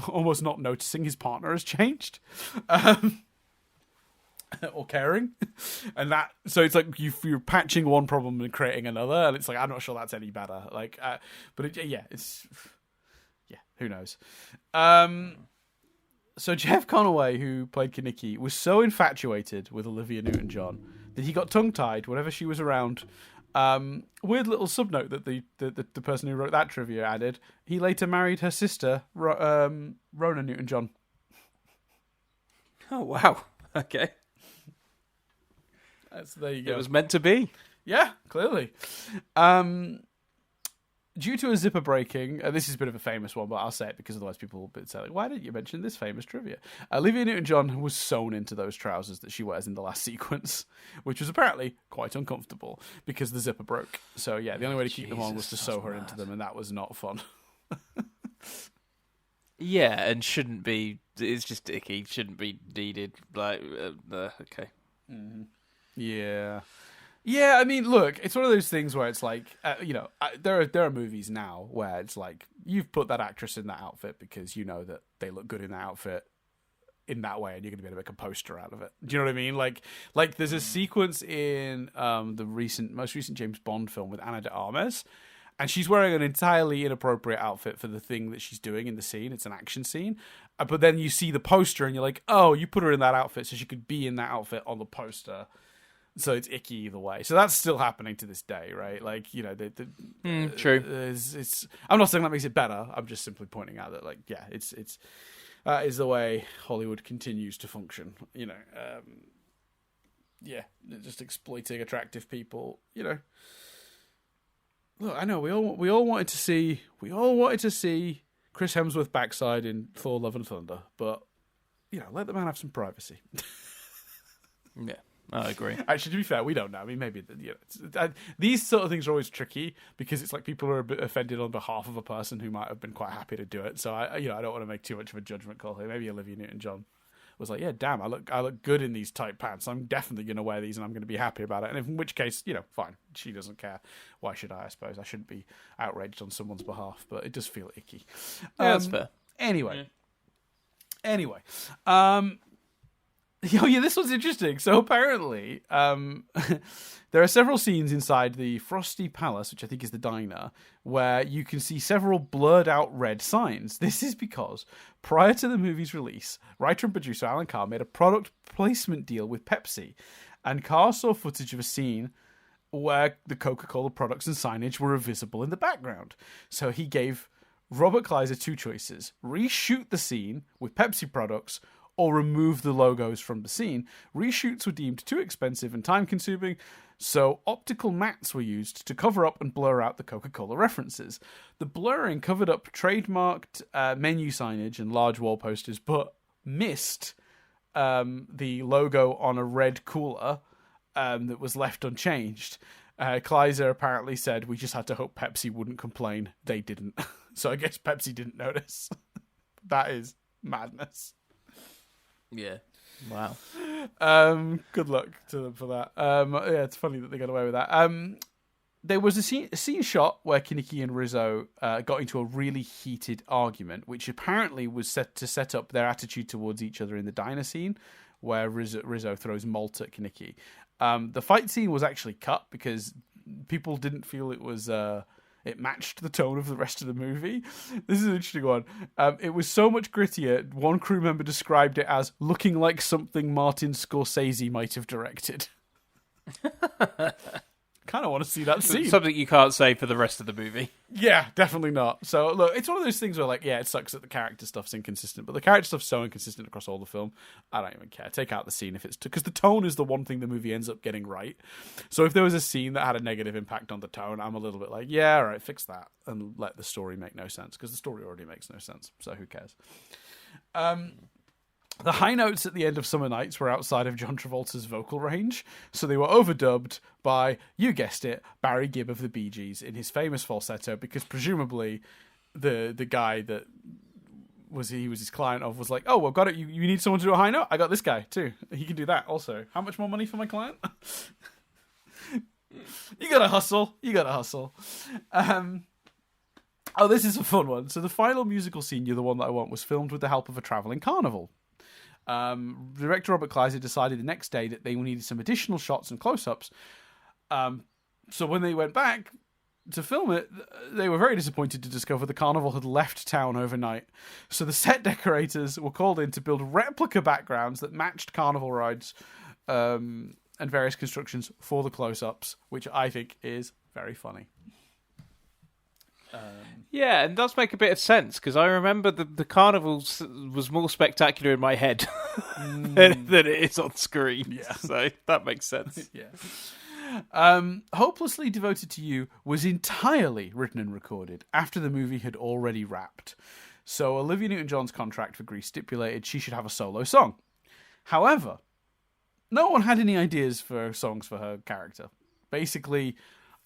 almost not noticing his partner has changed. Or caring. And so it's like you're patching one problem and creating another, and it's like, I'm not sure that's any better. Who knows? So Jeff Conaway, who played Kaneki, was so infatuated with Olivia Newton-John that he got tongue-tied whenever she was around. Weird little subnote that the person who wrote that trivia added. He later married her sister, Rona Newton-John. Oh, wow. Okay. There you go. It was meant to be. Yeah, clearly. Due to a zipper breaking, this is a bit of a famous one, but I'll say it because otherwise people will say, why didn't you mention this famous trivia? Olivia Newton-John was sewn into those trousers that she wears in the last sequence, which was apparently quite uncomfortable because the zipper broke. So yeah, the only way to keep them on was to sew her into them, and that was not fun. Yeah, and shouldn't be. It's just icky. Shouldn't be needed. Okay. Mm-hmm. Yeah. Yeah, I mean, look, it's one of those things where it's like, there are movies now where it's like you've put that actress in that outfit because you know that they look good in that outfit in that way, and you're going to be able to make a poster out of it. Do you know what I mean? Like there's a sequence in the most recent James Bond film with Ana de Armas, and she's wearing an entirely inappropriate outfit for the thing that she's doing in the scene. It's an action scene, but then you see the poster, and you're like, oh, you put her in that outfit so she could be in that outfit on the poster. So it's icky either way. So that's still happening to this day, right? Like, True. It's. I'm not saying that makes it better. I'm just simply pointing out that, like, yeah, it's that is the way Hollywood continues to function. Yeah, just exploiting attractive people. Look, I know we all wanted to see Chris Hemsworth backside in Thor: Love and Thunder, but let the man have some privacy. Yeah. I agree. Actually, to be fair, we don't know. I mean, maybe these sort of things are always tricky because it's like people are a bit offended on behalf of a person who might have been quite happy to do it. So I don't want to make too much of a judgment call here. Maybe Olivia Newton-John was like, yeah, damn, I look good in these tight pants. I'm definitely going to wear these, and I'm going to be happy about it. And in which case, fine. She doesn't care. Why should I? I suppose I shouldn't be outraged on someone's behalf, but it does feel icky. Yeah, that's fair. Anyway. Oh yeah, this was interesting. So apparently, there are several scenes inside the Frosty Palace, which I think is the diner, where you can see several blurred out red signs. This is because prior to the movie's release, writer and producer Alan Carr made a product placement deal with Pepsi, and Carr saw footage of a scene where the Coca-Cola products and signage were visible in the background. So he gave Robert Kleiser two choices: reshoot the scene with Pepsi products, or remove the logos from the scene. Reshoots were deemed too expensive and time-consuming, so optical mats were used to cover up and blur out the Coca-Cola references. The blurring covered up trademarked menu signage and large wall posters, but missed the logo on a red cooler that was left unchanged. Kleiser apparently said, "We just had to hope Pepsi wouldn't complain." They didn't. So I guess Pepsi didn't notice. That is madness. Yeah. Wow. Good luck to them for that. Yeah, it's funny that they got away with that. There was a scene shot where Kinnicky and Rizzo got into a really heated argument, which apparently was set to set up their attitude towards each other in the diner scene, where Rizzo throws malt at Kinnicky. The fight scene was actually cut because people didn't feel it was... it matched the tone of the rest of the movie. This is an interesting one. It was so much grittier, one crew member described it as looking like something Martin Scorsese might have directed. Kind of want to see that scene. Something you can't say for the rest of the movie. Yeah, definitely not. So, look, it's one of those things where, like, yeah, it sucks that the character stuff's inconsistent, but the character stuff's so inconsistent across all the film, I don't even care. Take out the scene if it's... Because the tone is the one thing the movie ends up getting right. So if there was a scene that had a negative impact on the tone, I'm a little bit like, yeah, all right, fix that, and let the story make no sense, because the story already makes no sense, so who cares? The high notes at the end of Summer Nights were outside of John Travolta's vocal range, so they were overdubbed by, you guessed it, Barry Gibb of the Bee Gees in his famous falsetto, because presumably the guy that he was his client of was like, oh, well, got it, you need someone to do a high note? I got this guy, too. He can do that also. How much more money for my client? You gotta hustle. Oh, this is a fun one. So the final musical scene, You're the One That I Want, was filmed with the help of a travelling carnival. Director Robert Kleiser decided the next day that they needed some additional shots and close-ups. So when they went back to film it, they were very disappointed to discover the carnival had left town overnight. So the set decorators were called in to build replica backgrounds that matched carnival rides and various constructions for the close-ups, which I think is very funny. Yeah, and does make a bit of sense, because I remember the carnival was more spectacular in my head than it is on screen. Yeah. So that makes sense. Yeah. Hopelessly Devoted to You was entirely written and recorded after the movie had already wrapped. So Olivia Newton-John's contract for Grease stipulated she should have a solo song. However, no one had any ideas for songs for her character. Basically,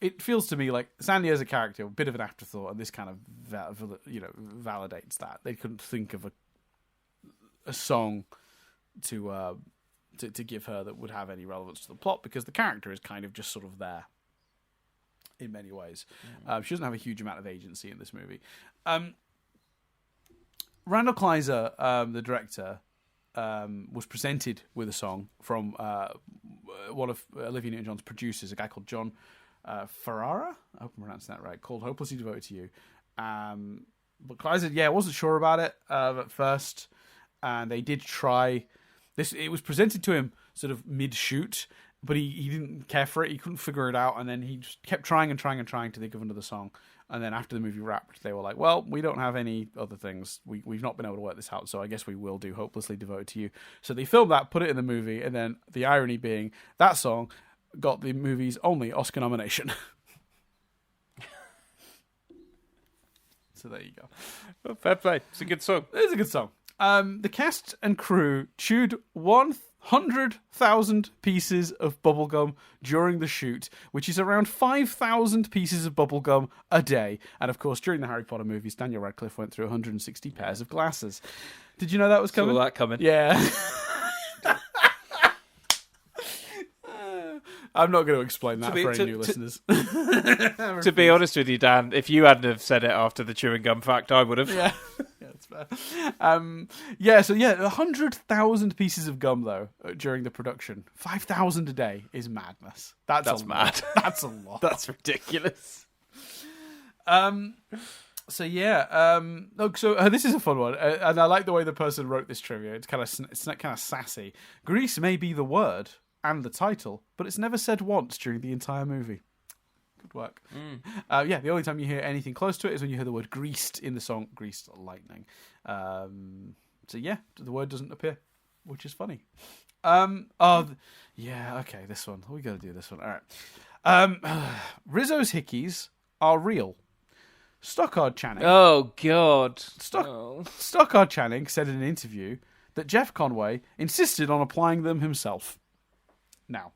it feels to me like Sandy as a character, a bit of an afterthought, and this kind of validates that. They couldn't think of a song to to give her that would have any relevance to the plot, because the character is kind of just sort of there in many ways. She doesn't have a huge amount of agency in this movie. Randall Kleiser, the director, was presented with a song from one of Olivia Newton-John's producers, a guy called John Ferrara. I hope I'm pronouncing that right. Called "Hopelessly Devoted to You." But Kleiser, wasn't sure about it at first, and they did try this. It was presented to him sort of mid-shoot, but he didn't care for it. He couldn't figure it out, and then he just kept trying and trying and trying to think of another song. And then after the movie wrapped, they were like, well, we don't have any other things. We've not been able to work this out, so I guess we will do "Hopelessly Devoted to You." So they filmed that, put it in the movie, and then the irony being that song got the movie's only Oscar nomination. So there you go. Well, fair play. It's a good song. It's a good song. The cast and crew chewed 100,000 pieces of bubblegum during the shoot, which is around 5,000 pieces of bubblegum a day. And of course, during the Harry Potter movies, Daniel Radcliffe went through 160 pairs of glasses. Did you know that was coming? Saw that coming. Yeah. I'm not going to explain that for any new listeners. To be honest with you, Dan, if you hadn't have said it after the chewing gum fact, I would have. Yeah, that's fair. 100,000 pieces of gum, though, during the production. 5,000 a day is madness. That's mad. That's a lot. That's ridiculous. This is a fun one, and I like the way the person wrote this trivia. It's kind of sassy. Grease may be the word and the title, but it's never said once during the entire movie. Good work. The only time you hear anything close to it is when you hear the word "greased" in the song "Greased Lightning." The word doesn't appear, which is funny. This one. We got to do this one. All right. Rizzo's hickeys are real. Stockard Channing. Oh, God. Stockard Channing said in an interview that Jeff Conway insisted on applying them himself. Now,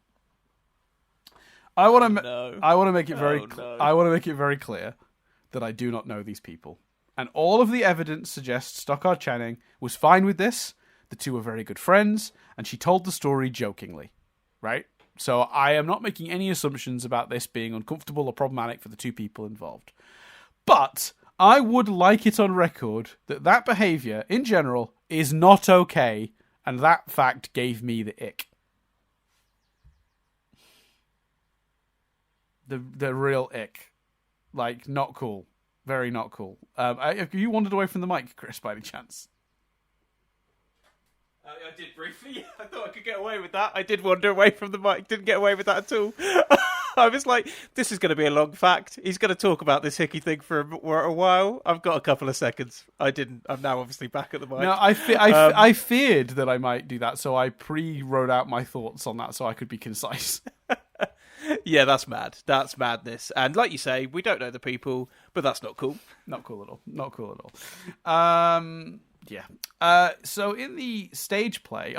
I want to make it very clear that I do not know these people, and all of the evidence suggests Stockard Channing was fine with this. The two were very good friends, and she told the story jokingly, right? So I am not making any assumptions about this being uncomfortable or problematic for the two people involved. But I would like it on record that behaviour, in general, is not okay, and that fact gave me the ick. The real ick. Like, not cool. Very not cool. Have you wandered away from the mic, Chris, by any chance? I did briefly. I thought I could get away with that. I did wander away from the mic. Didn't get away with that at all. I was like, this is going to be a long fact. He's going to talk about this hickey thing for a while. I've got a couple of seconds. I didn't. I'm now obviously back at the mic. No, I feared that I might do that, so I wrote out my thoughts on that so I could be concise. Yeah, that's mad. That's madness. And like you say, we don't know the people, but that's not cool. Not cool at all. Not cool at all. So in the stage play,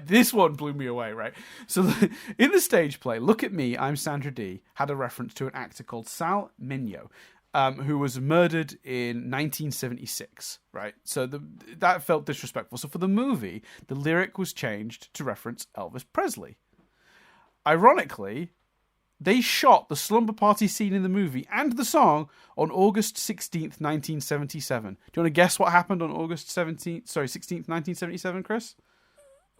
this one blew me away, right? So in the stage play, Look at Me, I'm Sandra Dee had a reference to an actor called Sal Mineo, who was murdered in 1976, right? So that felt disrespectful. So for the movie, the lyric was changed to reference Elvis Presley. Ironically, they shot the slumber party scene in the movie and the song on August 16th, 1977. Do you want to guess what happened on August 16th, 1977, Chris?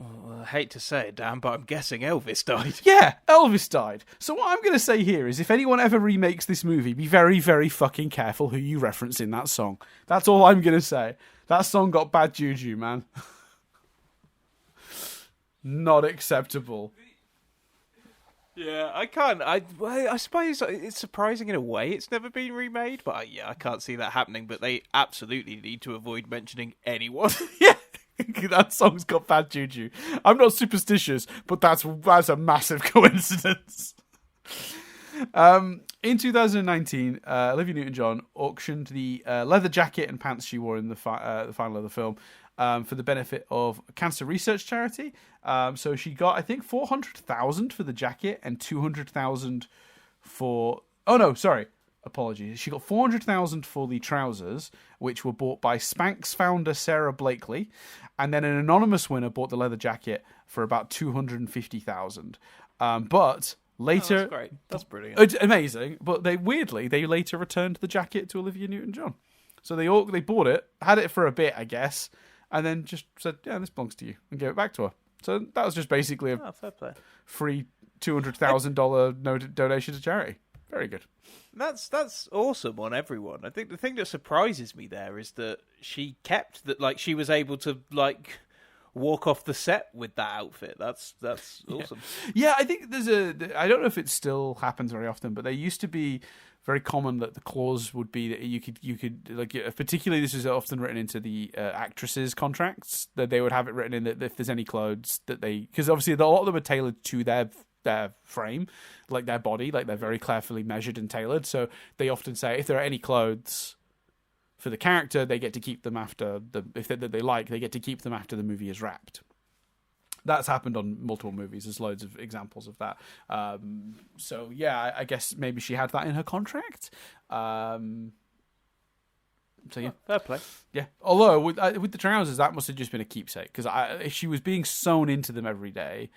I hate to say it, Dan, but I'm guessing Elvis died. Yeah, Elvis died. So what I'm going to say here is if anyone ever remakes this movie, be very, very fucking careful who you reference in that song. That's all I'm going to say. That song got bad juju, man. Not acceptable. Yeah, I can't. I suppose it's surprising in a way it's never been remade, but I can't see that happening. But they absolutely need to avoid mentioning anyone. Yeah, that song's got bad juju. I'm not superstitious, but that's a massive coincidence. In 2019, Olivia Newton-John auctioned the leather jacket and pants she wore in the final of the film for the benefit of a cancer research charity. So she got, I think, $400,000 for the jacket and $200,000 for... Oh, no, sorry. Apologies. She got $400,000 for the trousers, which were bought by Spanx founder Sarah Blakely, and then an anonymous winner bought the leather jacket for about $250,000. But later, that's great. That's brilliant. It's amazing. But they later returned the jacket to Olivia Newton-John. So they bought it, had it for a bit, I guess, and then just said, "Yeah, this belongs to you," and gave it back to her. So that was just basically a fair play. free $200,000 donation to charity. Very good. That's awesome on everyone. I think the thing that surprises me there is that she kept that, like, she was able to, like, walk off the set with that outfit. That's awesome. Yeah, I think I don't know if it still happens very often, but there used to be very common that the clause would be that you could like, particularly this is often written into the actresses' contracts, that they would have it written in that if there's any clothes that because obviously a lot of them are tailored to their frame, like their body, like they're very carefully measured and tailored. So they often say if there are any clothes for the character, they get to keep them after they get to keep them after the movie is wrapped. That's happened on multiple movies. There's loads of examples of that. So yeah, I guess maybe she had that in her contract. So yeah, fair play. Yeah, although with the trousers, that must have just been a keepsake, because if she was being sewn into them every day,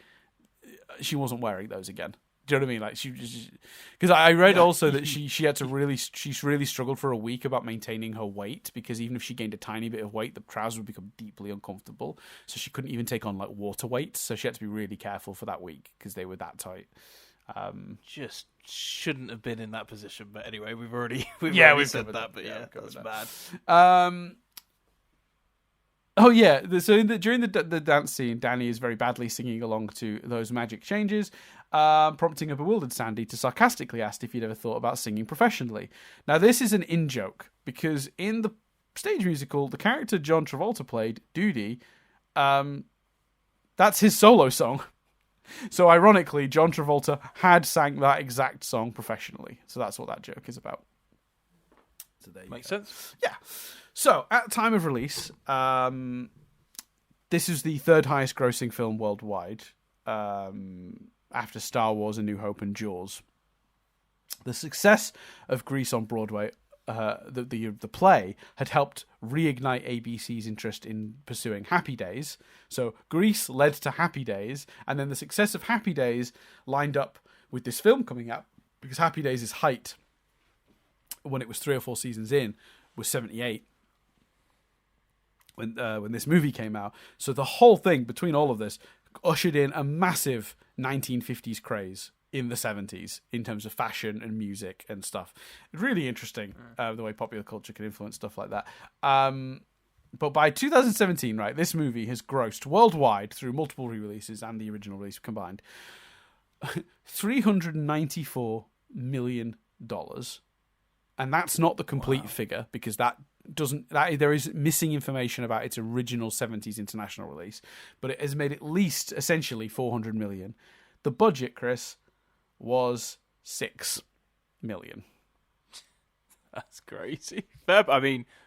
she wasn't wearing those again. Do you know what I mean? Like, she just, because I read also that she had to she's really struggled for a week about maintaining her weight, because even if she gained a tiny bit of weight, the trousers would become deeply uncomfortable. So she couldn't even take on like water weights. So she had to be really careful for that week because they were that tight. Just shouldn't have been in that position. But anyway, we've already said that. But yeah, that's bad. Oh yeah, so during the dance scene, Danny is very badly singing along to those magic changes, prompting a bewildered Sandy to sarcastically ask if he'd ever thought about singing professionally. Now this is an in-joke, because in the stage musical, the character John Travolta played, Doody, that's his solo song. So ironically, John Travolta had sang that exact song professionally. So that's what that joke is about. So there you Makes go. sense. Yeah. So, at time of release, this is the third highest grossing film worldwide, after Star Wars, A New Hope and Jaws. The success of Grease on Broadway, the play, had helped reignite ABC's interest in pursuing Happy Days. So, Grease led to Happy Days, and then the success of Happy Days lined up with this film coming out, because Happy Days' height, when it was 3 or 4 seasons in, was 78. When this movie came out. So the whole thing, between all of this, ushered in a massive 1950s craze in the 70s in terms of fashion and music and stuff. Really interesting, the way popular culture can influence stuff like that. But by 2017, right, this movie has grossed worldwide through multiple re-releases and the original release combined $394 million. And that's not the complete figure, because there is missing information about its original 70s international release, but it has made at least essentially 400 million. The budget, Chris, was 6 million. That's crazy.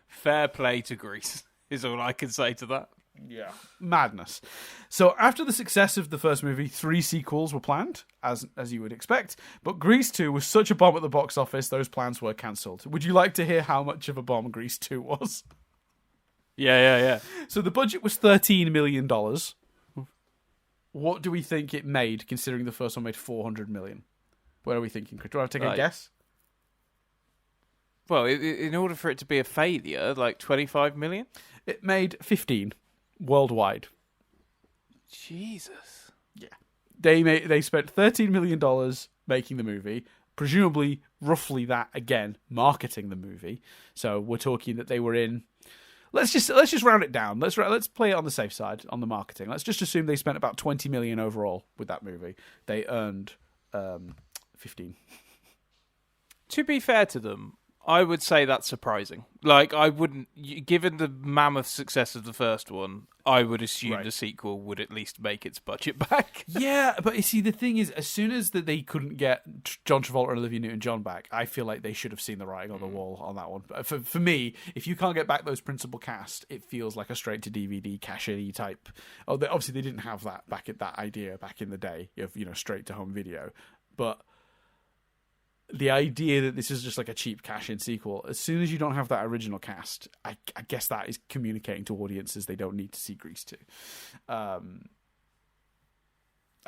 Fair play to Grease is all I can say to that. Yeah. Madness. So after the success of the first movie, 3 sequels were planned, as you would expect, but Grease 2 was such a bomb at the box office, those plans were cancelled. Would you like to hear how much of a bomb Grease 2 was? Yeah. So the budget was $13 million. What do we think it made, considering the first one made $400 million? What are we thinking, Chris? Do you want to take a guess? Well, in order for it to be a failure, like 25 million? It made 15 worldwide. Jesus. Yeah. They spent $13 million making the movie, presumably roughly that again marketing the movie. So we're talking that they were in. Let's just round it down. Let's play it on the safe side on the marketing. Let's just assume they spent about 20 million overall with that movie. They earned 15. To be fair to them, I would say that's surprising. Like, I wouldn't, given the mammoth success of the first one, I would assume the sequel would at least make its budget back. Yeah, but you see, the thing is, as soon as that they couldn't get John Travolta and Olivia Newton-John back, I feel like they should have seen the writing on the wall on that one. But for me, if you can't get back those principal cast, it feels like a straight-to-DVD, cash-in type. Obviously, they didn't have that idea back in the day of, straight-to-home video. But the idea that this is just like a cheap cash-in sequel, as soon as you don't have that original cast, I guess that is communicating to audiences they don't need to see Grease 2. And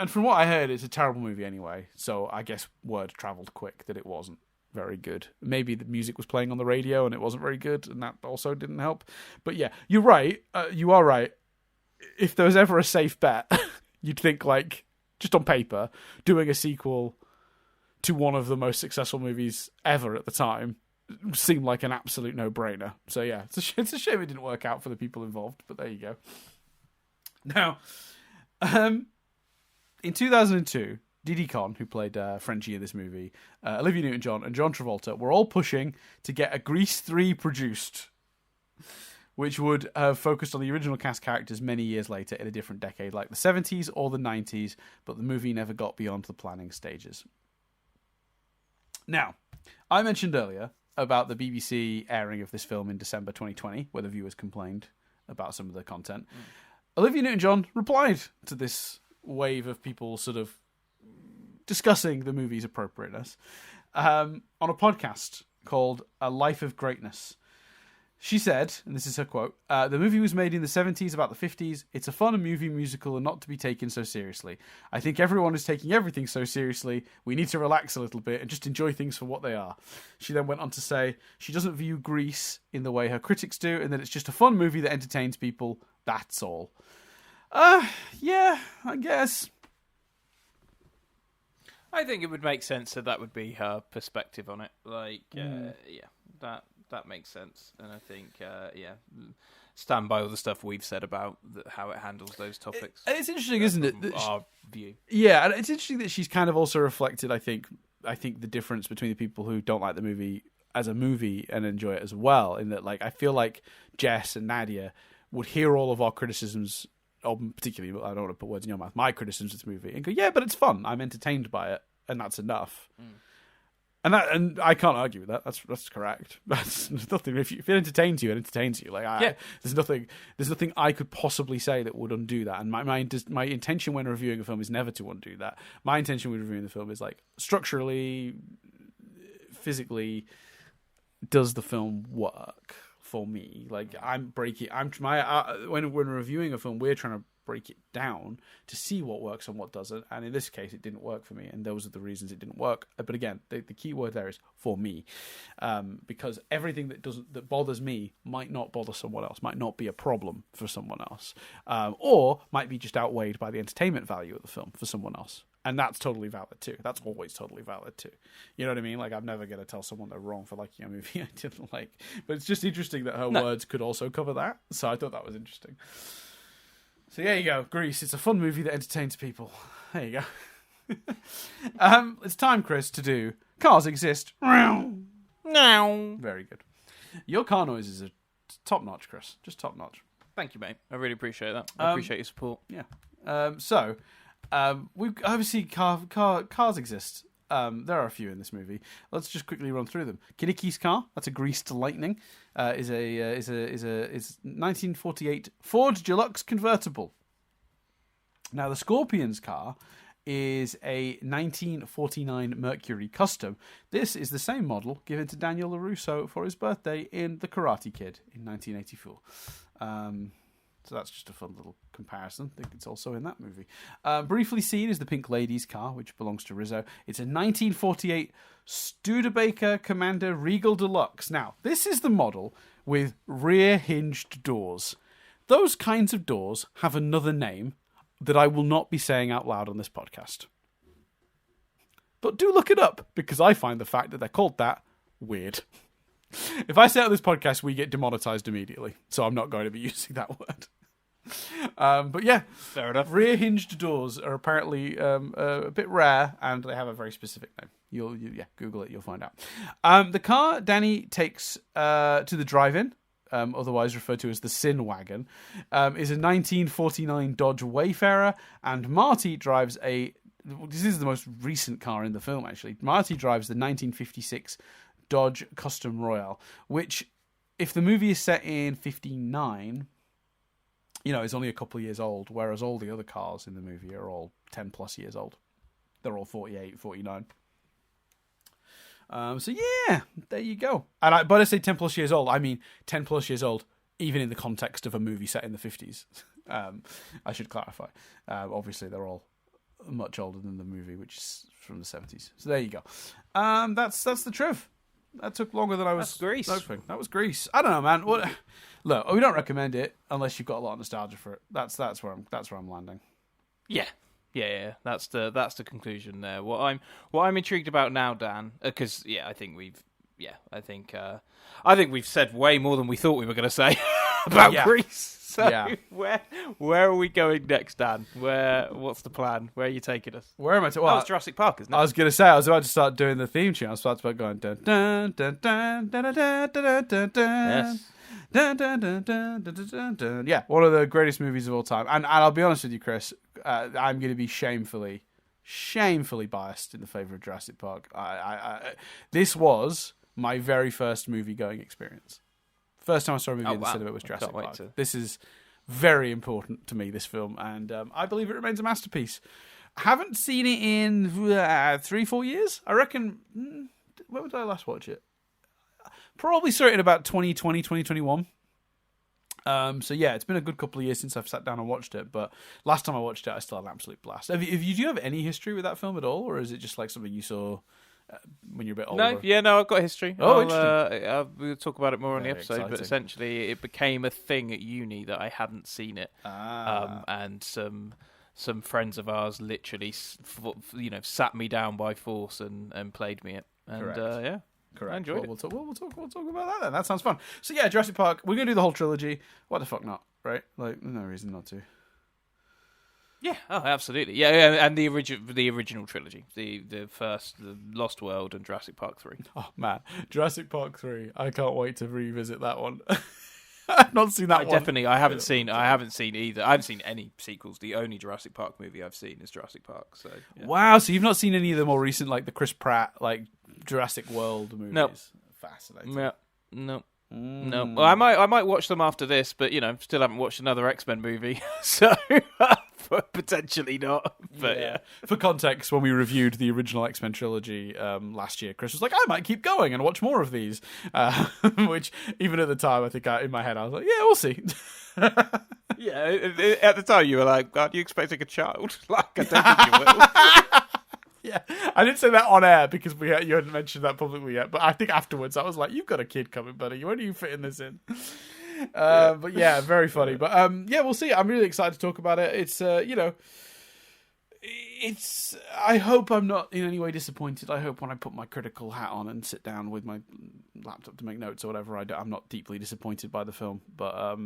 from what I heard, it's a terrible movie anyway, so I guess word travelled quick that it wasn't very good. Maybe the music was playing on the radio and it wasn't very good, and that also didn't help. But yeah, you're right. You are right. If there was ever a safe bet, you'd think, like, just on paper, doing a sequel to one of the most successful movies ever at the time seemed like an absolute no-brainer. So yeah, it's a shame it didn't work out for the people involved, but there you go. Now, in 2002, Didi Conn, who played Frenchie in this movie, Olivia Newton-John, and John Travolta were all pushing to get a Grease 3 produced, which would have focused on the original cast characters many years later in a different decade, like the 70s or the 90s, but the movie never got beyond the planning stages. Now, I mentioned earlier about the BBC airing of this film in December 2020, where the viewers complained about some of the content. Olivia Newton-John replied to this wave of people sort of discussing the movie's appropriateness on a podcast called A Life of Greatness. She said, and this is her quote, the movie was made in the 70s, about the 50s. It's a fun movie musical and not to be taken so seriously. I think everyone is taking everything so seriously. We need to relax a little bit and just enjoy things for what they are. She then went on to say she doesn't view Grease in the way her critics do, and that it's just a fun movie that entertains people. That's all. Yeah, I guess. I think it would make sense that would be her perspective on it. Like, yeah, that makes sense. And I think, stand by all the stuff we've said about how it handles those topics. It's interesting, isn't it? That our view. Yeah, and it's interesting that she's kind of also reflected, I think the difference between the people who don't like the movie as a movie and enjoy it as well. In that, like, I feel like Jess and Nadia would hear all of our criticisms, or particularly, I don't want to put words in your mouth, my criticisms of this movie, and go, yeah, but it's fun. I'm entertained by it, and that's enough. And I can't argue with that. That's correct. That's nothing. If it entertains you, it entertains you. Like, there's nothing I could possibly say that would undo that. And my intention when reviewing a film is never to undo that. My intention when reviewing the film is, like, structurally, physically, does the film work for me? Like, when reviewing a film, we're trying to break it down to see what works and what doesn't, and in this case it didn't work for me, and those are the reasons it didn't work. But again, the key word there is for me, because everything that bothers me might not bother someone else, might not be a problem for someone else, or might be just outweighed by the entertainment value of the film for someone else. And that's totally valid too. That's always totally valid too. You know what I mean? Like, I'm never going to tell someone they're wrong for liking a movie I didn't like. But it's just interesting that her words could also cover that. So I thought that was interesting. So there you go, Grease. It's a fun movie that entertains people. There you go. It's time, Chris, to do Cars Exist. No. Very good. Your car noises are top-notch, Chris. Just top-notch. Thank you, mate. I really appreciate that. I appreciate your support. Yeah. We obviously cars exist. There are a few in this movie. Let's just quickly run through them. Kinnicky's car, that's a greased Lightning, is 1948 Ford Deluxe convertible. Now the Scorpion's car is a 1949 Mercury Custom. This is the same model given to Daniel LaRusso for his birthday in The Karate Kid in 1984. So that's just a fun little comparison. I think it's also in that movie. Briefly seen is the Pink Lady's car, which belongs to Rizzo. It's a 1948 Studebaker Commander Regal Deluxe. Now, this is the model with rear hinged doors. Those kinds of doors have another name that I will not be saying out loud on this podcast. But do look it up, because I find the fact that they're called that weird. If I say it on this podcast, we get demonetized immediately. So I'm not going to be using that word. But yeah, fair enough. Rear hinged doors are apparently a bit rare, and they have a very specific name. You'll Google it, you'll find out. The car Danny takes to the drive-in, otherwise referred to as the Sin Wagon, is a 1949 Dodge Wayfarer, and Marty drives this is the most recent car in the film, actually. Marty drives the 1956 Dodge Custom Royale, which, if the movie is set in 59, is only a couple of years old, whereas all the other cars in the movie are all 10 plus years old. They're all 48, 49. So yeah, there you go. And but I say 10 plus years old, I mean 10 plus years old, even in the context of a movie set in the 50s. I should clarify. Obviously, they're all much older than the movie, which is from the 70s. So there you go. That's the truth. That took longer than I was hoping. That was Grease. I don't know, man. Look, we don't recommend it unless you've got a lot of nostalgia for it. That's where I'm landing. Yeah. That's the conclusion there. What I'm intrigued about now, Dan, because I think we've said way more than we thought we were going to say about Grease. So where are we going next, Dan? What's the plan? Where are you taking us? Where am I? It's Jurassic Park, isn't it? I was going to say I was about to start doing the theme tune. I was about to going dun dun dun dun dun dun dun dun dun. Yes. Dun, dun, dun, dun, dun, dun, dun. Yeah, one of the greatest movies of all time. And I'll be honest with you, Chris, I'm going to be shamefully biased in the favour of Jurassic Park. This was my very first movie-going experience. First time I saw a movie in the cinema was Jurassic Park. This is very important to me, this film, and I believe it remains a masterpiece. I haven't seen it in 3-4 years. I reckon, when did I last watch it? Probably saw it in about 2020, 2021. So yeah, it's been a good couple of years since I've sat down and watched it, but last time I watched it, I still had an absolute blast. Do you have any history with that film at all, or is it just like something you saw when you're a bit older? No, I've got history. Oh, interesting. We'll talk about it more on the episode, exciting. But essentially it became a thing at uni that I hadn't seen it. And some friends of ours literally sat me down by force and played me it. And Correct. I enjoyed it. We'll talk about that then. That sounds fun. So yeah, Jurassic Park, we're going to do the whole trilogy. What the fuck not, right? Like, no reason not to. Yeah, absolutely. Yeah, and the original trilogy, the first, the Lost World and Jurassic Park 3. Oh man, Jurassic Park 3. I can't wait to revisit that one. I've not seen that one. Definitely, I haven't seen either. I haven't seen any sequels. The only Jurassic Park movie I've seen is Jurassic Park. So yeah. Wow, so you've not seen any of the more recent, like the Chris Pratt, like Jurassic World movies? No. Fascinating. Yeah. No. No, well, I might watch them after this, but still haven't watched another X-Men movie, so potentially not. But yeah. For context, when we reviewed the original X-Men trilogy last year, Chris was like, "I might keep going and watch more of these," which even at the time, I think in my head I was like, "Yeah, we'll see." Yeah, at the time you were like, "God, you expecting a child?" Like, I don't think you will. Yeah, I didn't say that on air because you hadn't mentioned that publicly yet. But I think afterwards I was like, "You've got a kid coming, buddy. When are you fitting this in?" But yeah, very funny. But yeah, we'll see. I'm really excited to talk about it. It's it's. I hope I'm not in any way disappointed. I hope when I put my critical hat on and sit down with my laptop to make notes or whatever, I'm not deeply disappointed by the film. But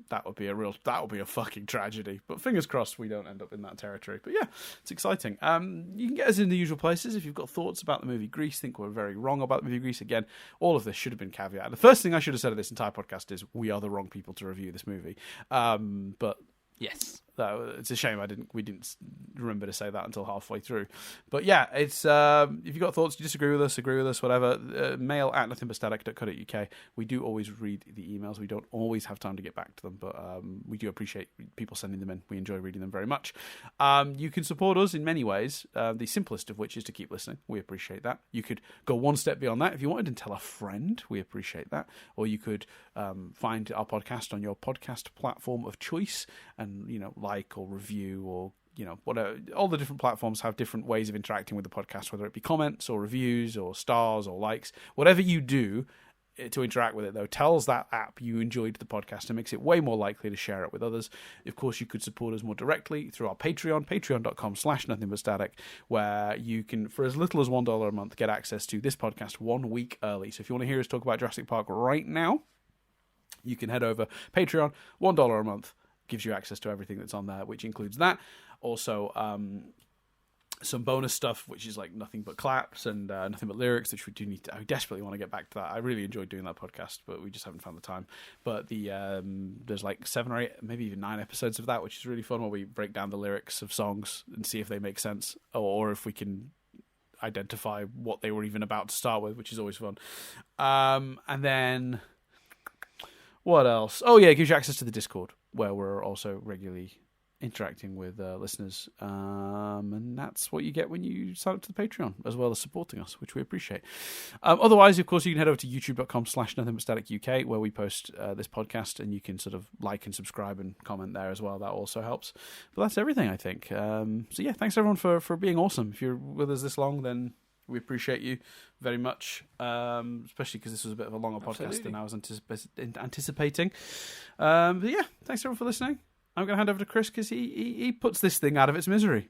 that would be a fucking tragedy. But fingers crossed we don't end up in that territory. But yeah, it's exciting. You can get us in the usual places if you've got thoughts about the movie Grease. Think we're very wrong about the movie Grease. Again, all of this should have been caveated. The first thing I should have said of this entire podcast is we are the wrong people to review this movie. But yes. It's a shame we didn't remember to say that until halfway through. But yeah, it's if you've got thoughts, you disagree with us, agree with us, whatever, mail at nothingbutstatic.co.uk. We do always read the emails. We don't always have time to get back to them, but we do appreciate people sending them in. We enjoy reading them very much. You can support us in many ways, the simplest of which is to keep listening. We appreciate that. You could go one step beyond that if you wanted and tell a friend. We appreciate that. Or you could find our podcast on your podcast platform of choice and, like or review or whatever. All the different platforms have different ways of interacting with the podcast, whether it be comments or reviews or stars or likes. Whatever you do to interact with it, though, tells that app you enjoyed the podcast and makes it way more likely to share it with others. Of course, you could support us more directly through our Patreon, patreon.com/nothingbutstatic, where you can, for as little as $1 a month, get access to this podcast 1 week early. So if you want to hear us talk about Jurassic Park right now, you can head over Patreon, $1 a month. Gives you access to everything that's on there, which includes that. Also, some bonus stuff, which is like nothing but claps and nothing but lyrics, which we do need to. I desperately want to get back to that. I really enjoyed doing that podcast, but we just haven't found the time. But there's like 7 or 8, maybe even 9 episodes of that, which is really fun, where we break down the lyrics of songs and see if they make sense, or if we can identify what they were even about to start with, which is always fun. And then what else? Oh yeah, it gives you access to the Discord, where we're also regularly interacting with listeners. And that's what you get when you sign up to the Patreon, as well as supporting us, which we appreciate. Otherwise, of course, you can head over to youtube.com/nothing-but-static-UK, where we post this podcast, and you can sort of like and subscribe and comment there as well. That also helps. But that's everything, I think. So yeah, thanks everyone for being awesome. If you're with us this long, then we appreciate you very much, especially because this was a bit of a longer podcast than I was anticipating. But yeah, thanks everyone for listening. I'm going to hand over to Chris because he puts this thing out of its misery.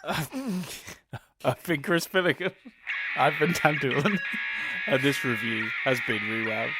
I've been Chris Pilligan. I've been Dan Doolan. And this review has been Rewound.